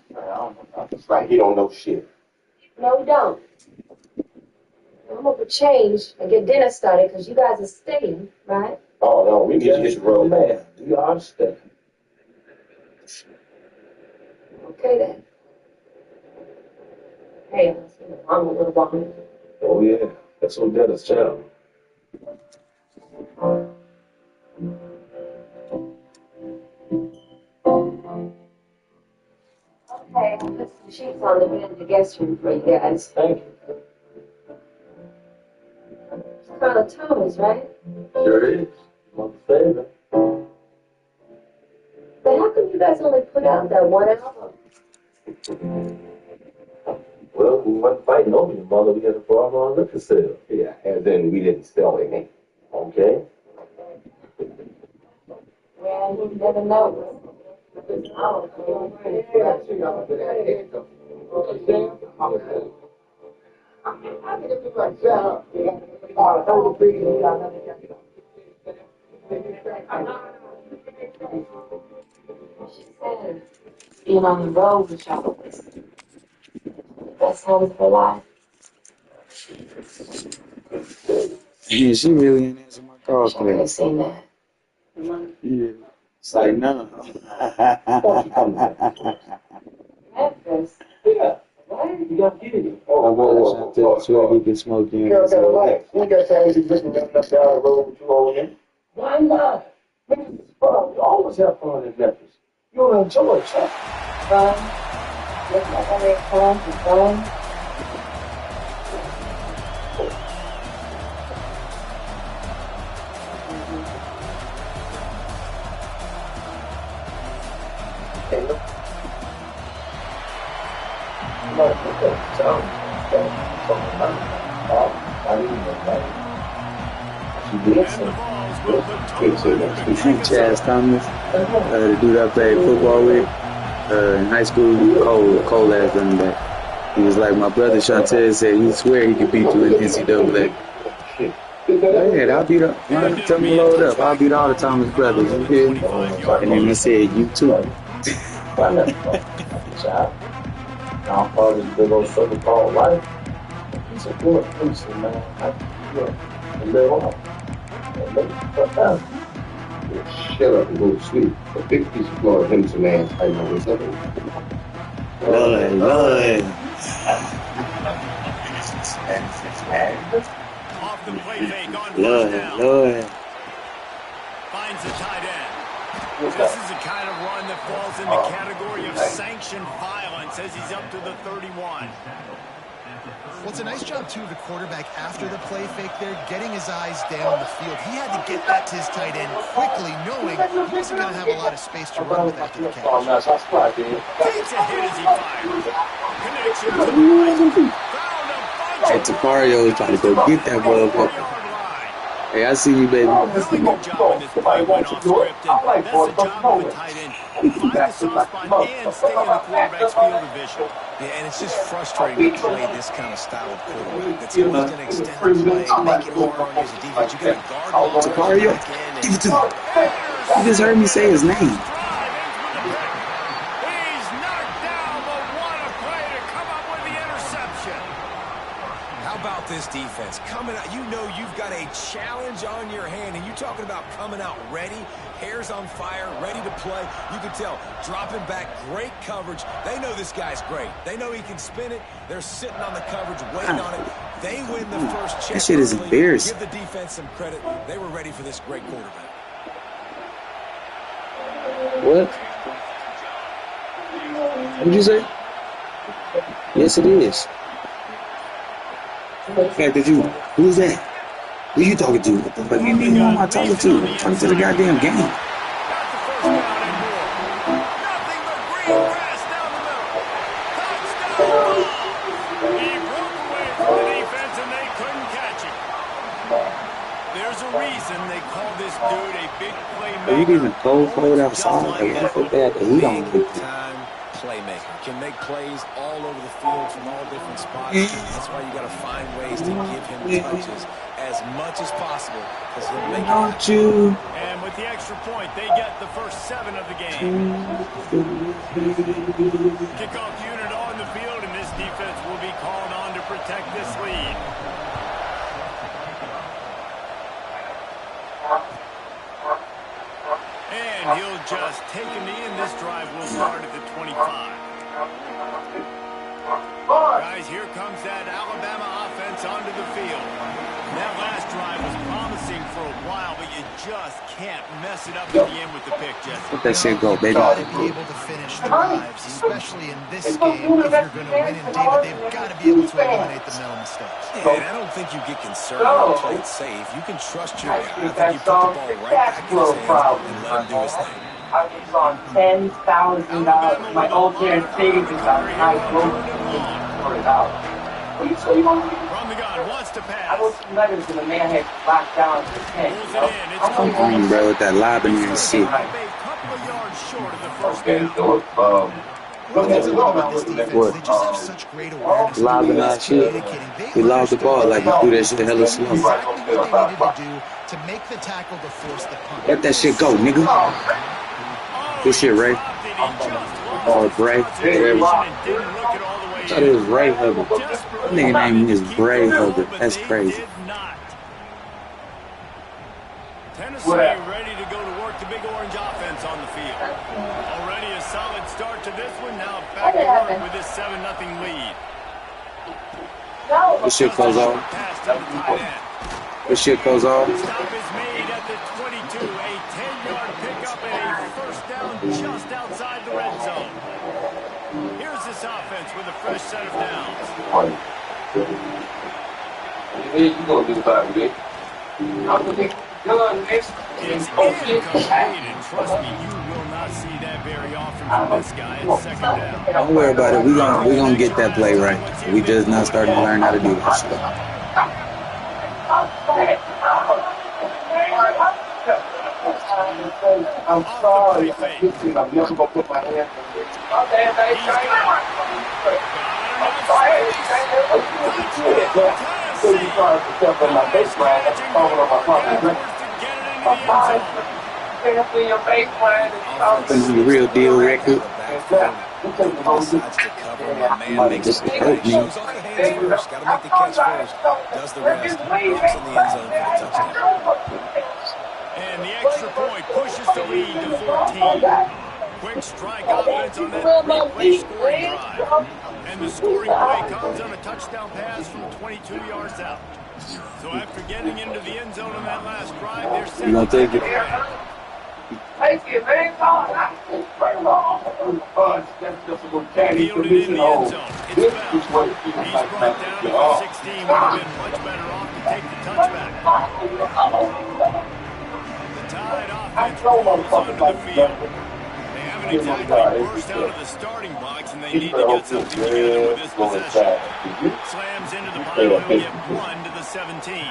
It's like he don't know shit. No, we don't. I'm up for change and get dinner started because you guys are staying, right? Oh, no, we get this real man. We understand. Okay then. Hey, I'm a little behind. Oh, yeah. That's Odeta's child. Okay, I'll put some sheets on the bed in the guest room for you guys. Thank you. It's Carla Thomas, right? Sure is. My favorite. But how come you guys only put out that one album? Well, we weren't fighting over your mother. We had a problem on liquor sale. Yeah, and then we didn't sell anything. Okay? Well, you never know. She said, being on the road with y'all was the best times of her life. Yeah, she really ain't answer my call She really today. seen that. Yeah. It's like, no. Memphis. Yeah. You got to get it. Oh, So he can smoke in. You got time to be looking up and down the road with you all in? Why not? Niggas is fun. We always have fun in Memphis. You'll enjoy it, son. Fun. Look like I made fun and fun. Chaz Thomas, the dude I played football with in high school, Cole ass running back. He was like, my brother Chantel said he swear he could beat you in NCAA. Go ahead, I'll beat up. Tell me to load up. I'll beat all the Thomas brothers. You hear me? And then I said, you too. Now, part of the big old circle called life. He's a good person, man. I live on. And make it cut down. Shut up and go to sleep. A big piece of Florida Henderson man. I know what's up. Lord. Off the play fake on first down. Lord. Finds the tight end. This is the kind of run that falls in the category of sanctioned violence as he's up to the 31. Well, it's a nice job, too, of the quarterback after the play fake there, getting his eyes down the field. He had to get that to his tight end quickly, knowing he wasn't going to have a lot of space to run with after the catch. Takes a hit as he fires. Connection to the right. Found a bunch Hey, of Tapario is trying to go get that motherfucker. Hey, I see you, baby. really good job in this play, went off script, and that's the job of a tight end. Find the soft spot and stay in the quarterback's field of vision. Yeah, and it's just frustrating to play this kind of style of quarterback. That's always going to extend the play, make it hard on you as a defense. You got to guard balls to Tapario, back in. give it to me. You just heard me say his name. He's knocked How about this defense? Coming out, you know you've got a challenge on your hand, and you're talking about coming out ready, hair's on fire, ready to play. You can tell, dropping back, great coverage. They know this guy's great. They know he can spin it. They're sitting on the coverage, waiting on it. They win the first check. That shit is early. embarrassing. Give the defense some credit. They were ready for this great quarterback. What? What did you say? Yes, it is. The fact that who's that? Who you talking to? What the fuck you mean? Who am I talking to? I'm talking to the goddamn game. Got the first down and more. Nothing but green grass down the middle. Touchdown ball. He broke away from the defense and they couldn't catch him. There's a reason they call this dude a big playmaker. Are you even cold outside? Like, what the fuck they had the heat on? Big time playmaker. Can make plays all over the field from all different spots. That's why you got to find ways to give him touches as much as possible because he'll make Don't you? And with the extra point, they get the first 7 of the game. Kickoff unit on the field, and this defense will be called on to protect this lead. And he'll just take him in. This drive will start at the 25. Guys, here comes that Alabama offense onto the field. That last drive was promising for a while, but you just can't mess it up at the end with the pick, Jesse. Let that shit go, baby. They've got to be able to finish drives, especially in this game. If you're going to win in David, they've got to be able to eliminate the mental mistakes. Yeah, and I don't think you get concerned or play it safe. You can trust your guy. I think you put the ball right back in his hands and let him do his thing. I was on $10,000. My old parents' savings account, and I broke it out. What you say you want to do? From the gun, wants to I pass. wrote some letters and the man had locked down his head. Pulls it in. It's I'm Come on, bro, with that lob in there and shit. a couple of yards short of the first Okay, down. so What that's about this defense, What? they just have such great awareness. Lob in that shit. He lobbed the ball like he threw that shit hella slow. Exactly what they needed to do to make the tackle to force the punt. Let that shit go, nigga. Good shit, Ray. Oh, Bray. I thought it was Ray Hubbard. That nigga name is Bray Hubbard. That's crazy. Tennessee ready to go to work the big orange offense on the field. Already a solid start to this one. Now back to work with this 7-0 lead. This shit goes off. Pass to the tight end. This shit goes off. Stop is made at the 22. A 10-yard pickup and a first down just outside the red zone. Here's this offense with a fresh set of downs. you gonna do about it, It's incomplete, and trust me, you will not see that very often from this guy at second down. Don't worry about it. We gonna get that play right. We just not starting to learn how to do that shit. I'm sorry. I'm never gonna put my hand on The real deal record. Decides to cover him. That man makes Just it. help me. Shows off the hands first. Got to make the catch first. Does the rest. Drops in the end zone for the touchdown. And the extra point pushes the lead to 14. Quick strike offense on that three-play scoring drive. And the scoring play comes on a touchdown pass from 22 yards out. So after getting into the end zone on that last drive, they're set. You gonna take it? Thank you, man. Fielded in the end zone. It's Bell. He's brought down to the 16. Would have been much better off to take the touchback. The Tide offense rolls onto the field. They haven't exactly burst out of the starting box, and they need to get something together with this possession. Slams into the pile and get 1 to the 17.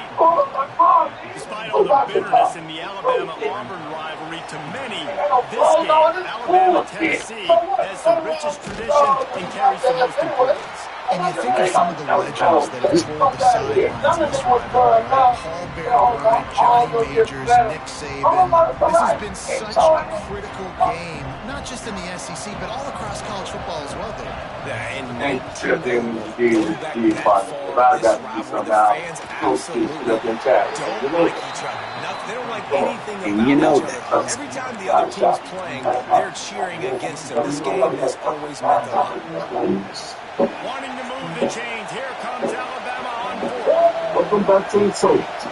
Despite all the bitterness in the Alabama-Auburn rivalry, to many, this game, Alabama-Tennessee, has the richest tradition and carries the most importance. And you think of some of the legends that have toured the sidelines of this rivalry, right? Paul Bear Bryant, Johnny Majors, Nick Saban. This has been such a critical game, not just in the SEC, but all across college football as well, David. Yeah, and going back that far, this rivalry, the fans absolutely don't like each other. They don't like anything about each other. Every time the other team's playing, they're cheering against them. This game has always meant a lot. Wanting to move the chains. Here comes Alabama on board. Welcome back to the Toast.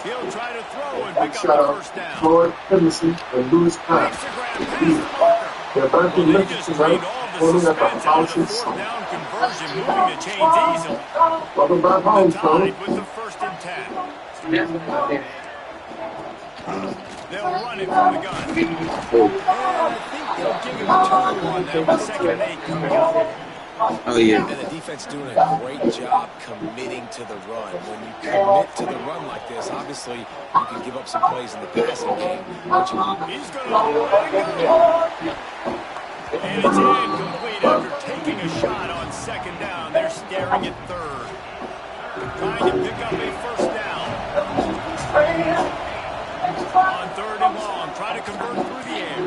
He'll try to throw and pick up the first down. Floyd Henderson and Lewis Brown. Makes the grab past the marker. They're back in They Memphis just tonight, read all the holding at the suspense out of house the and fourth song. down conversion, moving the chains easily. Welcome back home, The Tony. Tide with the 1st and 10. They'll run it from the gun. And I think they'll give him a turn on them with 2nd and 8 coming up. Oh, yeah. And the defense doing a great job committing to the run. When you commit to the run like this, obviously you can give up some plays in the passing game. But He's going to let it go. And it's incomplete after taking a shot on 2nd down. They're staring at 3rd. Trying to pick up a 1st down. On 3rd and long, try to convert through the air.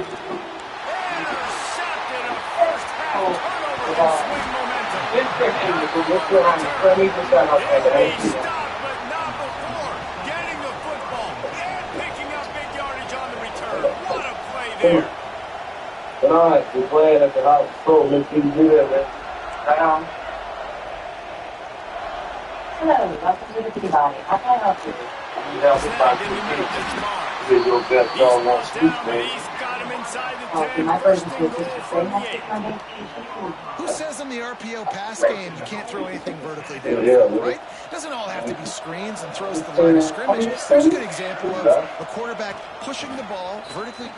Intercepted, a first half turnover can swing momentum. It may stop, but not before getting the football and picking up big yardage on the return. What a play there. Tonight, we're playing at the house. So, let's do that, man. Down. Hello, welcome to the Peabody. How can I help you? You have the Snagged in the middle, that's Mark. He's your best He's dog on brought street, down, but man. he's got him inside the Okay, 10. my First first and is goal just from the the 8. Who says in the RPO pass game you can't throw anything vertically down, Yeah, right? Doesn't all have to be screens and throws to the line of scrimmage. Here's a good example of a quarterback pushing the ball vertically.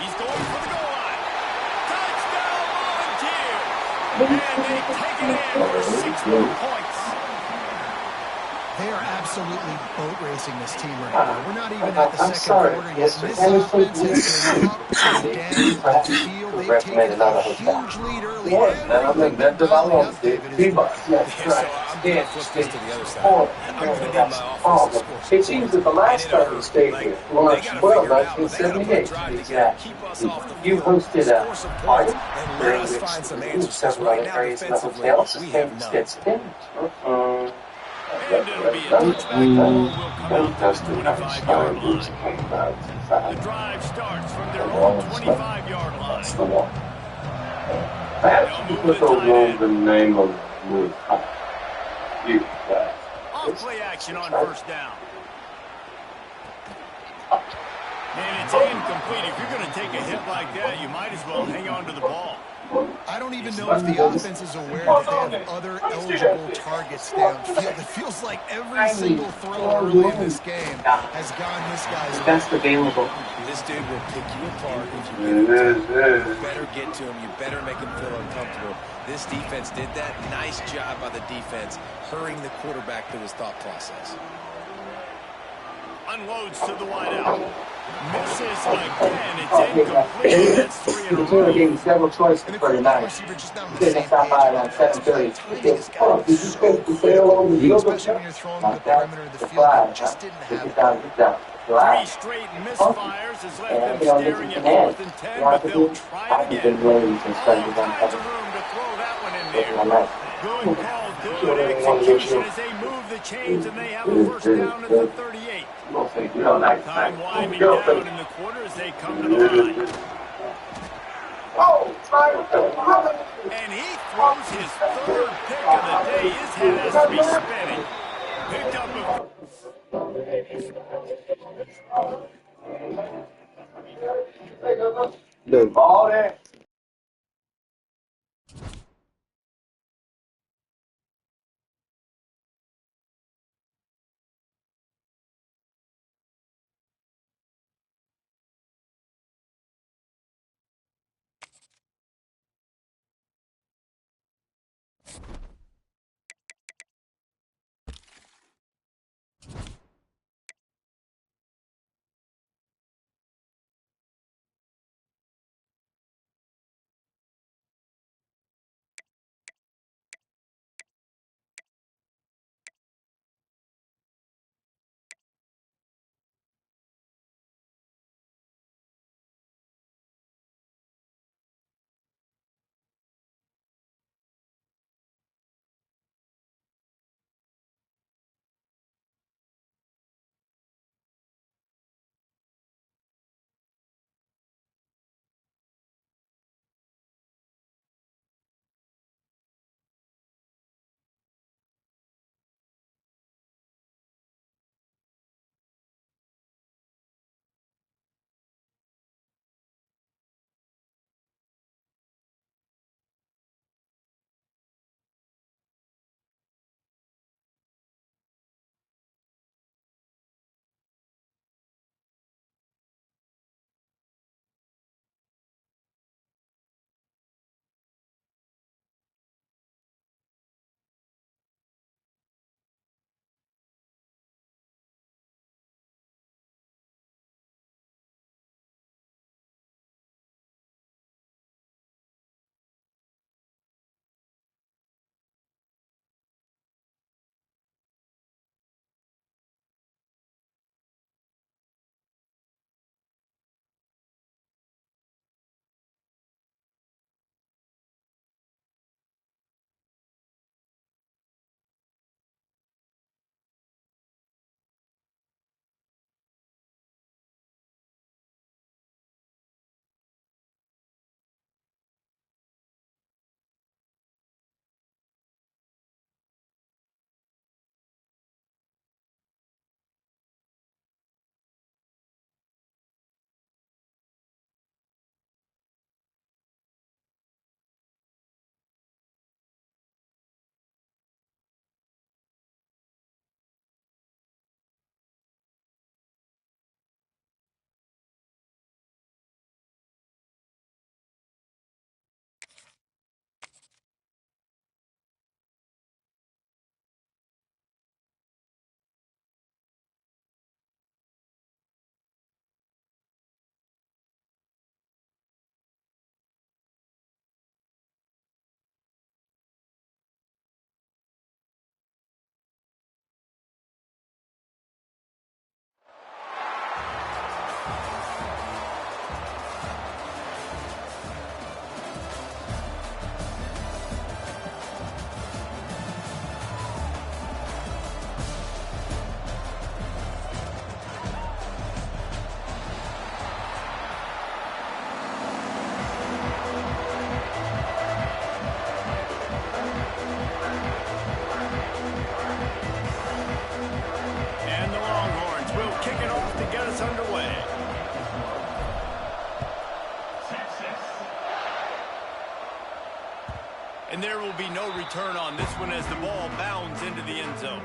He's going for the goal line. Touchdown, Volunteers. And they take it in for 6 more points. They are absolutely boat racing this team right now. We're not even at the I'm second sorry. quarter yet. Yes, This sir. offense has been up and down the field. They've taken a huge lead early. Everything been dialing up, David, is yeah, so I'm going to flip this to the other side. I'm going to need my offense to score some It seems that the last time you stayed here, March 12, 1978, to be exact, you hosted a party during which several other areas of the hotel sustained extensive damage. And it'll be a touchback ball will come out to the 25-yard line. The drive starts from their own 25-yard line. That's the one. Perhaps you put over the name of Louis. Off play action on 1st down. And it's incomplete. If you're going to take a hit like that, you might as well hang on to the ball. I don't even know if the offense is aware that they have other eligible targets downfield. It feels like every single throw early in this game has gone this guy's way. Best available. This dude will pick you apart if you get him. You better get to him. You better make him feel uncomfortable. This defense did that. Nice job by the defense, hurrying the quarterback through his thought process. Unloads to the wideout. Misses again. It's incomplete. That's 3 in a row. gave me several choices And the for quarterback tonight. receiver just not on the Then same they stop by around page. 7:30. Timing has got to be so important, especially when you're throwing to the perimeter of the field. They just didn't have it. 3 straight misfires has left them staring at 4th and 10, but they'll try it again. All kinds of room to throw that one in there. Good call, good execution as they move the chains and they have a 1st down at the 38. Time winding down in the quarter as they come to the line. And he throws his 3rd pick of the day. His head has to be spinning. Picked up a... Look, all that be no return on this one as the ball bounds into the end zone.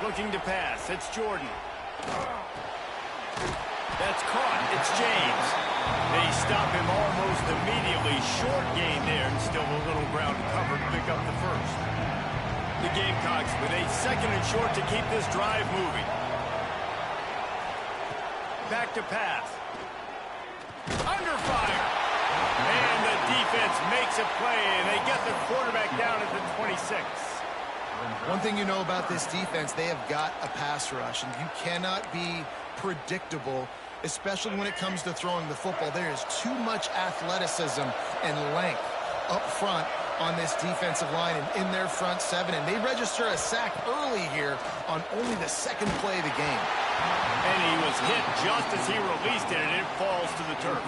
Looking to pass. It's Jordan. That's caught. It's James. They stop him almost immediately. Short gain there, and still a little ground to cover to pick up the first. The Gamecocks with a 2nd and short to keep this drive moving. Back to pass. Under fire. And the defense makes a play, and they get the quarterback down at the 26. One thing you know about this defense, they have got a pass rush, and you cannot be predictable, especially when it comes to throwing the football. There is too much athleticism and length up front on this defensive line and in their front 7, and they register a sack early here on only the 2nd play of the game. And he was hit just as he released it, and it falls to the turf.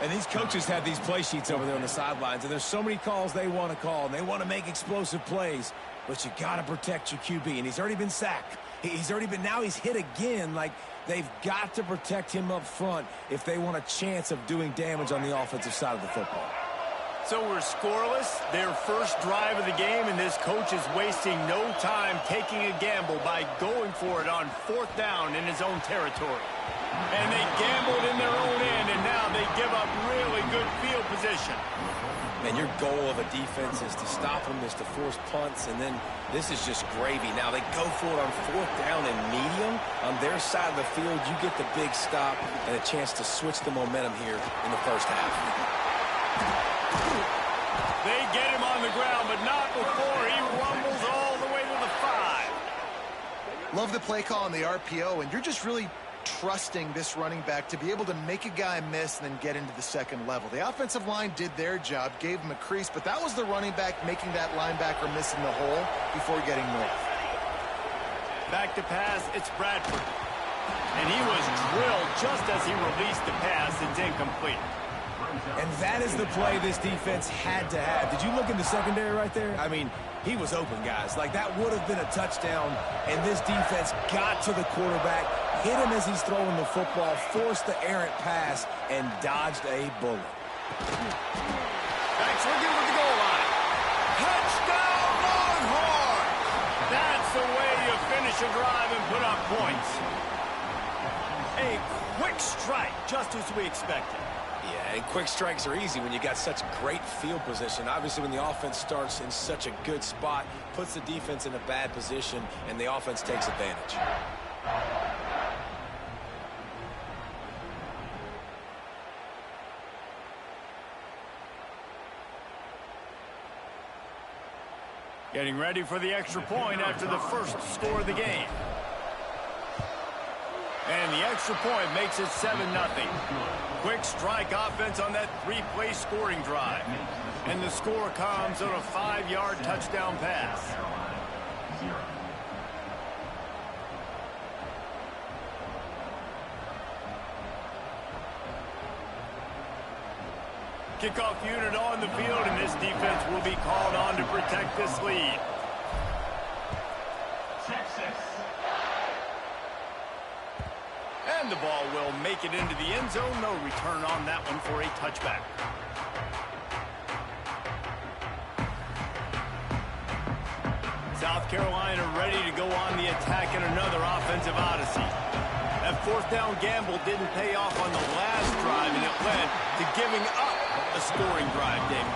And these coaches have these play sheets over there on the sidelines, and there's so many calls they want to call, and they want to make explosive plays, but you got to protect your QB, and he's already been sacked. Now he's hit again. Like, they've got to protect him up front if they want a chance of doing damage on the offensive side of the football. So we're scoreless, their first drive of the game, and this coach is wasting no time taking a gamble by going for it on 4th down in his own territory. And they gambled in their own end, and now they give up really good field position. And your goal of a defense is to stop them, is to force punts, and then this is just gravy. Now they go for it on 4th down and medium. On their side of the field, you get the big stop and a chance to switch the momentum here in the first half. They get him on the ground, but not before he rumbles all the way to the 5. Love the play call on the RPO, and you're just really trusting this running back to be able to make a guy miss and then get into the 2nd level. The offensive line did their job, gave him a crease, but that was the running back making that linebacker miss in the hole before getting north. Back to pass, it's Bradford. And he was drilled just as he released the pass. It's incomplete. And that is the play this defense had to have. Did you look in the secondary right there? I mean, he was open, guys. Like, that would have been a touchdown, and this defense got to the quarterback, hit him as he's throwing the football, forced the errant pass, and dodged a bullet. Thanks for giving the goal line. Touchdown, Longhorn! That's the way you finish a drive and put up points. A quick strike, just as we expected. Yeah, and quick strikes are easy when you got such great field position. Obviously, when the offense starts in such a good spot, puts the defense in a bad position, and the offense takes advantage. Getting ready for the extra point after the first score of the game. And the extra point makes it 7-0. Quick strike offense on that 3-play scoring drive. And the score comes on a 5-yard touchdown pass. Kickoff unit on the field, and this defense will be called on to protect this lead. And the ball will make it into the end zone. No return on that one for a touchback. South Carolina ready to go on the attack in another offensive odyssey. That 4th down gamble didn't pay off on the last drive, and it led to giving up a scoring drive, David.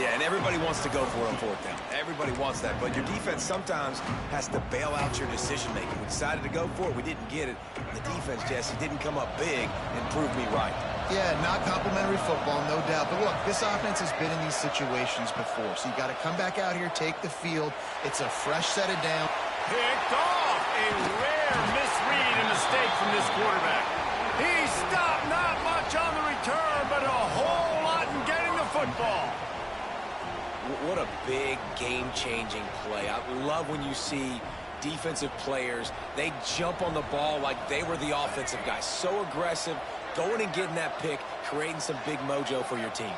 Yeah, and everybody wants to go for it on 4th down. Everybody wants that, but your defense sometimes has to bail out your decision-making. We decided to go for it. We didn't get it. The defense, Jesse, didn't come up big and prove me right. Yeah, not complimentary football, no doubt. But look, this offense has been in these situations before, so you got to come back out here, take the field. It's a fresh set of down. Picked off. A rare misread and mistake from this quarterback. He stopped not much on the return, but a whole lot in getting the football. What a big game-changing play. I love when you see defensive players, they jump on the ball like they were the offensive guy. So aggressive, going and getting that pick, creating some big mojo for your team.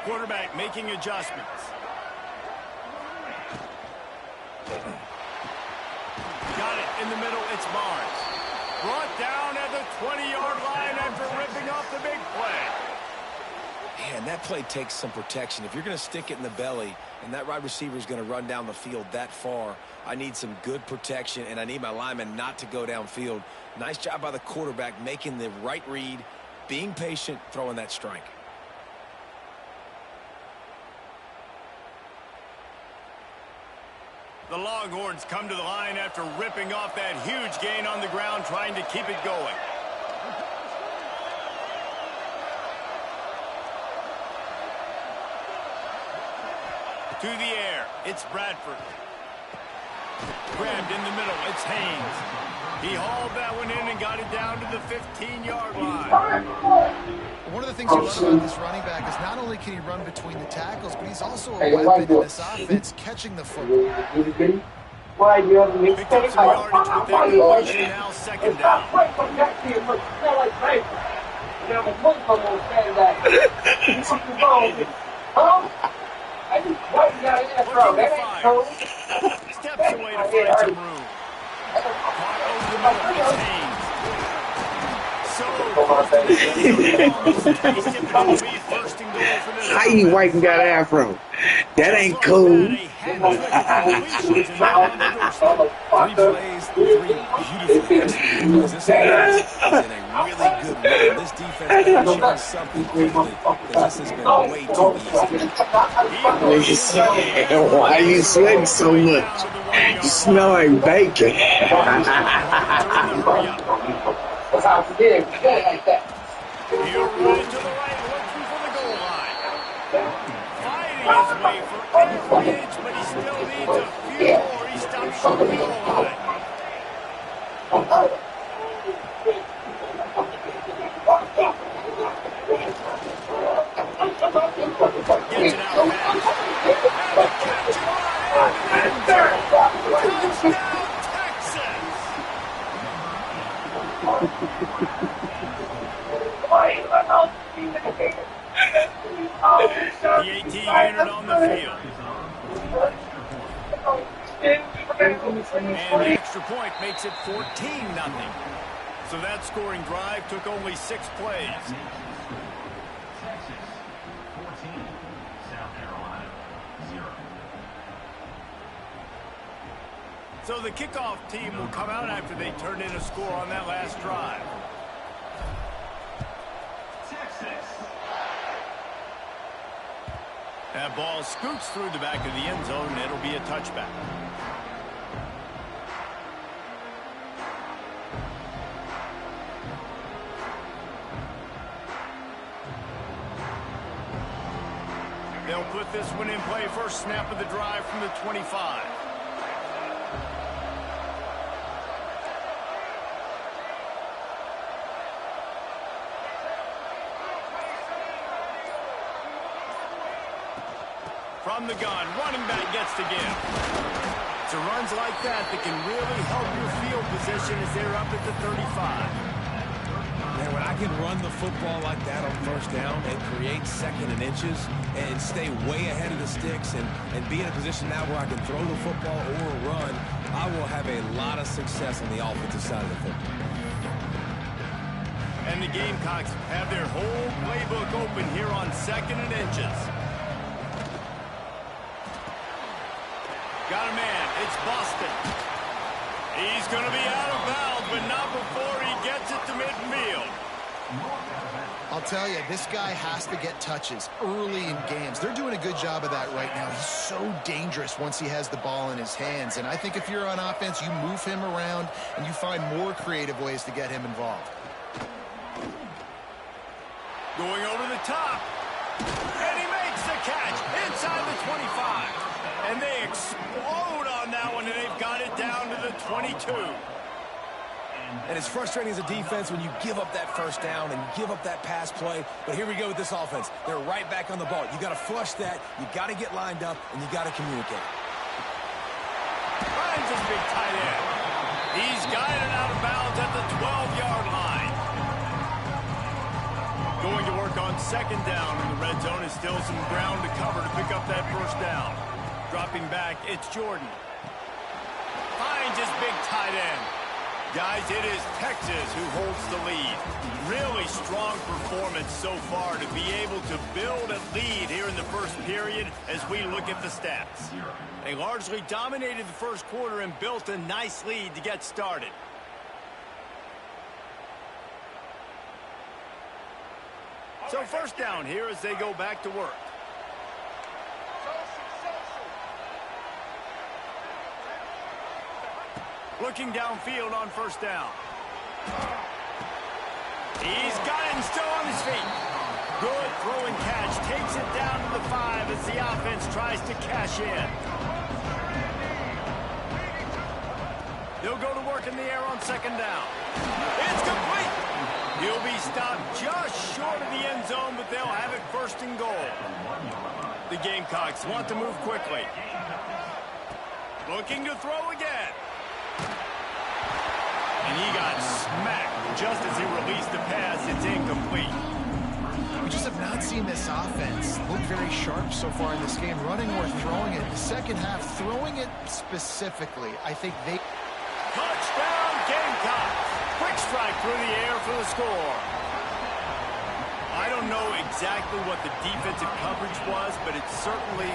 Quarterback making adjustments. Got it in the middle. It's Barnes. Brought down at the 20-yard line after ripping off the big play. Man, that play takes some protection. If you're going to stick it in the belly and that wide receiver is going to run down the field that far, I need some good protection, and I need my lineman not to go downfield. Nice job by the quarterback making the right read, being patient, throwing that strike. The Longhorns come to the line after ripping off that huge gain on the ground, trying to keep it going. To the air, it's Bradford. Grabbed in the middle, it's Haynes. He hauled that one in and got it down to the 15-yard line. One of the things you love about this running back is not only can he run between the tackles, but he's also a weapon in this offense, catching the football. Why do you have me? Picks up some yardage with that completion, now second down. Steps away to find some room. Caught over the middle, it's Haynes. How you white and got an afro? That ain't cool. 3 plays, 3 beautiful executions. This offense is in a really good run. This defense has shown something quickly because this has been way too easy. Why are you sweating so much? You smell like bacon. He'll run it to the right, looking for the goal line. Fighting his way for every inch, but he still needs a few more. He stops short of the goal line. Gets it out fast. And the catch touchdown, Texas! The 18 unit on the field. And the extra point makes it 14-0. So that scoring drive took only 6 plays. So the kickoff team will come out after they turn in a score on that last drive. That ball scoots through the back of the end zone, and it'll be a touchback. They'll put this one in play. First snap of the drive from the 25. From the gun, running back gets to give. It's runs like that that can really help your field position as they're up at the 35. Man, when I can run the football like that on first down and create second and inches and stay way ahead of the sticks and be in a position now where I can throw the football or run, I will have a lot of success on the offensive side of the football. And the Gamecocks have their whole playbook open here on second and inches. Got a man. It's Boston. He's going to be out of bounds, but not before he gets it to midfield. I'll tell you, this guy has to get touches early in games. They're doing a good job of that right now. He's so dangerous once he has the ball in his hands. And I think if you're on offense, you move him around and you find more creative ways to get him involved. Going over the top. And he makes the catch inside the 25. And they explode on that one, and they've got it down to the 22. And it's frustrating as a defense when you give up that first down and give up that pass play. But here we go with this offense. They're right back on the ball. You got to flush that. You got to get lined up, and you got to communicate. Finds his big tight end. He's guided out of bounds at the 12-yard line. Going to work on second down in the red zone. Is still some ground to cover to pick up that first down. Dropping back, it's Jordan. Finds his big tight end. Guys, it is Texas who holds the lead. Really strong performance so far to be able to build a lead here in the first period as we look at the stats. They largely dominated the first quarter and built a nice lead to get started. So first down here as they go back to work. Looking downfield on first down. He's got it and still on his feet. Good throw and catch. Takes it down to the 5 as the offense tries to cash in. They'll go to work in the air on second down. It's complete. He'll be stopped just short of the end zone, but they'll have it first and goal. The Gamecocks want to move quickly. Looking to throw again. And he got smacked just as he released the pass. It's incomplete. We just have not seen this offense look very sharp so far in this game, running or throwing it. The second half, throwing it specifically, I think they... Touchdown Gamecocks! Quick strike through the air for the score. I don't know exactly what the defensive coverage was, but it certainly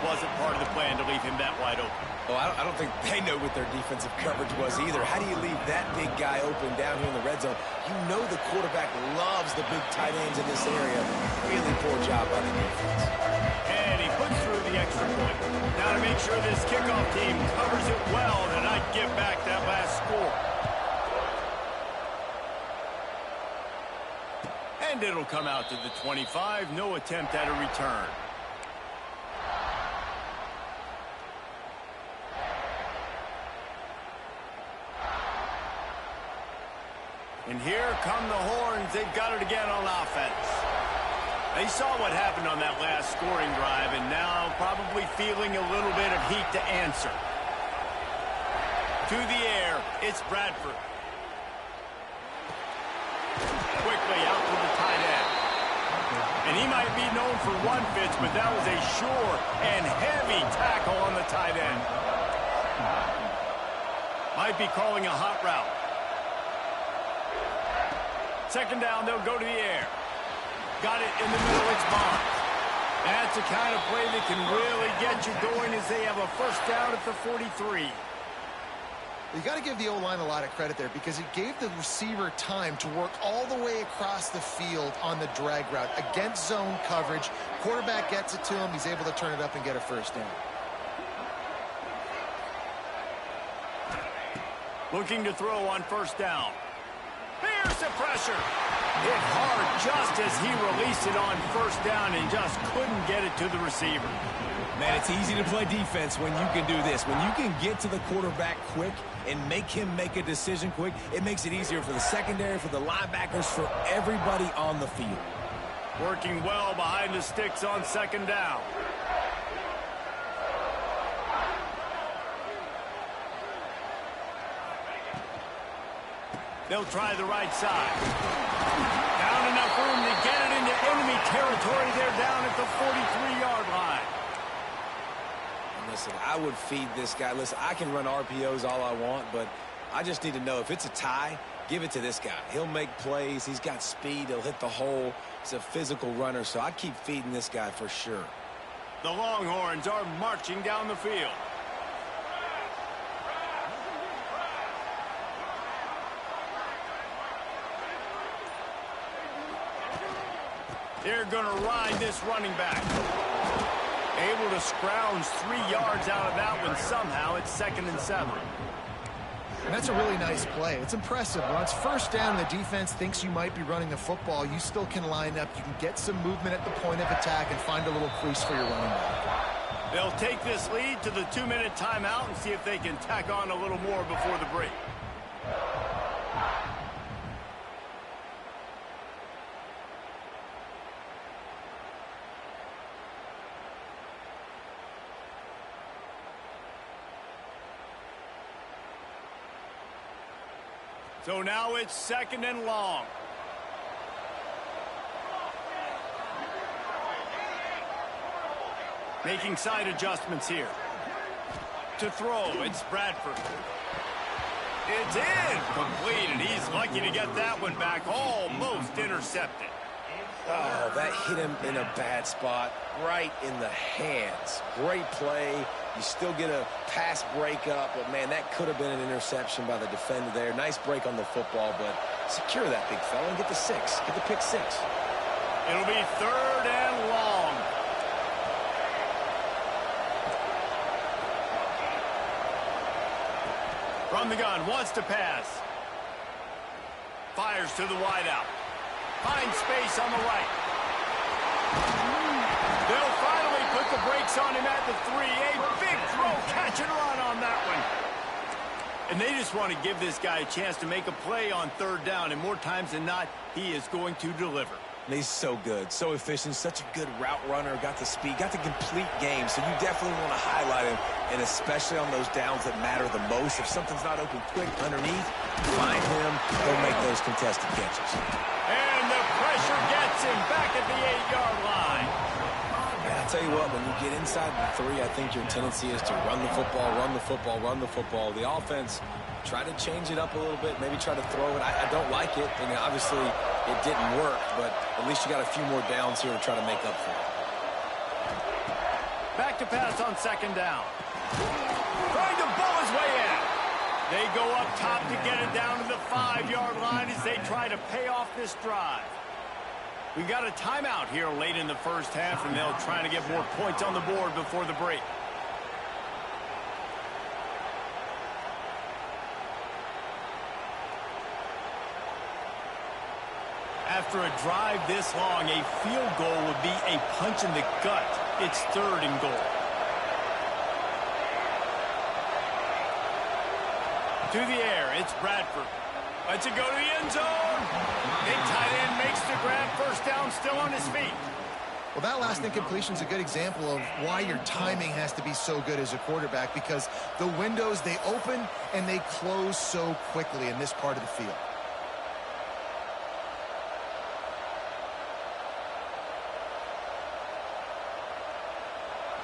wasn't part of the plan to leave him that wide open. Well, I don't think they know what their defensive coverage was either. How do you leave that big guy open down here in the red zone? You know the quarterback loves the big tight ends in this area. Really poor job by the defense. And he puts through the extra point. Now to make sure this kickoff team covers it well and not give back that last score. And it'll come out to the 25. No attempt at a return. And here come the horns. They've got it again on offense. They saw what happened on that last scoring drive, and now probably feeling a little bit of heat to answer. To the air, it's Bradford. Quickly out to the tight end. And he might be known for one pitch, but that was a sure and heavy tackle on the tight end. Might be calling a hot route. Second down, they'll go to the air. Got it in the middle, it's Barnes. That's the kind of play that can really get you going as they have a first down at the 43. You got to give the O-line a lot of credit there because it gave the receiver time to work all the way across the field on the drag route against zone coverage. Quarterback gets it to him. He's able to turn it up and get a first down. Looking to throw on first down. Here's the pressure. Hit hard just as he released it on first down and just couldn't get it to the receiver. Man, it's easy to play defense when you can do this. When you can get to the quarterback quick and make him make a decision quick, it makes it easier for the secondary, for the linebackers, for everybody on the field. Working well behind the sticks on second down. They'll try the right side. Down enough room to get it into enemy territory. They're down at the 43-yard line. Listen, I would feed this guy. Listen, I can run RPOs all I want, but I just need to know if it's a tie, give it to this guy. He'll make plays. He's got speed. He'll hit the hole. He's a physical runner, so I'd keep feeding this guy for sure. The Longhorns are marching down the field. They're going to ride this running back. Able to scrounge 3 yards out of that one somehow. It's 2nd and 7. And that's a really nice play. It's impressive. When it's first down and the defense thinks you might be running the football, you still can line up. You can get some movement at the point of attack and find a little crease for your running back. They'll take this lead to the 2-minute timeout and see if they can tack on a little more before the break. So now it's 2nd and long. Making side adjustments here. To throw, it's Bradford. It's incomplete, and he's lucky to get that one back. Almost intercepted. Oh, that hit him in a bad spot, right in the hands. Great play. You still get a pass breakup, but, man, that could have been an interception by the defender there. Nice break on the football, but secure that big fella and get the 6. Get the pick 6. It'll be 3rd and long. From the gun, wants to pass. Fires to the wideout. Finds space on the right. They'll finally put the brakes on him at the 3. A big throw, catch and run on that one. And they just want to give this guy a chance to make a play on 3rd down, and more times than not, he is going to deliver. And he's so good, so efficient, such a good route runner, got the speed, got the complete game, so you definitely want to highlight him, and especially on those downs that matter the most. If something's not open quick underneath, find him, go make those contested catches. And the pressure gets him back at the 8-yard line. And I'll tell you what, when you get inside the 3, I think your tendency is to run the football, run the football, run the football. The offense, try to change it up a little bit, maybe try to throw it. I don't like it, and obviously it didn't work, but at least you got a few more downs here to try to make up for it. Back to pass on 2nd down. Trying to bull his way in. They go up top to get it down to the 5-yard line as they try to pay off this drive. We got a timeout here late in the first half, and they'll try to get more points on the board before the break. After a drive this long, a field goal would be a punch in the gut. It's 3rd and goal. To the air, it's Bradford. Lets it go to the end zone. Big tight end makes the grab. 1st down, still on his feet. Well, that last incompletion is a good example of why your timing has to be so good as a quarterback, because the windows, they open and they close so quickly in this part of the field.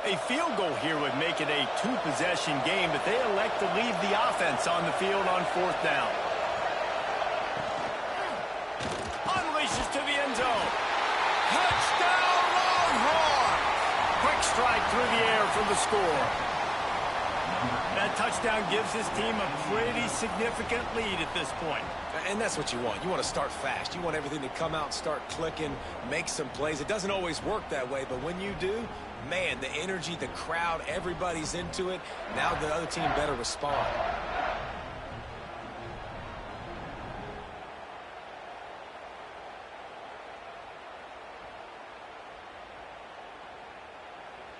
A field goal here would make it a 2-possession game, but they elect to leave the offense on the field on 4th down. Unleashes to the end zone. Touchdown, Longhorns! Quick strike through the air for the score. That touchdown gives his team a pretty significant lead at this point. And that's what you want. You want to start fast. You want everything to come out and start clicking, make some plays. It doesn't always work that way, but when you do, man, the energy, the crowd, everybody's into it. Now the other team better respond.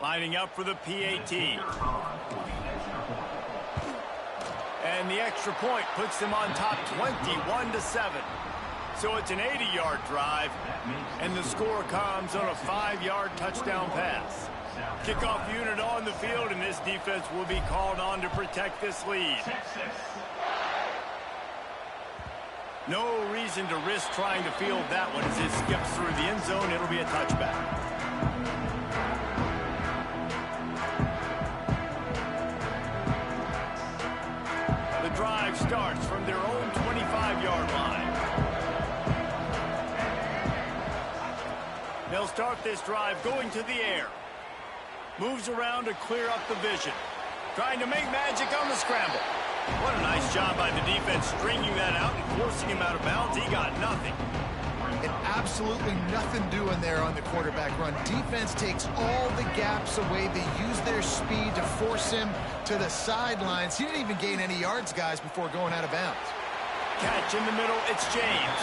Lining up for the PAT. And the extra point puts them on top 21-7. So it's an 80-yard drive, and the score comes on a 5-yard touchdown pass. Kickoff unit on the field, and this defense will be called on to protect this lead. No reason to risk trying to field that one as it skips through the end zone. It'll be a touchback. The drive starts from their own 25-yard line. They'll start this drive going to the air. Moves around to clear up the vision. Trying to make magic on the scramble. What a nice job by the defense stringing that out and forcing him out of bounds. He got nothing. And absolutely nothing doing there on the quarterback run. Defense takes all the gaps away. They use their speed to force him to the sidelines. He didn't even gain any yards, guys, before going out of bounds. Catch in the middle, it's James.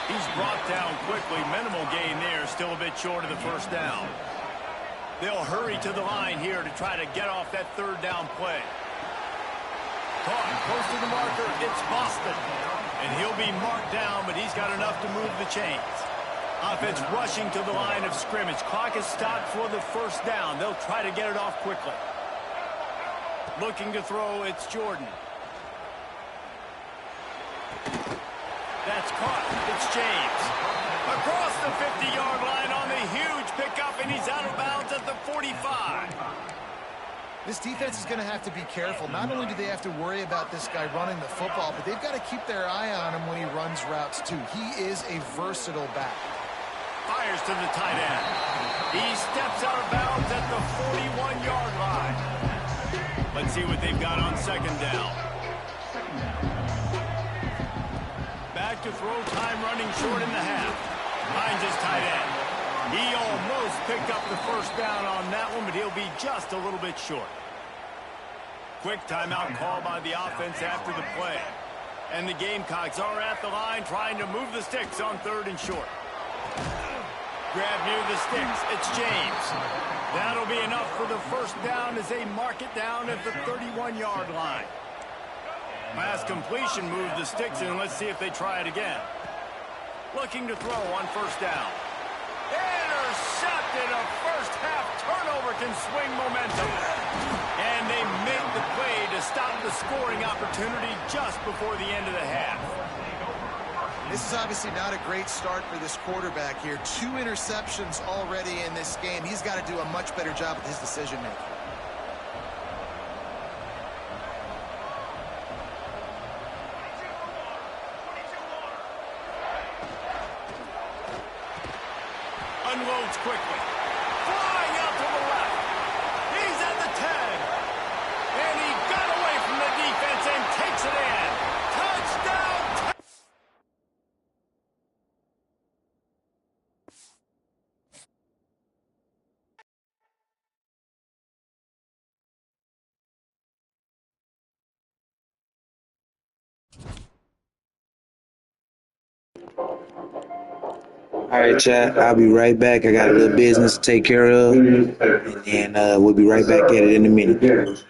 He's brought down quickly. Minimal gain there, still a bit short of the 1st down. They'll hurry to the line here to try to get off that 3rd down play. Caught close to the marker. It's Boston. And he'll be marked down, but he's got enough to move the chains. Offense rushing to the line of scrimmage. Clock is stopped for the first down. They'll try to get it off quickly. Looking to throw, it's Jordan. That's caught. It's James. Across the 50-yard line on the huge pickup, and he's out of bounds at the 45. This defense is going to have to be careful. Not only do they have to worry about this guy running the football, but they've got to keep their eye on him when he runs routes too. He is a versatile back. Fires to the tight end. He steps out of bounds at the 41-yard line. Let's see what they've got on second down. Back to throw, time running short in the half. Finds his tight end. He almost picked up the first down on that one, but he'll be just a little bit short. Quick timeout call by the offense after the play. And the Gamecocks are at the line trying to move the sticks on third and short. Grab near the sticks. It's James. That'll be enough for the first down as they mark it down at the 31-yard line. Pass completion moved the sticks in. Let's see if they try it again. Looking to throw on first down. Intercepted. A first half turnover can swing momentum. And they make the play to stop the scoring opportunity just before the end of the half. This is obviously not a great start for this quarterback here. 2 interceptions already in this game. He's got to do a much better job with his decision-making. Unloads quickly. Flying out to the left. He's at the 10. And he got away from the defense and takes it in. Touchdown. All right, chat. I'll be right back. I got a little business to take care of, and then we'll be right back at it in a minute.